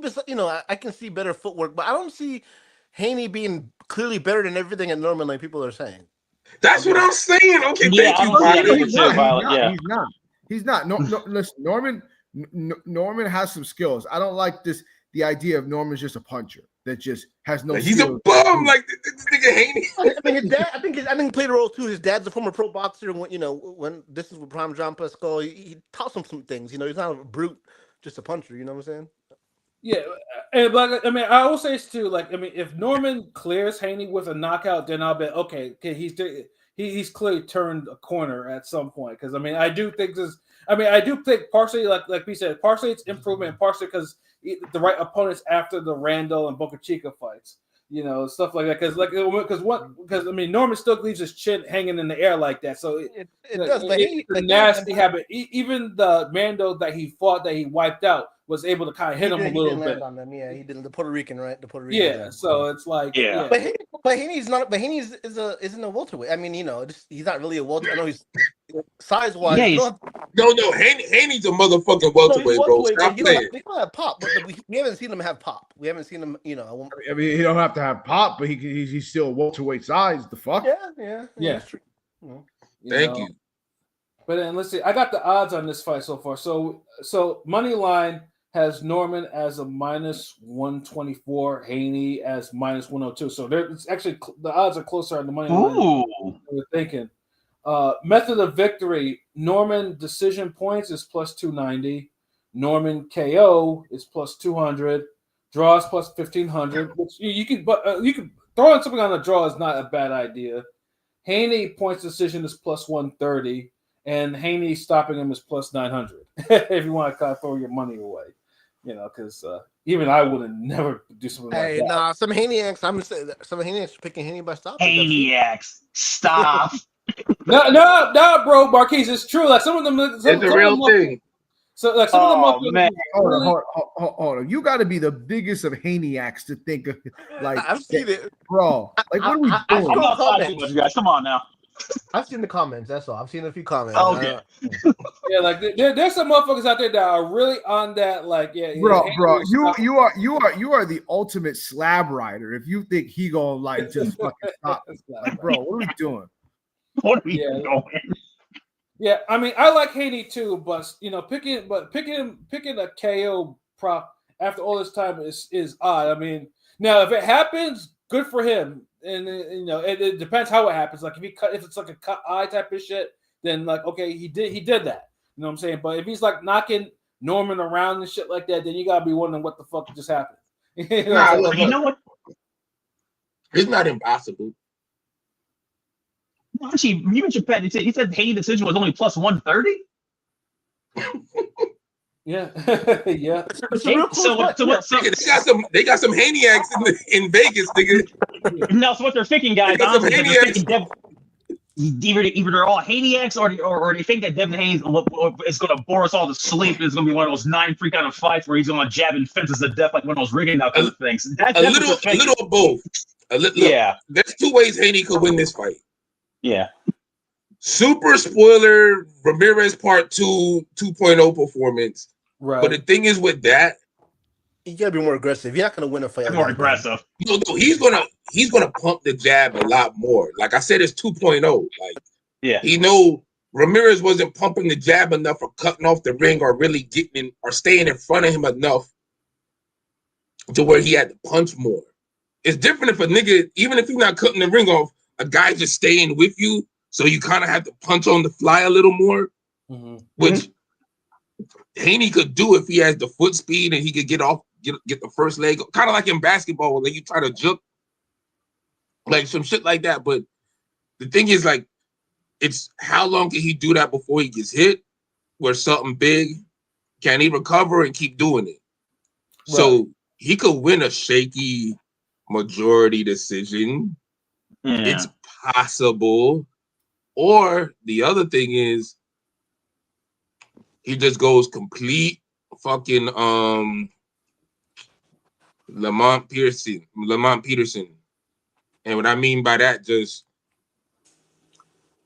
[SPEAKER 4] I can see better footwork, but I don't see Haney being clearly better than everything at Norman like people are saying.
[SPEAKER 3] That's what I'm saying. Okay,
[SPEAKER 1] yeah,
[SPEAKER 3] thank you.
[SPEAKER 5] He's not. No, listen, Norman has some skills. I don't like the idea of Norman's just a puncher that just has no.
[SPEAKER 3] He's a bum like this nigga Haney.
[SPEAKER 4] I mean, his dad. I think he played a role too. His dad's a former pro boxer. When this is with Prime John Pascal, he taught him some things. He's not a brute, just a puncher. You know what I'm saying?
[SPEAKER 2] Yeah, but I mean, I will say this too. Like, I mean, if Norman clears Haney with a knockout, then I'll bet okay, he's clearly turned a corner at some point. Because I mean, I do think partially like we said, partially it's improvement, partially because the right opponents after the Randall and Boca Chica fights, stuff like that. Because I mean, Norman still leaves his chin hanging in the air like that, so it does. But it's a nasty habit. Even the Randall that he fought, that he wiped out, was able to kind of hit him a little bit.
[SPEAKER 4] On them. Yeah, he did the Puerto Rican, right? The Puerto Rican.
[SPEAKER 2] Yeah, so it's like
[SPEAKER 4] But Haney's not. But Haney isn't a welterweight. I mean, he's not really a welterweight. I know he's size wise.
[SPEAKER 3] Yeah, no. Haney's a motherfucking welterweight, bro. Stop saying.
[SPEAKER 4] They don't have pop, but we haven't seen him have pop. We haven't seen him.
[SPEAKER 5] I mean, he don't have to have pop, but he's still a welterweight size. The fuck?
[SPEAKER 4] Yeah.
[SPEAKER 2] That's
[SPEAKER 4] true.
[SPEAKER 3] Thank you.
[SPEAKER 2] But then let's see. I got the odds on this fight so far. So money line has Norman as a -124, Haney as -102. So it's actually the odds are closer on the money line than we were thinking. Method of victory: Norman decision points is +290. Norman KO is +200. Draws +1500. Which you can throwing something on a draw is not a bad idea. Haney points decision is +130, and Haney stopping him is +900. If you want to kind of throw your money away. Because even I would never do something like that.
[SPEAKER 4] Some Haneyaks. I'm gonna say that some Haneyaks picking Haney by stopping.
[SPEAKER 1] Haneyaks, stop.
[SPEAKER 2] no, bro, Marquise, it's true. Like some of them,
[SPEAKER 3] it's a real thing.
[SPEAKER 2] So like some of them,
[SPEAKER 1] man.
[SPEAKER 5] Hold on. You got to be the biggest of Haneyaks to think of like.
[SPEAKER 4] I've seen it,
[SPEAKER 5] bro. Like what are we doing?
[SPEAKER 1] I'm not talking too much, guys. Come on now.
[SPEAKER 4] I've seen the comments. That's all. I've seen a few comments.
[SPEAKER 1] Okay.
[SPEAKER 2] Yeah, like there's some motherfuckers out there that are really on that. Like,
[SPEAKER 5] bro, you are the ultimate slab rider. If you think he gonna like just fucking stop, like, bro, what are we doing?
[SPEAKER 1] What are we doing?
[SPEAKER 2] Yeah, I mean, I like Haney too, but picking a KO prop after all this time is odd. I mean, now if it happens, good for him. And it depends how it happens. Like if it's like a cut eye type of shit, then like okay, he did that. You know what I'm saying? But if he's like knocking Norman around and shit like that, then you gotta be wondering what the fuck just happened.
[SPEAKER 1] You know what?
[SPEAKER 3] It's not impossible.
[SPEAKER 1] Actually, you mentioned Pat. He said Haney decision was only +130.
[SPEAKER 2] Yeah, yeah.
[SPEAKER 3] They got some Haneyaks in Vegas, nigga.
[SPEAKER 1] No, so what they're thinking, guys. Honestly, either they're all Haney's or they think that Devin Haney is going to bore us all to sleep. It's going to be one of those 9 free kind of fights where he's going to jab and fences to death like one of those rigging out kind of things.
[SPEAKER 3] A little of both.
[SPEAKER 1] Yeah.
[SPEAKER 3] There's 2 ways Haney could win this fight.
[SPEAKER 1] Yeah.
[SPEAKER 3] Super spoiler, Ramirez Part 2 2.0 performance.
[SPEAKER 2] Right.
[SPEAKER 3] But the thing is with that,
[SPEAKER 4] you gotta be more aggressive. You're not gonna win a fight.
[SPEAKER 1] More aggressive.
[SPEAKER 3] No, he's gonna pump the jab a lot more. Like I said, it's 2.0. Like,
[SPEAKER 1] yeah,
[SPEAKER 3] Ramirez wasn't pumping the jab enough or cutting off the ring or really getting in or staying in front of him enough to where he had to punch more. It's different if a nigga, even if he's not cutting the ring off, a guy just staying with you, so you kind of have to punch on the fly a little more, which Haney could do if he has the foot speed and he could get the first leg, kind of like in basketball when you try to juke, like some shit like that. But the thing is, like, it's how long can he do that before he gets hit, where something big, can he recover and keep doing it? Right. So he could win a shaky majority decision. Yeah. It's possible. Or the other thing is he just goes complete fucking Lamont Peterson. And what I mean by that, just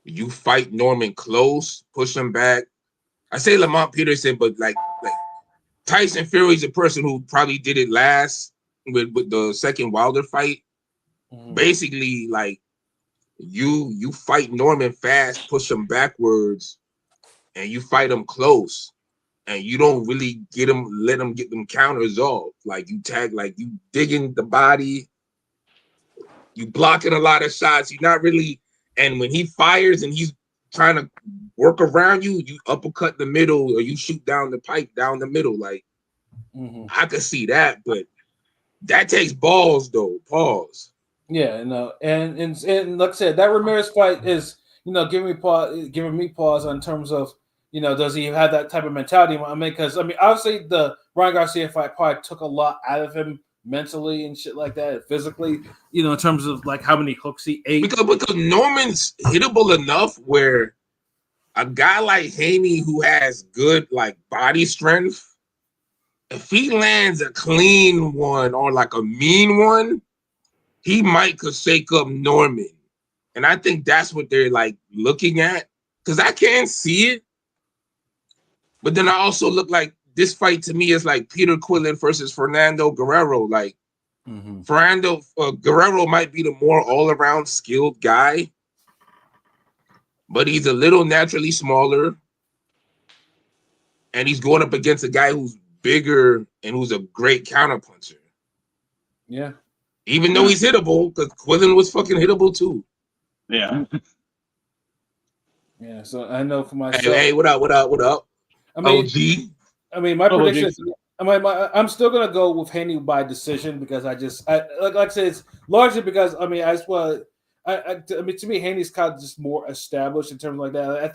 [SPEAKER 3] you fight Norman close, push him back. I say Lamont Peterson, but like Tyson Fury's a person who probably did it last with the second Wilder fight. Basically, like you fight Norman fast, push him backwards, and you fight him close, and you don't really let him get them counters off. Like you tag, like you digging the body, you blocking a lot of shots. You're not really, and when he fires and he's trying to work around you, you uppercut the middle or you shoot down the pipe down the middle. Like I could see that, but that takes balls though. Pause.
[SPEAKER 2] Yeah, no, and like I said, that Ramirez fight is, giving me pause in terms of, does he have that type of mentality? I mean, because obviously the Ryan Garcia fight probably took a lot out of him mentally and shit like that, and physically, in terms of like how many hooks he ate.
[SPEAKER 3] Because Norman's hittable enough where a guy like Haney who has good like body strength, if he lands a clean one or like a mean one, he might could shake up Norman. And I think that's what they're like looking at. Because I can't see it. But then I also look like this fight to me is like Peter Quillin versus Fernando Guerrero. Like Guerrero might be the more all-around skilled guy, but he's a little naturally smaller. And he's going up against a guy who's bigger and who's a great counterpuncher.
[SPEAKER 2] Yeah.
[SPEAKER 3] Even though he's hittable, because Quillin was fucking hittable too.
[SPEAKER 1] Yeah.
[SPEAKER 2] Yeah, so I know for myself.
[SPEAKER 3] Hey, what up?
[SPEAKER 2] I mean,
[SPEAKER 3] OG.
[SPEAKER 2] I mean, my prediction. I'm still gonna go with Haney by decision because like I said, it's largely because I mean, to me, Haney's kind of just more established in terms of like that.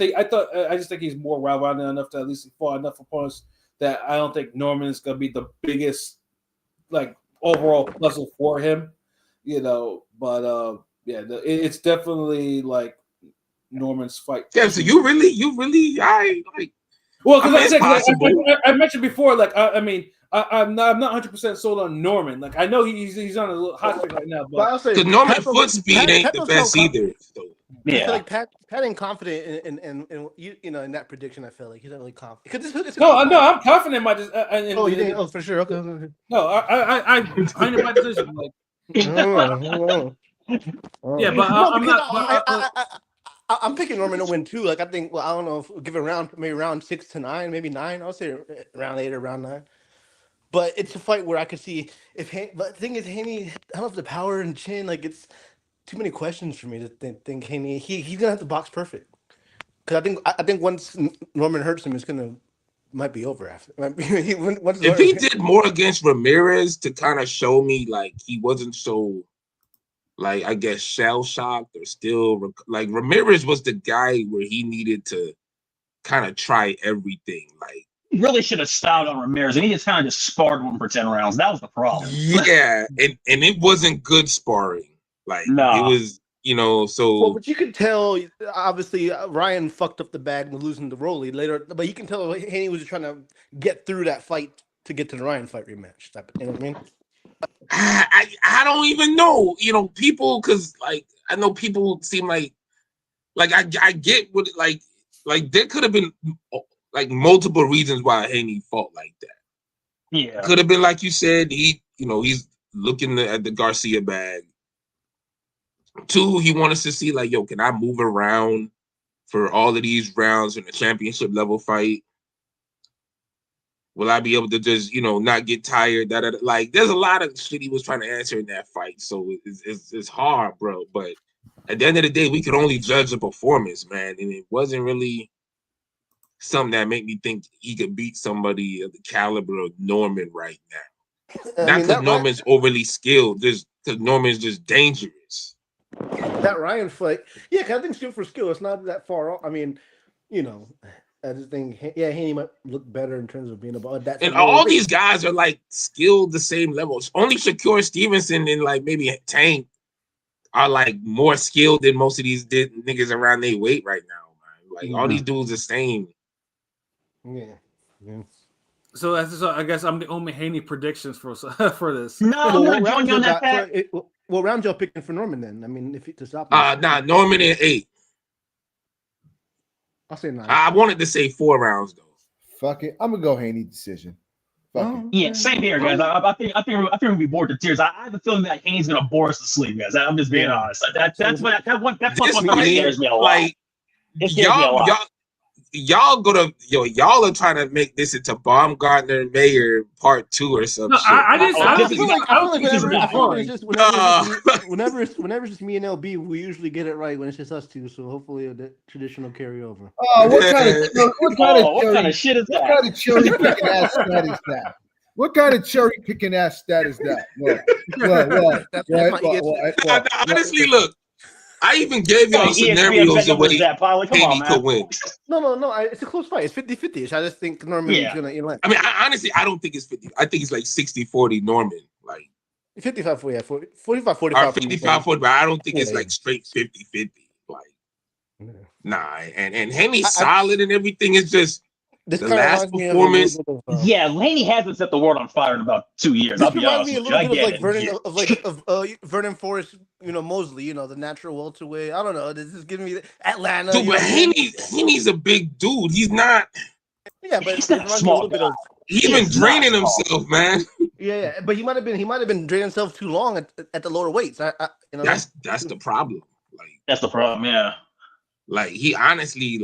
[SPEAKER 2] I just think he's more well-rounded enough to at least fall enough opponents that I don't think Norman is gonna be the biggest like overall puzzle for him, But it's definitely like Norman's fight.
[SPEAKER 3] Yeah, so you really, I like.
[SPEAKER 2] Well, because I mentioned before, like I'm not 100% sold on Norman. Like I know he's on a little hot streak right now, but
[SPEAKER 3] because Norman's foot speed ain't the best either. So.
[SPEAKER 4] Yeah, I feel like Pat ain't confident in that prediction. I feel like he's not really confident.
[SPEAKER 2] No, I'm confident in my.
[SPEAKER 4] You think? Oh, for sure. Okay.
[SPEAKER 2] No, I'm confident in my decision. Like, yeah, but I'm not.
[SPEAKER 4] I'm picking Norman to win too. Like I think. Well, I don't know if give it maybe round 6 to 9, maybe 9. I'll say round 8 or round 9. But it's a fight where I could see but the thing is, Haney, I don't have the power and chin. Like it's too many questions for me to think Haney. He's gonna have to box perfect. Because I think once Norman hurts him, might be over after.
[SPEAKER 3] If he did more against Ramirez to kind of show me like he wasn't so. Like, I guess shell-shocked or still... Like, Ramirez was the guy where he needed to kind of try everything. Like,
[SPEAKER 1] he really should have styled on Ramirez, and he just kind of sparred one for 10 rounds. That was the problem.
[SPEAKER 3] Yeah, and it wasn't good sparring. Like, It was... So
[SPEAKER 4] but you could tell, obviously, Ryan fucked up the bag with losing to Rolly later, but you can tell Haney was trying to get through that fight to get to the Ryan fight rematch. You know what I mean?
[SPEAKER 3] I don't even know, people, because like I know people seem like I get what like there could have been like multiple reasons why Haney fought like that.
[SPEAKER 1] Yeah,
[SPEAKER 3] Could have been like you said, he's looking at the Garcia bag. 2, he wanted to see like, yo, can I move around for all of these rounds in a championship level fight? Will I be able to just, not get tired? Like, there's a lot of shit he was trying to answer in that fight. So it's hard, bro. But at the end of the day, we could only judge the performance, man. And it wasn't really something that made me think he could beat somebody of the caliber of Norman right now. Not because Norman's overly skilled, just because Norman's just dangerous.
[SPEAKER 4] That Ryan fight, yeah, because I think skill for skill, it's not that far off. I mean, I just think, Haney might look better in terms of being about that.
[SPEAKER 3] And all these guys are like skilled the same levels. Only Shakur Stevenson and like maybe Tank are like more skilled than most of these niggas around their weight right now, man. Like all these dudes the same.
[SPEAKER 4] Yeah.
[SPEAKER 2] So I guess I'm the only Haney predictions for this.
[SPEAKER 1] No, I'm not joining you on that path.
[SPEAKER 4] What round y'all picking for Norman then? I mean, if to stop.
[SPEAKER 3] Norman in 8.
[SPEAKER 4] I'll say 9.
[SPEAKER 3] I wanted to say 4 rounds though.
[SPEAKER 5] Fuck it, I'm gonna go Haney decision. Fuck it.
[SPEAKER 1] Yeah, same here, guys. I think we'll be bored to tears. I have a feeling that Haney's gonna bore us to sleep, guys. I'm just being honest. That's what scares me a lot.
[SPEAKER 3] Like y'all are trying to make this into Baumgartner Mayer part 2 or something.
[SPEAKER 4] Whenever it's just me and LB, we usually get it right when it's just us two. So hopefully the tradition will carry over.
[SPEAKER 5] Oh, what kind of
[SPEAKER 1] shit is that?
[SPEAKER 5] What kind of cherry picking ass stat is that? What kind of cherry picking ass stat is that? What?
[SPEAKER 3] Honestly, look. I even gave y'all scenarios the way Haney could win.
[SPEAKER 4] No. It's a close fight. It's 50-50. I just think Norman is going to
[SPEAKER 3] I mean, honestly, I don't think it's 50. I think it's like 60-40 Norman. Like
[SPEAKER 4] 55-40, yeah. 45-45.
[SPEAKER 3] Or 55-40, but I don't think it's like straight 50-50. Like, nah. And Haney's solid and everything. It's just the last performance.
[SPEAKER 1] Yeah, Haney hasn't set the world on fire in about 2 years. I'll be honest with you. I get
[SPEAKER 4] it. Vernon Forrest, Mosley, the natural welterweight. I don't know. This is giving me Atlanta.
[SPEAKER 3] Dude, but Haney's a big dude. He's not.
[SPEAKER 4] Yeah, but
[SPEAKER 1] he's not small.
[SPEAKER 3] He's been draining himself, man.
[SPEAKER 4] Yeah, but he might have been draining himself too long at the lower weights.
[SPEAKER 3] That's the problem. Like
[SPEAKER 1] that's the problem. Yeah.
[SPEAKER 3] Like he honestly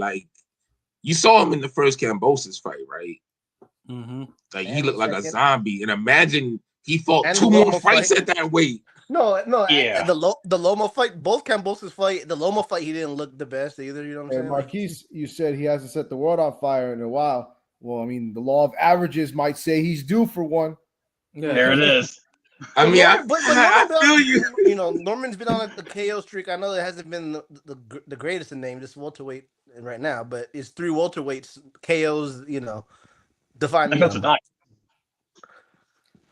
[SPEAKER 3] you saw him in the first Kambosos fight, right?
[SPEAKER 2] Mm-hmm.
[SPEAKER 3] Like he looked like a zombie. And imagine he fought 2 more fights at that weight.
[SPEAKER 4] No.
[SPEAKER 1] Yeah.
[SPEAKER 4] The Loma fight, both Kambosos fight, the Loma fight, he didn't look the best either. You know what I'm saying?
[SPEAKER 5] Marquise, you said he hasn't set the world on fire in a while. Well, I mean, the law of averages might say he's due for one.
[SPEAKER 1] Yeah. There it is.
[SPEAKER 3] I mean, I feel you.
[SPEAKER 4] Norman's been on a KO streak. I know it hasn't been the greatest in name, just welterweight right now, but it's 3 welterweights KOs. Define.
[SPEAKER 1] That's not.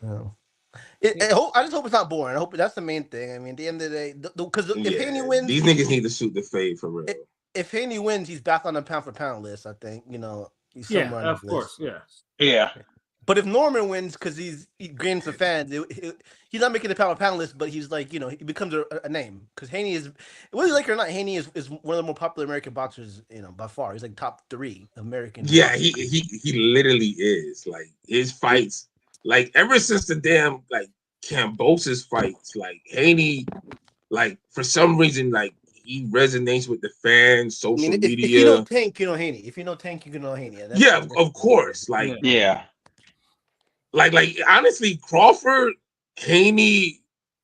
[SPEAKER 4] I just hope it's not boring. I hope that's the main thing. I mean, at the end of the day, because if Haney wins,
[SPEAKER 3] these niggas need to shoot the fade for real.
[SPEAKER 4] If Haney wins, he's back on the pound for pound list. I think he's somewhere on
[SPEAKER 2] of
[SPEAKER 4] the
[SPEAKER 2] course,
[SPEAKER 4] list.
[SPEAKER 1] Yeah.
[SPEAKER 4] But if Norman wins, because he gains some fans, he's not making the pound for pound list, but he's like, he becomes a name. Because Haney is, whether you like it or not, Haney is one of the more popular American boxers, by far. He's like top 3 American.
[SPEAKER 3] Yeah, boxers. he literally is. Like his fights, like ever since the damn Kambosos fights, like Haney, like for some reason, like he resonates with the fans, social media.
[SPEAKER 4] If you know Tank, you know Haney. If you know Tank, you know Haney.
[SPEAKER 3] Yeah, of course. Like Like honestly, Crawford, Haney,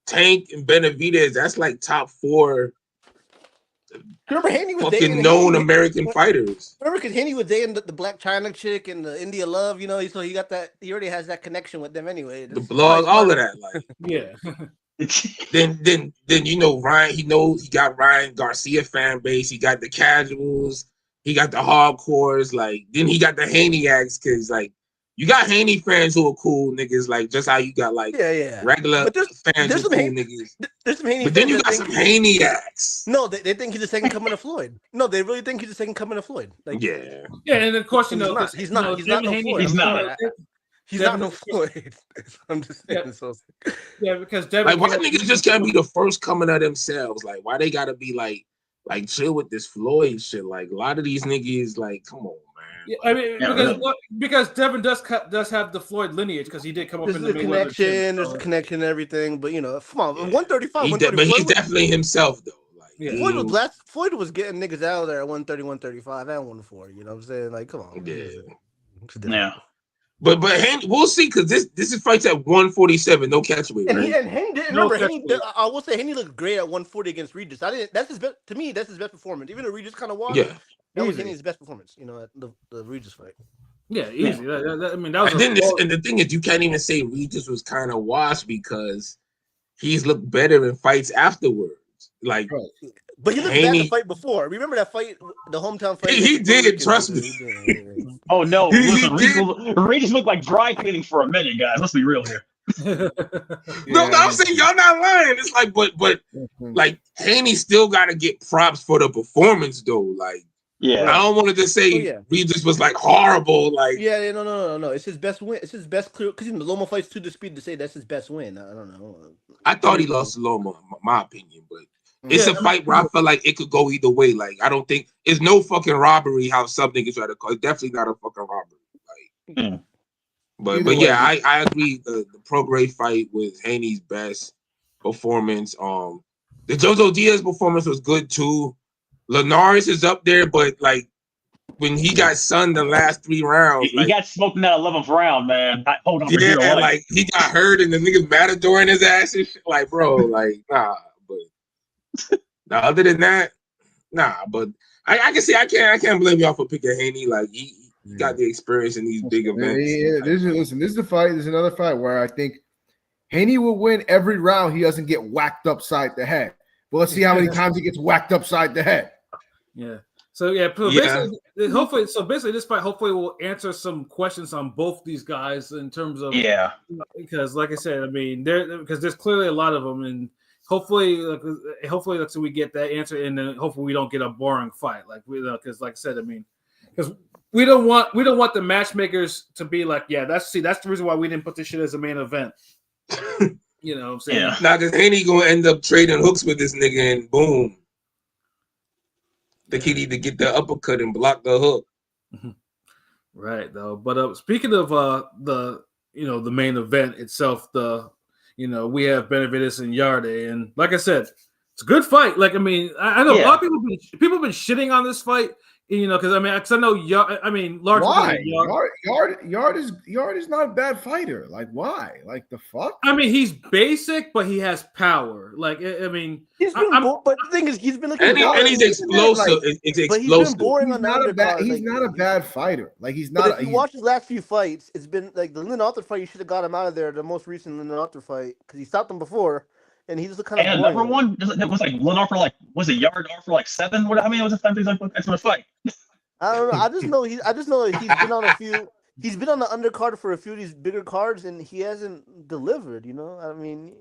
[SPEAKER 3] Tank, and Benavidez, that's like top 4.
[SPEAKER 4] Remember Haney was
[SPEAKER 3] fucking known American fighters.
[SPEAKER 4] Remember, because Haney was dating the Black China chick and the India Love, so he got that. He already has that connection with them anyway.
[SPEAKER 3] The blog, all of that, like
[SPEAKER 2] yeah.
[SPEAKER 3] then Ryan. He got Ryan Garcia fan base. He got the casuals. He got the hardcores. Like then he got the Haney acts because you got Haney fans who are cool niggas, like just how you got like regular fans who are cool niggas.
[SPEAKER 4] There's some Haney
[SPEAKER 3] but then
[SPEAKER 4] fans
[SPEAKER 3] you got some Haney-acs.
[SPEAKER 4] No, they think he's the second coming of Floyd. No, they really think he's the second coming of Floyd. Like,
[SPEAKER 3] yeah,
[SPEAKER 2] and of course, he's
[SPEAKER 4] not no Floyd. I'm just saying.
[SPEAKER 2] Because Devin,
[SPEAKER 3] like why niggas just can't be the first coming of themselves? Like why they gotta be like chill with this Floyd shit? Like a lot of these niggas, like come on, man.
[SPEAKER 2] Yeah, I mean because Devin does have the Floyd lineage because he did come up in the
[SPEAKER 4] connection. There's a connection and everything, but come on, 135.
[SPEAKER 3] But he's definitely himself though.
[SPEAKER 4] Like Floyd was getting niggas out of there at 130, 135, and 140. You know what I'm saying? Like, come on.
[SPEAKER 1] Yeah.
[SPEAKER 3] But Haney, we'll see because this is fights at 147, no catchweight.
[SPEAKER 4] And Haney didn't I will say Haney looked great at 140 against Regis. That's his best. To me, that's his best performance. Even though Regis kind of won.
[SPEAKER 3] Yeah.
[SPEAKER 4] That was Haney's best performance. You know, at the Regis fight.
[SPEAKER 2] Yeah, easy. I mean, that was.
[SPEAKER 3] And the thing is, you can't even say Regis was kind of washed because he's looked better in fights afterwards. Like,
[SPEAKER 4] but he looked bad the fight before. Remember that fight, the hometown fight?
[SPEAKER 3] He did. Trust me.
[SPEAKER 1] Oh no, Regis looked like dry cleaning for a minute, guys. Let's be real here.
[SPEAKER 3] No, I'm saying y'all not lying. It's like, but like Haney still got to get props for the performance, though. Like, I don't want to just say Regis was like horrible. Like,
[SPEAKER 4] no. It's his best win. It's his best clear because Loma fights to the speed to say that's his best win. I don't know.
[SPEAKER 3] I thought he lost to Loma, my opinion, but it's a fight where I feel like it could go either way. Like, I don't think it's no fucking robbery how some niggas try to call it. Definitely not a fucking robbery. Like, but yeah, I agree. The Prograis fight was Haney's best performance. The Jojo Diaz performance was good too. Linares is up there, but like when he got sunned the last 3 rounds,
[SPEAKER 1] he got smoked in that 11th round, man. Hold on,
[SPEAKER 3] like he got hurt and the nigga matador in his ass and shit. Like, bro, like nah. But now, other than that, nah. But I can see I can't blame y'all for picking Haney. Like he got the experience in these big events.
[SPEAKER 5] Yeah, this is the fight. There's another fight where I think Haney will win every round. He doesn't get whacked upside the head. But let's see how many times he gets whacked upside the head.
[SPEAKER 2] Yeah. So basically, this fight hopefully will answer some questions on both these guys in terms of because like I said, I mean because there's clearly a lot of them and. Hopefully, so we get that answer, and then hopefully we don't get a boring fight. Like because, like I said, I mean, because we don't want the matchmakers to be like, that's the reason why we didn't put this shit as a main event. You know what I'm saying?
[SPEAKER 3] Yeah. Now, because Haney gonna end up trading hooks with this nigga, and boom, the kid need to get the uppercut and block the hook.
[SPEAKER 2] Right, though. But speaking of the main event itself, we have Benavidez and Yarde, and like I said, it's a good fight. Like I mean, I know a lot of people have been shitting on this fight, because I know large.
[SPEAKER 5] Why? Yarde is not a bad fighter. Like why? Like the fuck?
[SPEAKER 2] I mean, he's basic, but he has power. Like I mean,
[SPEAKER 4] he's been but the thing is, he's been looking
[SPEAKER 3] and he's explosive. It's explosive.
[SPEAKER 4] But he's been boring on the undercard.
[SPEAKER 5] He's not a bad fighter. Like he's not.
[SPEAKER 4] If you watch his last few fights, it's been like the Lynn Arthur fight. You should have got him out of there. The most recent Lynn Arthur fight because he stopped him before. And he just kind of.
[SPEAKER 1] And another one that was like Lynn Arthur, like was it Yarde for like 7? What? I mean, it was a time things like that's a fight.
[SPEAKER 4] I don't know. I just know he's been on a few. He's been on the undercard for a few of these bigger cards, and he hasn't delivered. I mean,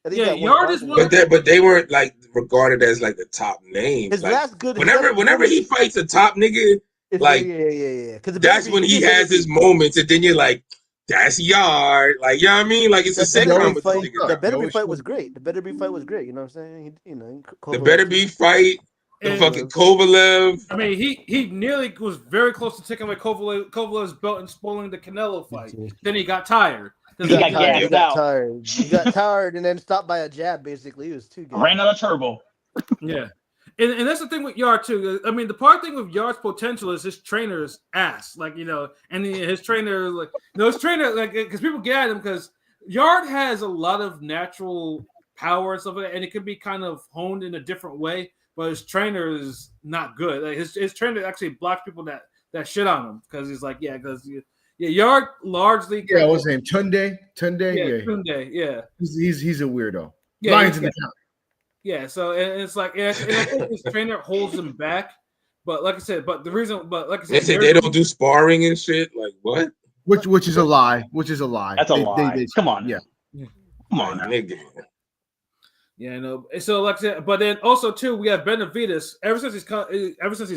[SPEAKER 4] I think
[SPEAKER 2] Yarde is one.
[SPEAKER 3] But they weren't like regarded as like the top name.
[SPEAKER 4] His last good.
[SPEAKER 3] Whenever he fights a top nigga, like that's when he has his moments, and then you're like. That's Yarde, like you know what I mean. Like it's a second
[SPEAKER 4] fight. The Better fight was great. The Better fight was great. You know what I'm saying?
[SPEAKER 3] The Better fight. The fucking Kovalev.
[SPEAKER 2] I mean, he nearly was very close to taking away Kovalev's belt and spoiling the Canelo fight. Then he got tired.
[SPEAKER 1] He got
[SPEAKER 4] tired. He got tired and then stopped by a jab. Basically, he was too good.
[SPEAKER 1] Ran out of turbo.
[SPEAKER 2] Yeah. And that's the thing with Yarde too. I mean, the part thing with Yarde's potential is his trainer's ass, like and his trainer, because people get at him because Yarde has a lot of natural power and stuff like that, and it could be kind of honed in a different way. But his trainer is not good. Like his trainer actually blocks people that shit on him because he's like, Yarde largely.
[SPEAKER 5] Yeah, what's his name? Tunde.
[SPEAKER 2] Tunde. Yeah.
[SPEAKER 5] He's a weirdo.
[SPEAKER 2] Yeah,
[SPEAKER 5] Lions in the town.
[SPEAKER 2] Yeah, so and it's like, and I think his trainer holds him back. But like I said, they say they
[SPEAKER 3] don't do sparring and shit. Like what?
[SPEAKER 5] which is a lie. Which is a lie.
[SPEAKER 1] That's a lie. Come on.
[SPEAKER 5] Yeah.
[SPEAKER 1] Come on.
[SPEAKER 3] Nigga.
[SPEAKER 2] Yeah, I know. So like I said, but then also too, we have Benavidez. Ever since he's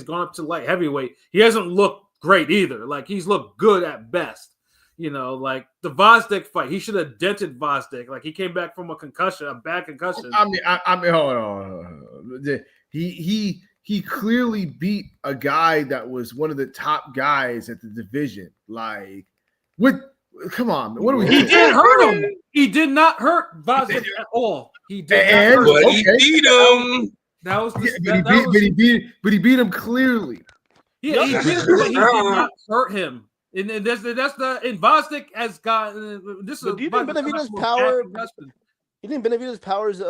[SPEAKER 2] gone up to light heavyweight, he hasn't looked great either. Like he's looked good at best. You know, like the Vosdick fight, he should have dented Vosdick. Like he came back from a bad concussion.
[SPEAKER 5] I mean, hold on. He clearly beat a guy that was one of the top guys at the division. Like, come on, man. What are we?
[SPEAKER 2] He didn't hurt him. He did not hurt Vosdick at all. He did.
[SPEAKER 3] But he beat him.
[SPEAKER 2] That was.
[SPEAKER 5] But he beat him clearly.
[SPEAKER 2] Yeah, he beat him, but he did not hurt him. And that's the Vosdick has got this.
[SPEAKER 4] Do you think Benavidez's power? You think Benavidez's powers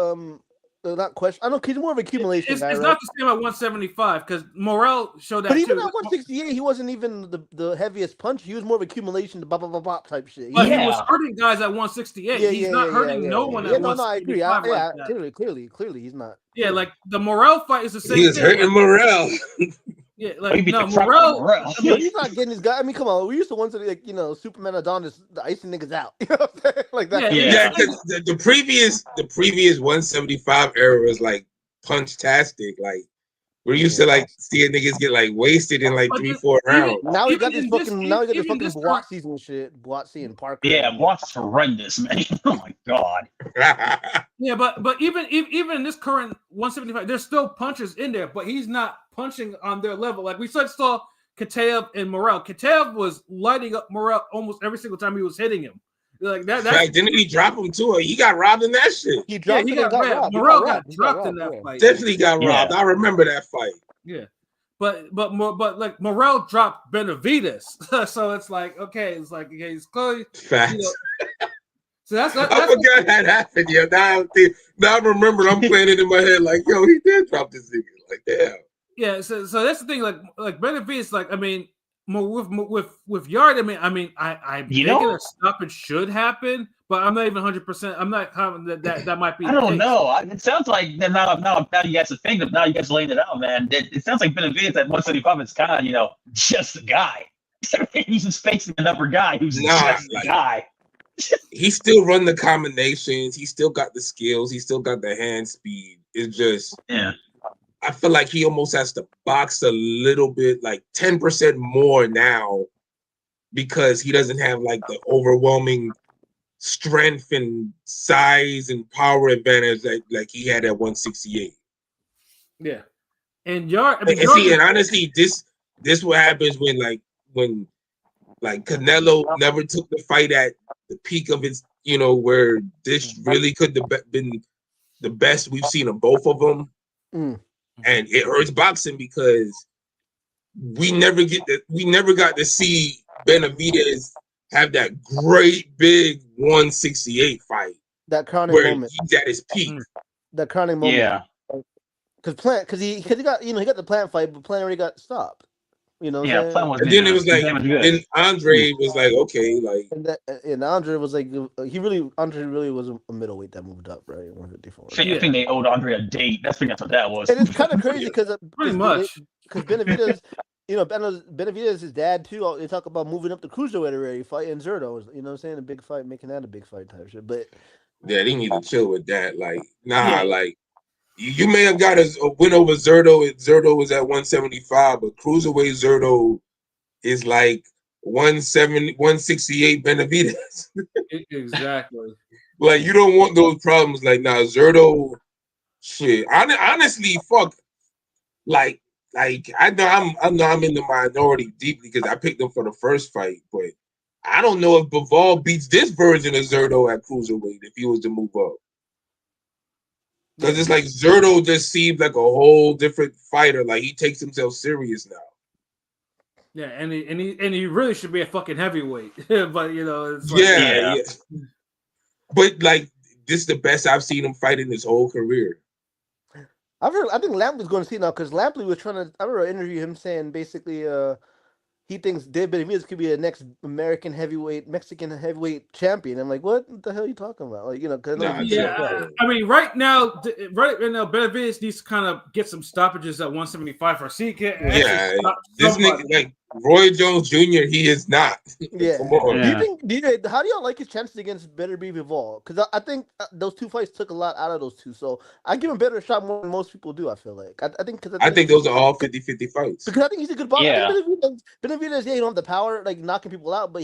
[SPEAKER 4] not question? I don't know. He's more of accumulation.
[SPEAKER 2] It's not the same at 175 because Morel showed that.
[SPEAKER 4] But even
[SPEAKER 2] too.
[SPEAKER 4] at 168, he wasn't even the heaviest punch. He was more of accumulation, the bop bop bop bop type shit.
[SPEAKER 2] But he was hurting guys at 168. He's not hurting no one at 165.
[SPEAKER 4] I agree. Clearly, he's not.
[SPEAKER 2] Yeah, like the Morel fight is the same.
[SPEAKER 3] He was hurting Morel.
[SPEAKER 2] Yeah, like no, Morel.
[SPEAKER 4] I mean, he's not getting his guy. I mean, come on. We used to once like Superman Adonis, the icing niggas out. You know what I'm saying? Like that.
[SPEAKER 3] Yeah, because the previous 175 era was like punch-tastic. Like we're used to like seeing niggas get like wasted in like 3-4 rounds.
[SPEAKER 4] Now he got this fucking Boat season shit. Boatsy and Parker.
[SPEAKER 1] Yeah, Boat's horrendous, man. Oh my god.
[SPEAKER 2] Yeah, but even in this current 175, there's still punches in there, but he's not punching on their level. Like we saw Khegai and Morel. Khegai was lighting up Morel almost every single time he was hitting him. Like that.
[SPEAKER 3] Didn't he drop him too? He got robbed in that shit.
[SPEAKER 4] He got robbed.
[SPEAKER 2] Morel got dropped in that fight.
[SPEAKER 3] Definitely got robbed. I remember that fight.
[SPEAKER 2] Yeah, but like Morel dropped Benavidez, so it's like okay, he's clearly
[SPEAKER 3] facts.
[SPEAKER 2] So that's
[SPEAKER 3] I forgot that happened. Yeah, now I remember. I'm playing it in my head like, yo, he did drop this nigga. Like, damn.
[SPEAKER 2] Yeah, so that's the thing. Like Benavidez, like I mean, with Yard, I'm thinking a stoppage should happen, but I'm not even 100%. I'm not confident that might be.
[SPEAKER 1] I don't know. It sounds like now you guys are thinking. Now you guys laying it out, man. It sounds like Benavidez at 175 is kind of just a guy. He's just facing another guy who's just a guy.
[SPEAKER 3] He still run the combinations. He still got the skills. He still got the hand speed. It's just I feel like he almost has to box a little bit, like 10% more now, because he doesn't have like the overwhelming strength and size and power advantage like he had at 168.
[SPEAKER 2] Yeah, and Yard.
[SPEAKER 3] And honestly, this what happens when Canelo never took the fight at the peak of its, where this really could have been the best we've seen of both of them. And it hurts boxing because we never got to see Benavidez have that great big 168 fight.
[SPEAKER 4] That crowning
[SPEAKER 3] where
[SPEAKER 4] moment.
[SPEAKER 3] He's at his peak.
[SPEAKER 4] That crowning moment.
[SPEAKER 1] Yeah.
[SPEAKER 4] Because he got he got the Plant fight, but Plant already got stopped. Plant
[SPEAKER 1] was.
[SPEAKER 3] And then it was like, then Andre was like, okay, like,
[SPEAKER 4] and Andre was like, Andre really was a middleweight that moved up, right? 154.
[SPEAKER 1] I think they owed Andre a date. That's what that was.
[SPEAKER 4] And it's kind of crazy because
[SPEAKER 2] pretty much
[SPEAKER 4] because Benavidez, Benavidez' dad too. They talk about moving up the cruiserweight already, fighting Zerto. You know what I'm saying? A big fight, making that a big fight type shit. But
[SPEAKER 3] yeah, they need to chill with that. Like, like. You may have got a win over Zerto. Zerto was at 175, but cruiserweight Zerto is like 168 Benavidez.
[SPEAKER 2] Exactly.
[SPEAKER 3] Like, you don't want those problems. Like, Zerto, shit. Honestly, fuck. Like I know I'm in the minority deeply because I picked him for the first fight, but I don't know if Bivol beats this version of Zerto at cruiserweight if he was to move up. Because it's like Zerto just seems like a whole different fighter. Like he takes himself serious now.
[SPEAKER 2] Yeah, and he really should be a fucking heavyweight. But it's like,
[SPEAKER 3] yeah. But like this is the best I've seen him fight in his whole career.
[SPEAKER 4] I think Lampley's going to see now because Lampley was trying to. I remember an interview him saying basically he thinks Dave Benavidez could be the next Mexican heavyweight champion. I'm like, what the hell are you talking about? Like,
[SPEAKER 2] I mean, right now, Benavidez needs to kind of get some stoppages at 175 for
[SPEAKER 3] this nigga, like Roy Jones Jr. He is not.
[SPEAKER 4] Yeah.
[SPEAKER 3] Come on.
[SPEAKER 1] Yeah.
[SPEAKER 4] How do y'all like his chances against Better Be Vivol? Because I think those two fights took a lot out of those two. So I give him better shot more than most people do. I feel like
[SPEAKER 3] I think those are all 50-50 fights.
[SPEAKER 4] because I think he's a good boxer.
[SPEAKER 1] Yeah.
[SPEAKER 4] I think Benavidez, yeah, he don't have the power like knocking people out, but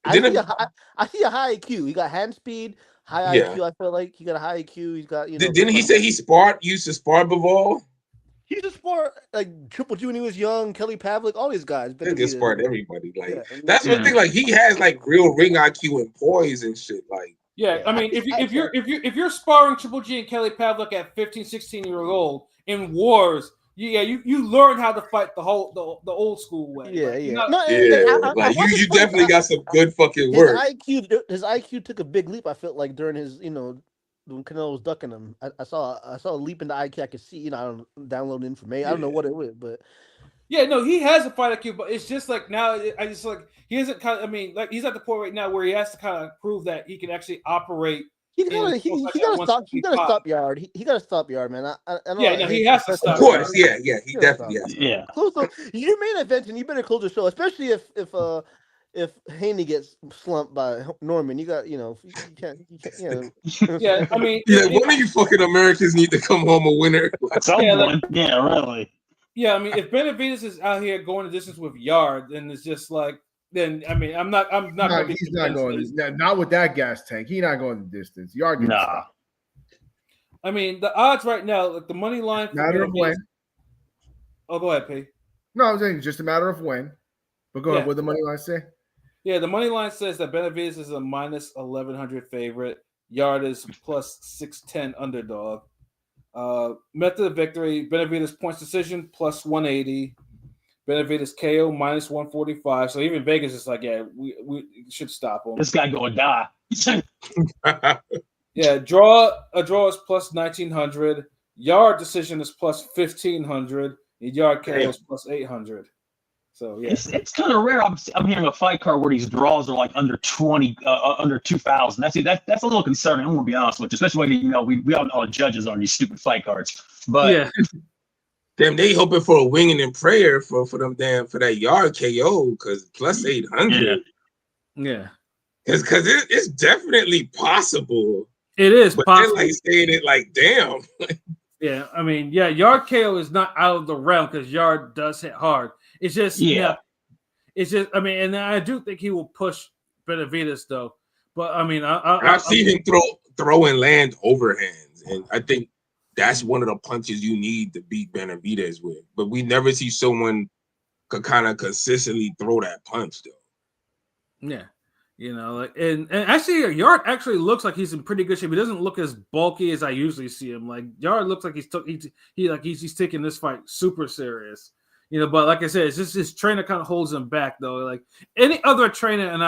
[SPEAKER 4] I see a high IQ. He got hand speed, high
[SPEAKER 3] Yeah.
[SPEAKER 4] IQ. I feel like he got a high IQ. He's got
[SPEAKER 3] Didn't he say he used to spar Bivol?
[SPEAKER 4] He just sparred like Triple G when he was young, Kelly Pavlik, all these guys.
[SPEAKER 3] He just sparred everybody. Like
[SPEAKER 4] Yeah.
[SPEAKER 3] that's one thing. Like he has like real ring IQ and poise and shit. Like
[SPEAKER 2] Yeah, I mean, if you're sparring Triple G and Kelly Pavlik at 15, 16 years old in wars, you learn how to fight the old school way.
[SPEAKER 4] Yeah,
[SPEAKER 3] like you definitely got some good fucking work.
[SPEAKER 4] His IQ took a big leap. I felt like during his when Canelo was ducking him. I saw a leap in the IQ. I could see. I don't download information. I don't know what it was, but.
[SPEAKER 2] Yeah, no, he has a fight IQ, but it's just like now. I just like he isn't kind of. I mean, like he's at the point right now where he has to kind of prove that he can actually operate.
[SPEAKER 4] He gotta stop. He gotta stop Yard. He gotta stop Yard, man.
[SPEAKER 2] He has to stop.
[SPEAKER 3] Of course, he definitely has.
[SPEAKER 1] Yeah.
[SPEAKER 4] Your main event, and you better close the show, especially if Haney gets slumped by Norman. You got you can't.
[SPEAKER 2] Yeah, I mean,
[SPEAKER 3] one of you fucking Americans need to come home a winner.
[SPEAKER 1] Someone, really.
[SPEAKER 2] Yeah, I mean, if Benavidez is out here going the distance with Yard, then it's just like, then I mean, I'm not.
[SPEAKER 5] No, he's not going. Not with that gas tank. He's not going the distance. Yard.
[SPEAKER 1] Nah.
[SPEAKER 2] I mean, the odds right now, like the money line.
[SPEAKER 5] Matter of when.
[SPEAKER 2] Oh, go ahead, P.
[SPEAKER 5] No, I was saying just a matter of when. But go ahead. What the money line say?
[SPEAKER 2] Yeah, the money line says that Benavidez is a minus 1,100 favorite. Yard is plus 610 underdog. Method of victory: Benavidez points decision plus 180. Benavidez KO minus 145. So even Vegas is like, yeah, we should stop him.
[SPEAKER 1] This guy gonna die.
[SPEAKER 2] Yeah, a draw is plus 1,900. Yard decision is plus 1,500. And Yard KO is plus 800. So yeah,
[SPEAKER 1] it's kind of rare. I'm hearing a fight card where these draws are like under 20, under 2,000. That's a little concerning. I'm gonna be honest with you, especially when we all know the judges on these stupid fight cards. But
[SPEAKER 2] yeah,
[SPEAKER 3] damn, they hoping for a winging and prayer for that Yard KO because plus 800.
[SPEAKER 2] Yeah,
[SPEAKER 3] because it's definitely possible.
[SPEAKER 2] It is
[SPEAKER 3] but
[SPEAKER 2] possible.
[SPEAKER 3] They're like saying it like damn.
[SPEAKER 2] Yeah, I mean, yeah, Yard KO is not out of the realm because Yard does hit hard. It's just, it's just. I mean, and I do think he will push Benavidez though. But I mean,
[SPEAKER 3] I've seen him throw and land overhands, and I think that's one of the punches you need to beat Benavidez with. But we never see someone could kind of consistently throw that punch though.
[SPEAKER 2] Yeah, like and actually, Yard actually looks like he's in pretty good shape. He doesn't look as bulky as I usually see him. Like Yard looks like he's taking this fight super serious. But like I said, it's just his trainer kind of holds him back though. Like any other trainer, and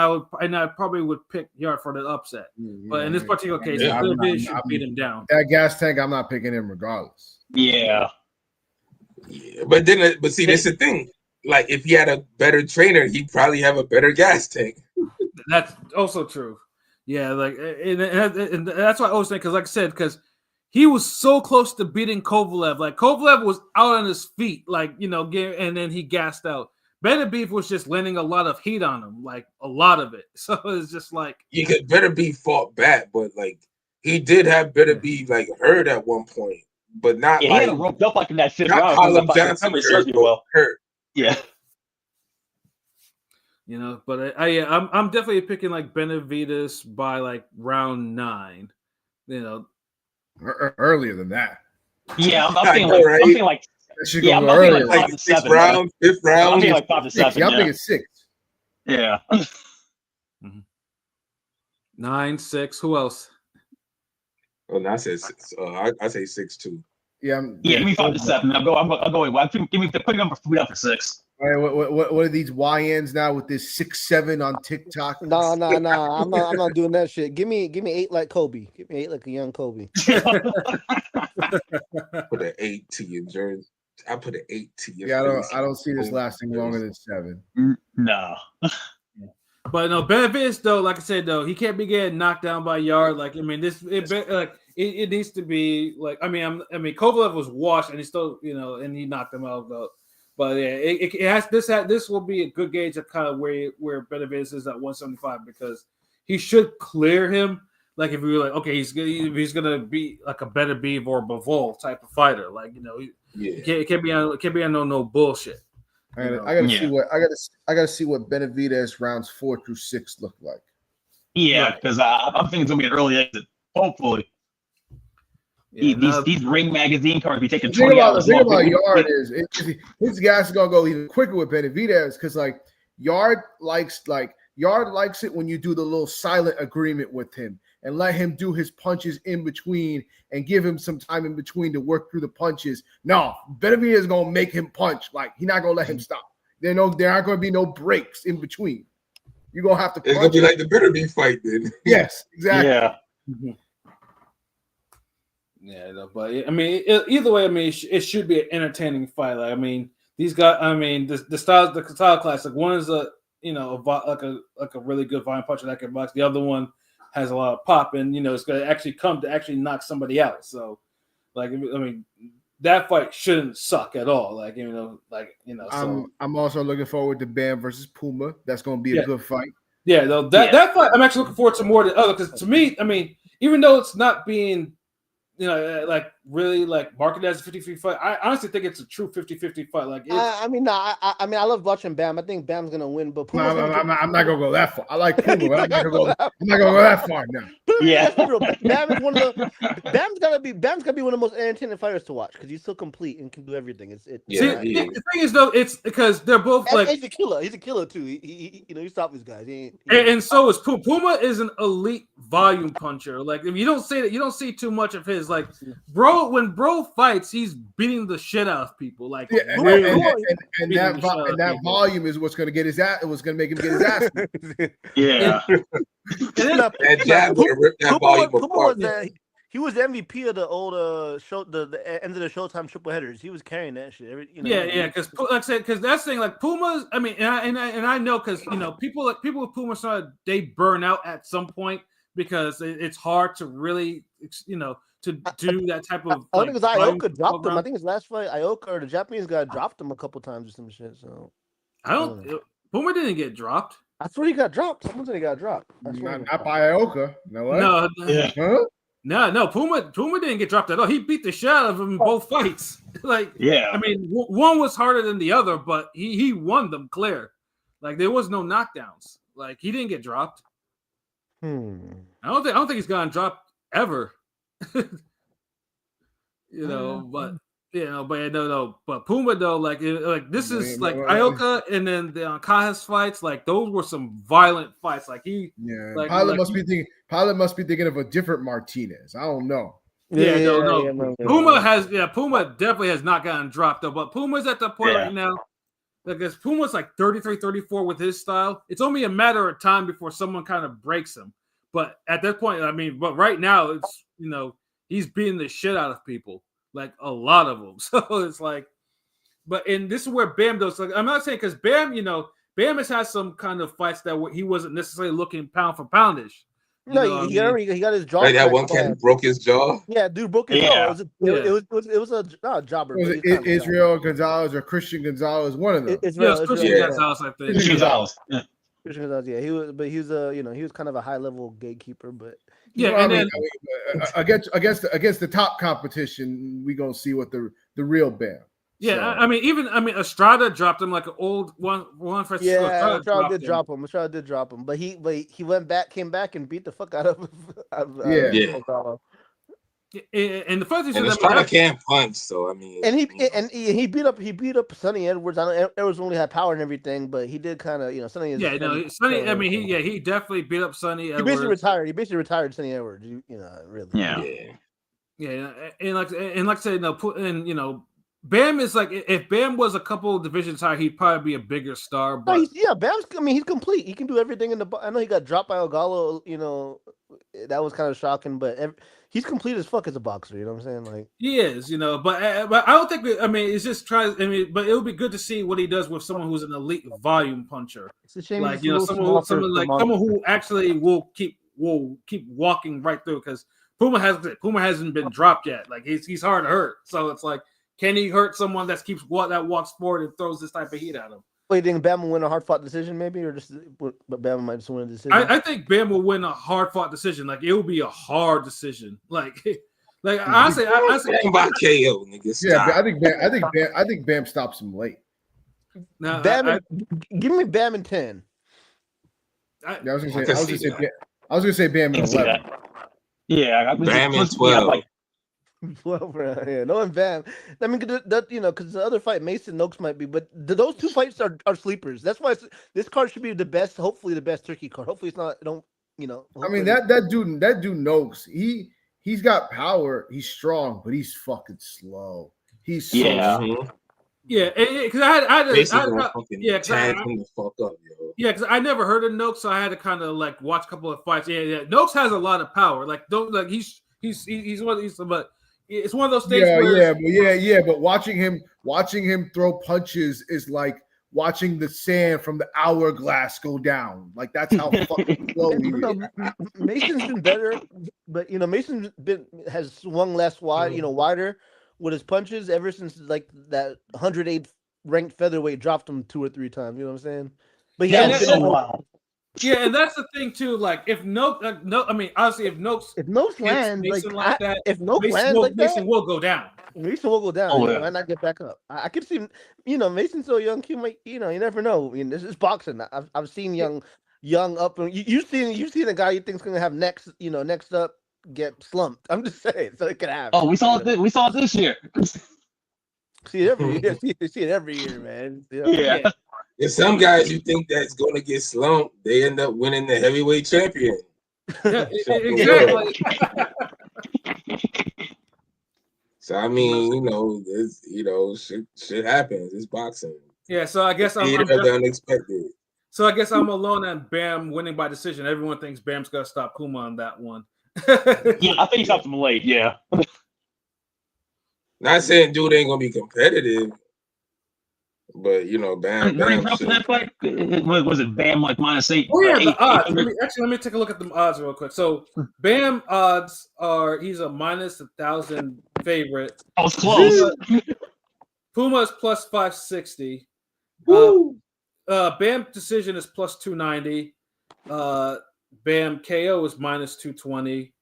[SPEAKER 2] I probably would pick Yard for the upset. But in this particular case, Benavidez should beat him down.
[SPEAKER 5] That gas tank, I'm not picking him regardless.
[SPEAKER 1] Yeah,
[SPEAKER 3] but see, that's the thing. Like if he had a better trainer, he'd probably have a better gas tank.
[SPEAKER 2] That's also true. Yeah, like and that's why I always think because, like I said, because he was so close to beating Kovalev. Like Kovalev was out on his feet, and then he gassed out. Benavidez was just landing a lot of heat on him, like a lot of it. So it's just like
[SPEAKER 3] Benavidez fought back, but like he did have Benavidez like hurt at one point, but not
[SPEAKER 1] he
[SPEAKER 3] like
[SPEAKER 1] had him roped up like in that fifth
[SPEAKER 3] not
[SPEAKER 1] round.
[SPEAKER 3] Colin Johnson hurt.
[SPEAKER 1] Yeah.
[SPEAKER 2] But I'm definitely picking like Benavidez by like round 9.
[SPEAKER 5] Earlier than that.
[SPEAKER 1] Yeah, I'm thinking like I'm thinking like 5 to 7.
[SPEAKER 3] 6th round, 5th round.
[SPEAKER 1] I'm thinking like 5 to 7.
[SPEAKER 5] Yeah, I'm thinking 6.
[SPEAKER 1] Yeah.
[SPEAKER 2] 9, 6. Who else?
[SPEAKER 3] Oh, no, I said 6. I say 6 too.
[SPEAKER 5] Yeah,
[SPEAKER 1] give me 5 to 7. I'll go. Give me put number 3 down for 6.
[SPEAKER 5] All right, what are these YNs now with this 6'7" on TikTok?
[SPEAKER 4] No. I'm not doing that shit. Give me 8 like Kobe. Give me 8 like a young Kobe.
[SPEAKER 3] Put an 8 to your jersey. I put an 8 to your.
[SPEAKER 5] Yeah, I don't see this lasting longer than 7.
[SPEAKER 1] No.
[SPEAKER 2] But no, Benavidez though, like I said though, he can't be getting knocked down by Yard. Like I mean, it needs to be like I mean Kovalev was washed and he still and he knocked him out though. But yeah, this will be a good gauge of kind of where Benavidez is at 175 because he should clear him. Like if we were like, okay, he's gonna be like a better Beav or Bivol type of fighter. Like it can't be on no bullshit.
[SPEAKER 5] I gotta see what Benavidez rounds 4 through 6 look like.
[SPEAKER 1] Yeah, because I'm thinking it's gonna be an early exit. Hopefully. Yeah, these Ring magazine cards be taking 20 hours.
[SPEAKER 5] The thing about Yard is his guys are gonna go even quicker with Benavidez because like Yard likes it when you do the little silent agreement with him and let him do his punches in between and give him some time in between to work through the punches. No, Benavidez is gonna make him punch. Like he's not gonna let him stop. There aren't gonna be no breaks in between. You're gonna have to.
[SPEAKER 3] It's gonna be like the Bitterbeef fight, then.
[SPEAKER 5] Yes, exactly.
[SPEAKER 1] Yeah.
[SPEAKER 2] Mm-hmm. Yeah, but I mean, either way, I mean, it should be an entertaining fight. Like, I mean, these guys. I mean, the style class. Like, one is a really good volume puncher that can box. The other one has a lot of pop, and it's going to actually come to actually knock somebody out. So, like, I mean, that fight shouldn't suck at all. Like, So.
[SPEAKER 5] I'm also looking forward to Benn versus Puma. That's going to be a good fight.
[SPEAKER 2] Yeah, though that fight, I'm actually looking forward to more than other because to me, I mean, even though it's not being like really like marketed as a 50-50 fight. I honestly think it's a true 50-50 fight. Like,
[SPEAKER 4] I mean, I love watching Bam. I think Bam's gonna win, but
[SPEAKER 5] I'm not gonna go that far. I like Puma, but I'm not gonna go that far now.
[SPEAKER 4] Yeah, Bam is one of the. Bam's gonna be one of the most entertaining fighters to watch because he's so complete and can do everything. The
[SPEAKER 2] thing is though, it's because they're both like
[SPEAKER 4] he's a killer. He's a killer too. He stops these guys.
[SPEAKER 2] And so is Puma. Puma is an elite volume puncher. Like if you don't say that, you don't see too much of his. Like when bro fights, he's beating the shit out of people. Like
[SPEAKER 5] that volume is what's gonna get his ass. It was gonna make him get his ass.
[SPEAKER 1] Yeah.
[SPEAKER 3] That jab would have ripped that volume apart.
[SPEAKER 4] He was the MVP of the old the end of the Showtime triple headers. He was carrying that shit.
[SPEAKER 2] Because like I said, because that's the thing. Like Puma's, I mean, and I know because people with Puma they burn out at some point because it's hard to really to do that type of.
[SPEAKER 4] I think it was Ioka dropped him. I think his last fight, Ioka or the Japanese guy dropped him a couple times or some shit. So
[SPEAKER 2] I don't. Puma didn't get dropped.
[SPEAKER 4] I thought he got dropped. Someone said he got dropped.
[SPEAKER 5] Not by Ioka.
[SPEAKER 2] No.
[SPEAKER 5] Huh?
[SPEAKER 2] No. Puma didn't get dropped at all. He beat the shit out of him in both fights. Like,
[SPEAKER 1] yeah.
[SPEAKER 2] I mean, one was harder than the other, but he won them clear. Like there was no knockdowns. Like he didn't get dropped. I don't think he's gotten dropped ever. But Puma though, like this is like Ioka and then the Kaha's fights, like those were some violent fights. Like
[SPEAKER 5] Pilot must be thinking of a different Martinez. I don't know.
[SPEAKER 2] Puma definitely has not gotten dropped though, but Puma's at the point right now. Because Puma's like 33, 34 with his style. It's only a matter of time before someone kind of breaks him. But at that point, I mean, but right now it's he's beating the shit out of people. Like a lot of them. So it's like, and this is where Bam does. Like, I'm not saying because Bam, Bam has had some kind of fights that he wasn't necessarily looking pound for poundish.
[SPEAKER 4] He got his jaw.
[SPEAKER 3] Like that one cat broke his jaw.
[SPEAKER 4] Yeah, dude broke his jaw. It was a jobber.
[SPEAKER 5] Was it Israel Gonzalez or Christian Gonzalez? One of them.
[SPEAKER 2] Christian Gonzalez, I think.
[SPEAKER 1] Christian Gonzalez.
[SPEAKER 4] Yeah. Christian Gonzalez. Yeah, he was he was kind of a high level gatekeeper, but.
[SPEAKER 5] Against the top competition, we gonna see what the real Bam.
[SPEAKER 2] Yeah, so. I mean, Estrada dropped him like an old one.
[SPEAKER 4] Yeah, Estrada did drop him. But he came back and beat the fuck out of.
[SPEAKER 2] And the first thing
[SPEAKER 3] is Estrada can't punch, so I mean,
[SPEAKER 4] and he beat up Sonny Edwards. I know Edwards only had power and everything, but he did kind of Sonny.
[SPEAKER 2] Sonny. I mean, he definitely beat up Sonny Edwards.
[SPEAKER 4] He basically retired Sonny Edwards. Really.
[SPEAKER 2] Yeah. And like I said, Bam is like if Bam was a couple of divisions higher, he'd probably be a bigger star. But
[SPEAKER 4] Bam's. I mean, he's complete. He can do everything in the. I know he got dropped by Ogalo. That was kind of shocking, but he's complete as fuck as a boxer. You know what I'm saying? Like
[SPEAKER 2] he is, But I don't think. It's just but it would be good to see what he does with someone who's an elite volume puncher.
[SPEAKER 4] It's a shame,
[SPEAKER 2] like someone who actually will keep walking right through because Puma hasn't been dropped yet. Like he's hard to hurt, so it's like. Can he hurt someone that walks forward and throws this type of heat at him?
[SPEAKER 4] Well, you think Bam will win a hard fought decision, maybe, or just but Bam might just win a decision?
[SPEAKER 2] I think Bam will win a hard fought decision. Like it will be a hard decision. Like honestly,
[SPEAKER 3] by KO, nigga. Stop.
[SPEAKER 5] Yeah, but I think Bam stops him late.
[SPEAKER 2] Now,
[SPEAKER 4] give me Bam in 10.
[SPEAKER 5] I was gonna say Bam in 11.
[SPEAKER 1] Yeah,
[SPEAKER 3] Bam in 12.
[SPEAKER 4] 12, yeah, no, and Bam. I mean, because the other fight, Mason Noakes might be, but those two fights are sleepers. That's why this card should be the best. Hopefully, the best turkey card. Hopefully, it's not. I mean,
[SPEAKER 5] that dude Noakes. He's got power. He's strong, but he's fucking slow. He's so slow.
[SPEAKER 2] Yeah, because I
[SPEAKER 3] tag him the fuck up, yo.
[SPEAKER 2] Yeah, because I never heard of Noakes, so I had to kind of like watch a couple of fights. Yeah. Noakes has a lot of power. Like, he's one of these, but it's one of those things.
[SPEAKER 5] But watching him throw punches is like watching the sand from the hourglass go down. Like that's how fucking slow he is.
[SPEAKER 4] Mason's been better, but Mason's has swung less wider with his punches ever since like that 108 ranked featherweight dropped him 2 or 3 times. You know what I'm saying? But he hasn't been
[SPEAKER 1] wow.
[SPEAKER 2] Yeah, and that's the thing too. Like, if honestly, if Noakes
[SPEAKER 4] lands
[SPEAKER 2] Mason
[SPEAKER 4] that,
[SPEAKER 2] Mason will go down.
[SPEAKER 4] Mason will go down.
[SPEAKER 1] Oh, yeah.
[SPEAKER 4] He might not get back up. I could see, Mason's so young. He might, you never know. I mean, this is boxing. I've seen young up. You've seen a guy you think's gonna have next up get slumped. I'm just saying, so it could happen.
[SPEAKER 1] Oh, we saw it this year.
[SPEAKER 4] See it every year. See it every year, man.
[SPEAKER 1] Yeah.
[SPEAKER 3] There's some guys you think that's going to get slumped, they end up winning the heavyweight champion.
[SPEAKER 2] Yeah, exactly.
[SPEAKER 3] So I mean, shit happens. It's boxing.
[SPEAKER 2] Yeah, so I guess I'm
[SPEAKER 3] the unexpected.
[SPEAKER 2] So I guess I'm alone on Bam winning by decision. Everyone thinks Bam's gonna stop Kuma on that one.
[SPEAKER 1] Yeah, I think he stopped him late. Yeah.
[SPEAKER 3] Not saying dude ain't gonna be competitive. But Bam.
[SPEAKER 1] That fight? Was it Bam like -8?
[SPEAKER 2] Oh yeah, the odds. Let me take a look at the odds real quick. So Bam odds are he's a -1,000 favorite.
[SPEAKER 1] I was close.
[SPEAKER 2] Puma is plus 560. Bam decision is plus 290. Bam KO is -220.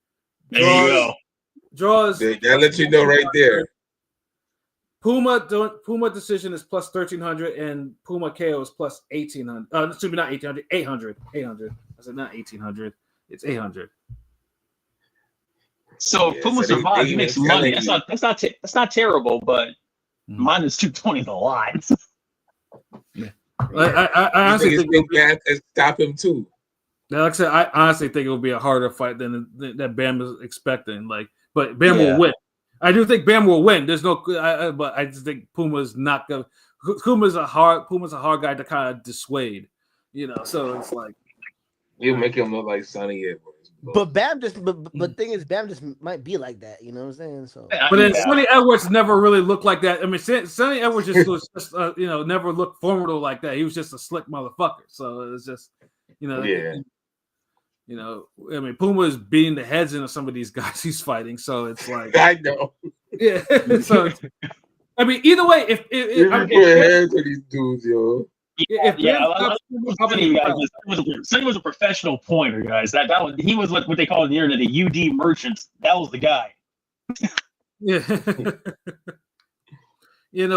[SPEAKER 1] There you go.
[SPEAKER 2] Draws.
[SPEAKER 3] That let you know right there.
[SPEAKER 2] Puma decision is plus 1,300 and Puma KO is plus 1,800. Excuse me, not 1,800, 800. 800. I said not 1,800. It's 800.
[SPEAKER 1] So if Puma survives, he makes money. That's not terrible, but -220 is a lot.
[SPEAKER 2] Yeah. I honestly think
[SPEAKER 3] Bam can stop him too.
[SPEAKER 2] Now, like I said, I honestly think it will be a harder fight than that Bam is expecting. But Bam will win. I do think Bam will win. There's no, but I just think Puma's not gonna. Puma's a hard guy to kind of dissuade, So it's like
[SPEAKER 3] you make him look like Sonny Edwards.
[SPEAKER 4] But Bam but thing is, Bam just might be like that. You know what I'm saying? So,
[SPEAKER 2] but then Sonny Edwards never really looked like that. I mean, Sonny Edwards was just never looked formidable like that. He was just a slick motherfucker. So it was just,
[SPEAKER 3] yeah.
[SPEAKER 2] I mean, Puma is beating the heads into some of these guys he's fighting, so it's like
[SPEAKER 3] I know.
[SPEAKER 2] Yeah. So I mean, either way, if
[SPEAKER 3] heads to these dudes, yo.
[SPEAKER 1] Sonny was a professional pointer, guys. He was what they call in the internet a UD merchant. That was the guy.
[SPEAKER 2] Yeah.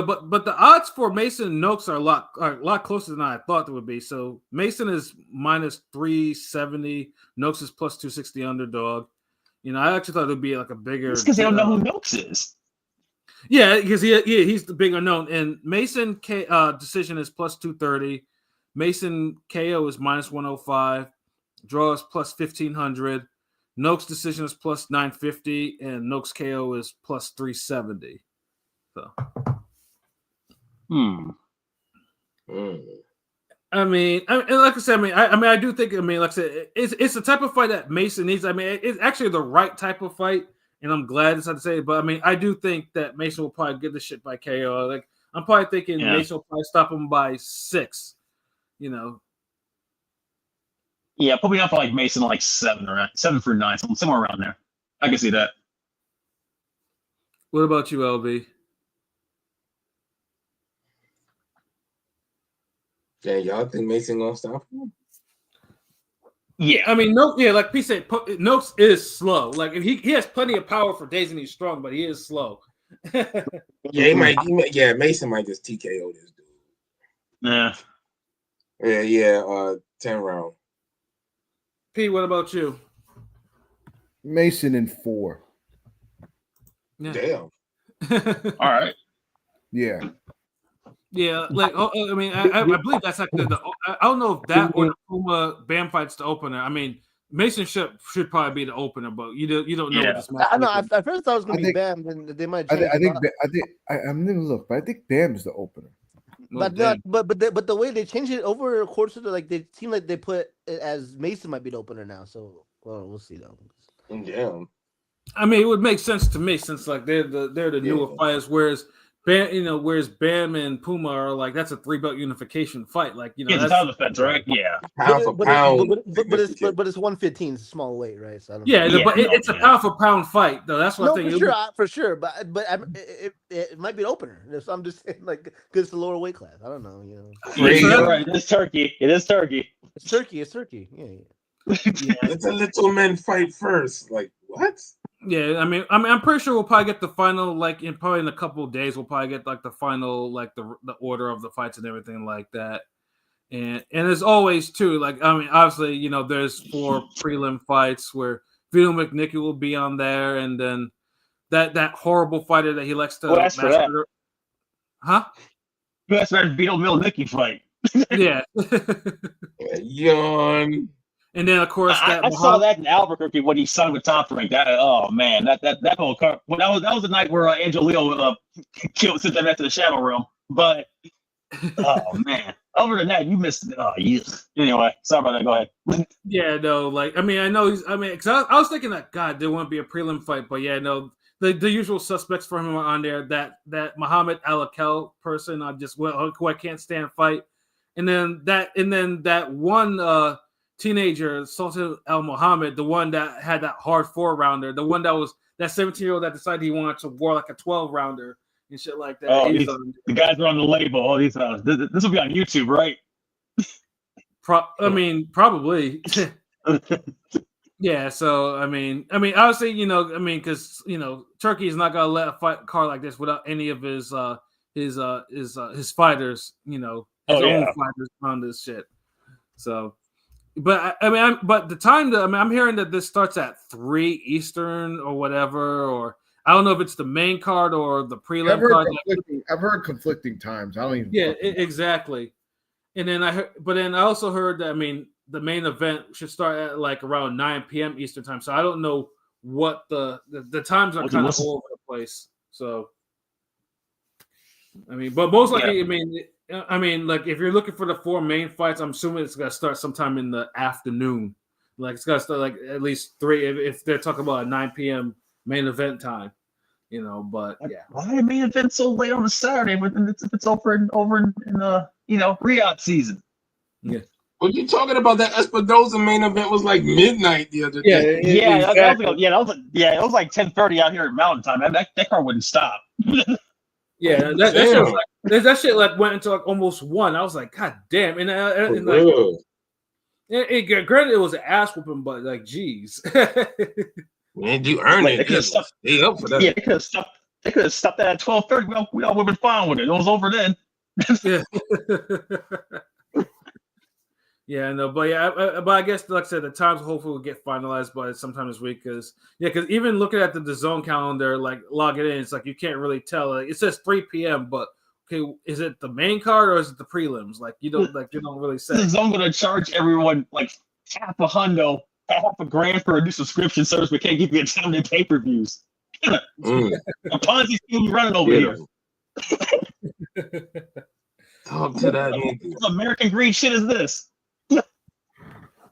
[SPEAKER 2] But the odds for Mason and Noakes are a lot closer than I thought they would be. So Mason is -370, Noakes is plus 260 underdog. I actually thought it would be like a bigger.
[SPEAKER 1] It's because they don't know who Noakes is.
[SPEAKER 2] Yeah, because he's the big unknown. And Mason decision is plus 230. Mason KO is -105. Draw is plus 1,500. Noakes decision is plus 950, and Noakes KO is plus 370. So. I mean, like I said, I do think, like I said, it's the type of fight that Mason needs. I mean, it's actually the right type of fight, and I'm glad it's not to say it. But I mean, I do think that Mason will probably get the shit by KO. Like, I'm probably thinking Mason will probably stop him by 6.
[SPEAKER 1] Yeah, put me up for like Mason, like 7 for 9, somewhere around there. I can see that.
[SPEAKER 2] What about you, LB?
[SPEAKER 3] Yeah, y'all think Mason gonna stop him?
[SPEAKER 2] Yeah, I mean, no, yeah, like P said, Noakes is slow. Like, and he has plenty of power for days and he's strong, but he is slow.
[SPEAKER 3] Yeah, yeah, Mason might just TKO this dude.
[SPEAKER 1] Yeah.
[SPEAKER 3] Yeah, 10 round.
[SPEAKER 2] P, what about you?
[SPEAKER 5] Mason in 4.
[SPEAKER 2] Yeah.
[SPEAKER 3] Damn.
[SPEAKER 1] All right.
[SPEAKER 5] Yeah.
[SPEAKER 2] Yeah, like I mean, I believe that's like I don't know if that or the Puma Bam fight's the opener. I mean, Mason should probably be the opener, but you don't know what this match.
[SPEAKER 4] I know. I first thought it was gonna be Bam, and they might change
[SPEAKER 5] I'm gonna look, but I think Bam is the opener.
[SPEAKER 4] But the way they changed it over the course of they seem like they put it as Mason might be the opener now. So we'll see though.
[SPEAKER 3] Damn.
[SPEAKER 2] I mean, it would make sense to me since like they're the newer fighters, whereas Bam and Puma are like that's a 3-belt unification fight. Like
[SPEAKER 1] that's title defense, right? Yeah.
[SPEAKER 3] Pound for pound.
[SPEAKER 4] But it's 115. It's a small weight, right? So
[SPEAKER 2] it's a pound for pound fight, though. That's what I think.
[SPEAKER 4] For sure. But it might be an opener. So I'm just saying, like, because it's the lower weight class. I don't know.
[SPEAKER 1] You're right. It's Turkey. It is Turkey.
[SPEAKER 4] It's Turkey. Yeah.
[SPEAKER 3] It's a little men fight first. Like what?
[SPEAKER 2] Yeah, I mean, I'm pretty sure we'll probably get the final, like probably in a couple of days, we'll probably get like the final, like the order of the fights and everything like that. And as always, too, like I mean, obviously, there's 4 prelim fights where Vito McNicky will be on there, and then that horrible fighter that he likes to massacre. Huh?
[SPEAKER 1] That's that Vito McNicky fight.
[SPEAKER 2] Yeah.
[SPEAKER 3] Yawn.
[SPEAKER 2] And then, of course,
[SPEAKER 1] I saw that in Albuquerque when he signed with Top Rank. That man, that whole car. Well, that was the night where Angelino killed sent them into the Shadow Realm. But man, other than that, you missed. Anyway, sorry about that. Go ahead.
[SPEAKER 2] Yeah, no, like I mean, I know because I was thinking that God, there wouldn't be a prelim fight, but yeah, no, the usual suspects for him are on there. That Muhammad Alakel person, who I can't stand fight, and then that one. Teenager Sultan El Muhammad, the one that had that hard 4-rounder, the one that was that 17-year-old that decided he wanted to war like a 12-rounder and shit like that.
[SPEAKER 1] The guys are on the label. All these this will be on YouTube, right?
[SPEAKER 2] I mean, probably. Yeah. So I mean, obviously, because Turkey is not gonna let a card like this without any of his fighters, his own fighters on this shit. So. But but the time I'm hearing that this starts at 3 Eastern or whatever, or I don't know if it's the main card or the prelim card.
[SPEAKER 5] I've heard conflicting times. I don't even.
[SPEAKER 2] Yeah, exactly. And then I also heard that the main event should start at like around 9 p.m. Eastern time. So I don't know what the times are kind of all over the place. So but most likely, like if you're looking for the 4 main fights, I'm assuming it's gonna start sometime in the afternoon. Like it's gonna start like at least 3 if they're talking about a 9 p.m. main event time. But yeah.
[SPEAKER 1] Why the main event so late on a Saturday if it's over in Riyadh season?
[SPEAKER 2] Yeah.
[SPEAKER 3] What you talking about? That Espinoza main event was like midnight the other day.
[SPEAKER 1] It was like 10:30 out here at Mountain Time. That car wouldn't stop.
[SPEAKER 2] Yeah, that shit like went into like almost 1. I was like, God damn! And granted, it was an ass whooping, but like, geez.
[SPEAKER 3] Man, you earned it.
[SPEAKER 1] They could have stopped.
[SPEAKER 3] Stay up for that.
[SPEAKER 1] Yeah, they could have stopped that at 12:30. We all would have been fine with it. It was over then.
[SPEAKER 2] Yeah, no, but but I guess like I said, the times hopefully will get finalized by sometime this week because even looking at the DAZN calendar, like logging in, it's like you can't really tell. Like, it says 3 p.m., but okay, is it the main card or is it the prelims? Like you don't really say.
[SPEAKER 1] DAZN gonna charge everyone like half $100,000 for a new subscription service, but can't give you a ton of pay-per-views. A Ponzi scheme running over here.
[SPEAKER 3] Talk to that.
[SPEAKER 1] What American greed shit is this?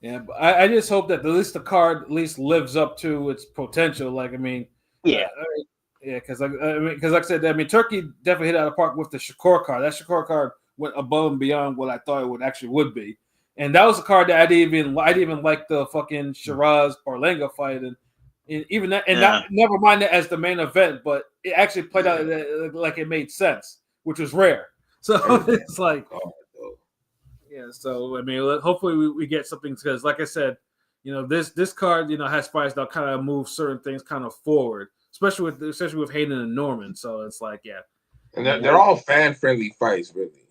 [SPEAKER 2] Yeah, but I just hope that at least the card at least lives up to its potential. Like, because like I said, Turkey definitely hit out of the park with the Shakur card. That Shakur card went above and beyond what I thought it would be, and that was a card that I didn't even like the fucking Shiraz Orlenga fight, and even that, and never mind that as the main event, but it actually played out like it made sense, which was rare. So it's like. Yeah. So I mean, hopefully we get something because, like I said, this card has fights that kind of move certain things kind of forward, especially with Hayden and Norman. So it's like, yeah,
[SPEAKER 3] and they're all fan friendly fights, really.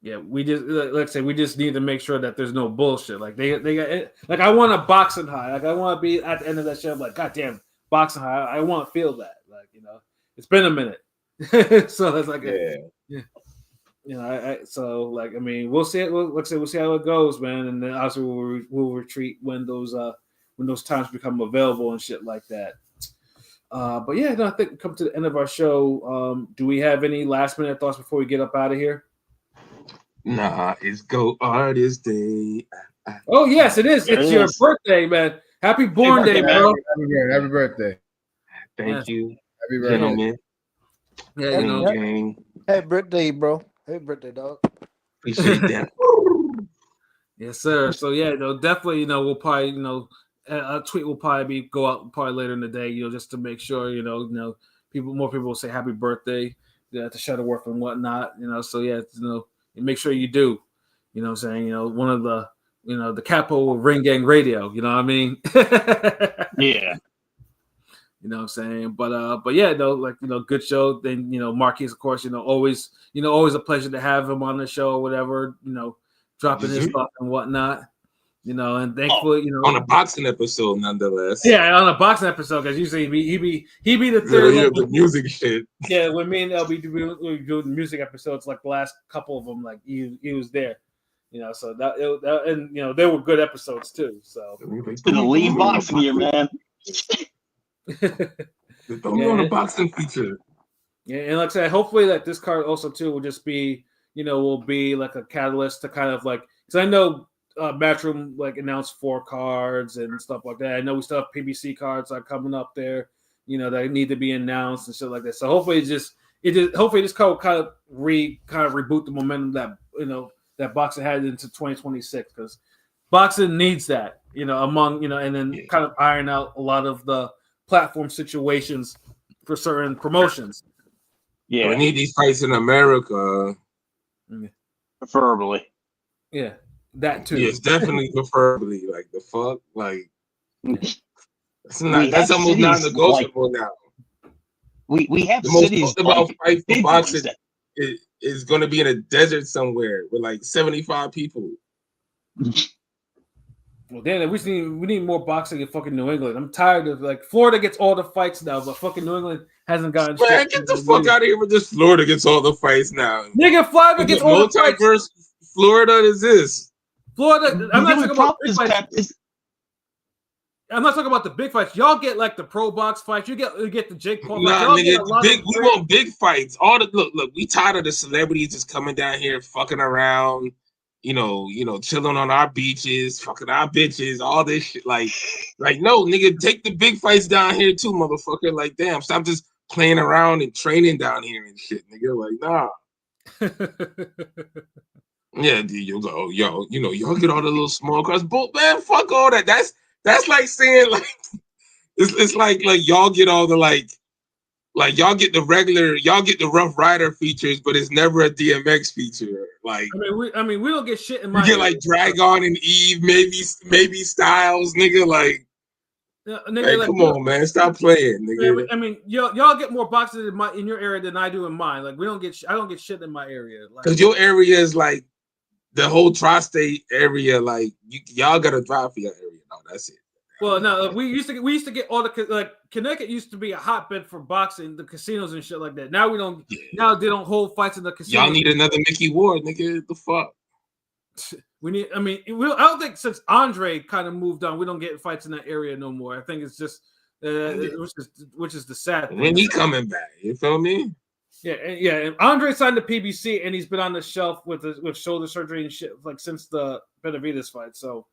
[SPEAKER 2] Yeah, we just we just need to make sure that there's no bullshit. Like they got like I want a boxing high. Like I want to be at the end of that show. Like goddamn boxing high. I want to feel that. Like it's been a minute. So it's like so like I mean we'll see it. We'll see how it goes, man. And then obviously we'll retreat when those times become available and shit like that. But yeah, I think we come to the end of our show. Do we have any last minute thoughts before we get up out of here?
[SPEAKER 3] Nah, it's Go Artist Day.
[SPEAKER 2] Oh yes, it is. It's your birthday, man. Happy born day, bro.
[SPEAKER 5] Happy birthday.
[SPEAKER 3] Thank you.
[SPEAKER 5] Happy birthday.
[SPEAKER 3] Gentlemen.
[SPEAKER 2] Yeah,
[SPEAKER 4] Happy birthday, bro. Happy birthday, dog.
[SPEAKER 3] Appreciate that.
[SPEAKER 2] Yes, sir. So yeah, definitely, we'll probably, a tweet will probably go out probably later in the day, just to make sure, more people will say happy birthday, to Shuttleworth and whatnot, So yeah, make sure you do, what I'm saying, one of the, the capo of Ring Gang Radio, you know what I mean?
[SPEAKER 1] Yeah.
[SPEAKER 2] You know what I'm saying? But yeah, good show. Then, Marquise, of course, always a pleasure to have him on the show or whatever, dropping his stuff and whatnot. And thankfully,
[SPEAKER 3] on a boxing episode, nonetheless.
[SPEAKER 2] Yeah, on a boxing episode, because usually he be the third.
[SPEAKER 3] The music shit.
[SPEAKER 2] Yeah, when me and LB do music episodes, like the last couple of them, like he was there. So that and they were good episodes too. So
[SPEAKER 1] to the lead boxing here, man.
[SPEAKER 3] Throw me on a boxing feature.
[SPEAKER 2] Yeah, and like I said, hopefully that this card also too will just be, will be like a catalyst to kind of like, because I know Matchroom like announced 4 cards and stuff like that. I know we still have PBC cards that are coming up there, that need to be announced and shit like that. So hopefully hopefully this card will kind of reboot the momentum that that boxing had into 2026, because boxing needs that, among and then kind of iron out a lot of the platform situations for certain promotions.
[SPEAKER 1] Yeah,
[SPEAKER 3] we need these fights in America,
[SPEAKER 1] preferably.
[SPEAKER 2] Yeah. That too.
[SPEAKER 3] Yes, definitely preferably. Like the fuck, like that's almost non-negotiable now.
[SPEAKER 1] We have
[SPEAKER 3] the
[SPEAKER 1] cities
[SPEAKER 3] most about fight for boxing is going to be in a desert somewhere with like 75 people.
[SPEAKER 2] Well, damn, we need more boxing in fucking New England. I'm tired of like Florida gets all the fights now, but fucking New England hasn't gotten.
[SPEAKER 3] Man, get the fuck out of here with this. Florida gets all the fights now.
[SPEAKER 2] Nigga, Florida gets all the fights.
[SPEAKER 3] Multiverse Florida is this.
[SPEAKER 2] Florida, I'm not talking about big fights. I'm not talking about the big fights. Y'all get like the pro box fights. You get the Jake Paul.
[SPEAKER 3] Nah, nigga, we want big fights. Look. We tired of the celebrities just coming down here, fucking around. Chilling on our beaches, fucking our bitches, all this shit. Like no, nigga, take the big fights down here too, motherfucker. Like, damn, stop just playing around and training down here and shit, nigga. Like, nah. Yeah, dude, you go, y'all get all the little small cars, but man, fuck all that. That's like saying like it's like y'all get all the like y'all get the Rough Rider features, but it's never a DMX feature. Like
[SPEAKER 2] I mean we don't get shit in my.
[SPEAKER 3] You get like Dragon and Eve, maybe Styles, nigga. Like, nigga, come on, man, stop playing, nigga.
[SPEAKER 2] I mean, y'all get more boxes in your area than I do in mine. Like, I don't get shit in my area.
[SPEAKER 3] Because your area is like the whole tri-state area. Like, y'all gotta drive for your area. No, that's it.
[SPEAKER 2] Well, no, we used to get all the like Connecticut used to be a hotbed for boxing, the casinos and shit like that. Now we don't. Yeah. Now they don't hold fights in the casinos.
[SPEAKER 3] Y'all need another Mickey Ward, nigga. The fuck.
[SPEAKER 2] We need. I mean, I don't think since Andre kind of moved on, we don't get fights in that area no more. I think it's just, which is the sad thing.
[SPEAKER 3] When he coming back, you feel me?
[SPEAKER 2] Yeah. And Andre signed the PBC, and he's been on the shelf with shoulder surgery and shit like since the Benavidez fight. So,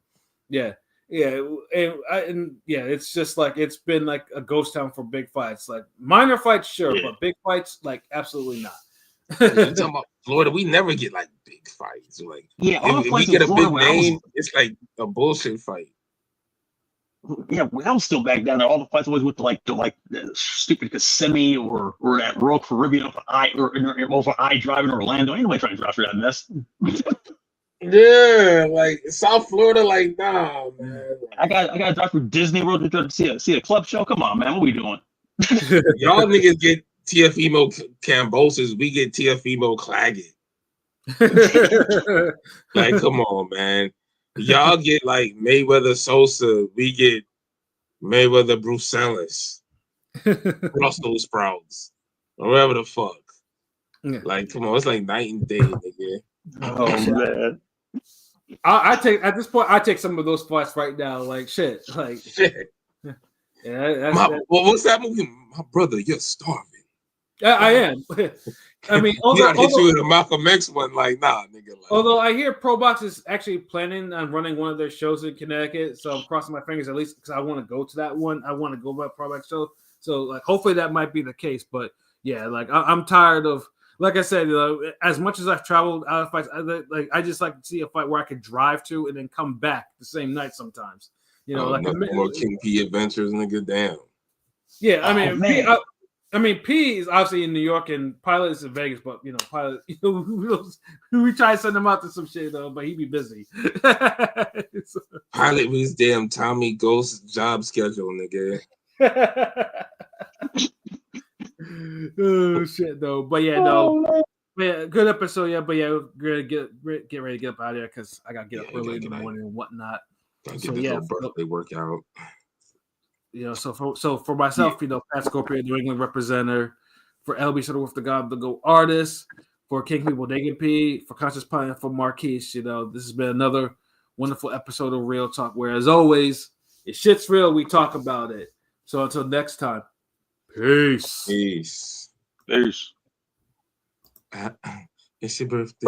[SPEAKER 2] yeah. Yeah, and it's just like it's been like a ghost town for big fights. Like minor fights, sure, but big fights, like absolutely not.
[SPEAKER 3] You talking about Florida? We never get like big fights. Like,
[SPEAKER 1] all
[SPEAKER 3] if we get a big name, it's like a bullshit fight.
[SPEAKER 1] Yeah, I was still back down there. All the fights always with the stupid Kissimmee or that Rourke Caribbean over I drive in Orlando. Anyway, trying to drive through that mess.
[SPEAKER 3] Yeah, like South Florida, like nah, man.
[SPEAKER 1] I got to drive through Disney World to go see a club show. Come on, man, what we doing?
[SPEAKER 3] Y'all niggas get TFEMO Cambosis, we get TFEMO Claggett. Like, come on, man. Y'all get like Mayweather Sosa, we get Mayweather Brucelis, Brussels sprouts, or whatever the fuck.
[SPEAKER 2] Yeah.
[SPEAKER 3] Like, come on, it's like night and day, nigga.
[SPEAKER 1] Oh man.
[SPEAKER 2] I take at this point. I take some of those fights right now. Like shit. Like
[SPEAKER 3] shit.
[SPEAKER 2] Yeah.
[SPEAKER 3] What's that movie? My brother, you're starving.
[SPEAKER 2] I am. I mean,
[SPEAKER 3] you gotta hit you with a Malcolm X one. Like, nah, nigga. Like,
[SPEAKER 2] although I hear Pro Box is actually planning on running one of their shows in Connecticut, so I'm crossing my fingers at least because I want to go to that one. I want to go to that Pro Box show. So, like, hopefully that might be the case. But yeah, like I'm tired of. Like I said, as much as I've traveled out of fights, I just like to see a fight where I could drive to and then come back the same night sometimes. Like
[SPEAKER 3] more King P adventures, nigga. Damn.
[SPEAKER 2] Yeah, I mean, P is obviously in New York and Pilot is in Vegas, but Pilot, we try to send him out to some shit though, but he be busy.
[SPEAKER 3] Pilot with his damn Tommy Ghost job schedule, nigga.
[SPEAKER 2] Oh shit, though. But yeah, no, man, good episode. Yeah, but yeah, we're gonna get ready to get up out of here because I gotta get up early in the morning and whatnot.
[SPEAKER 3] So yeah, birthday workout.
[SPEAKER 2] So for myself, Pat Scorpion, New England representative, for LB Shuttle with the God, the Go artist, for King P Bodega P, for Conscious Pine, for Marquise. This has been another wonderful episode of Real Talk. Where as always, if shit's real, we talk about it. So until next time. Peace.
[SPEAKER 3] Peace.
[SPEAKER 1] Peace.
[SPEAKER 3] It's your birthday.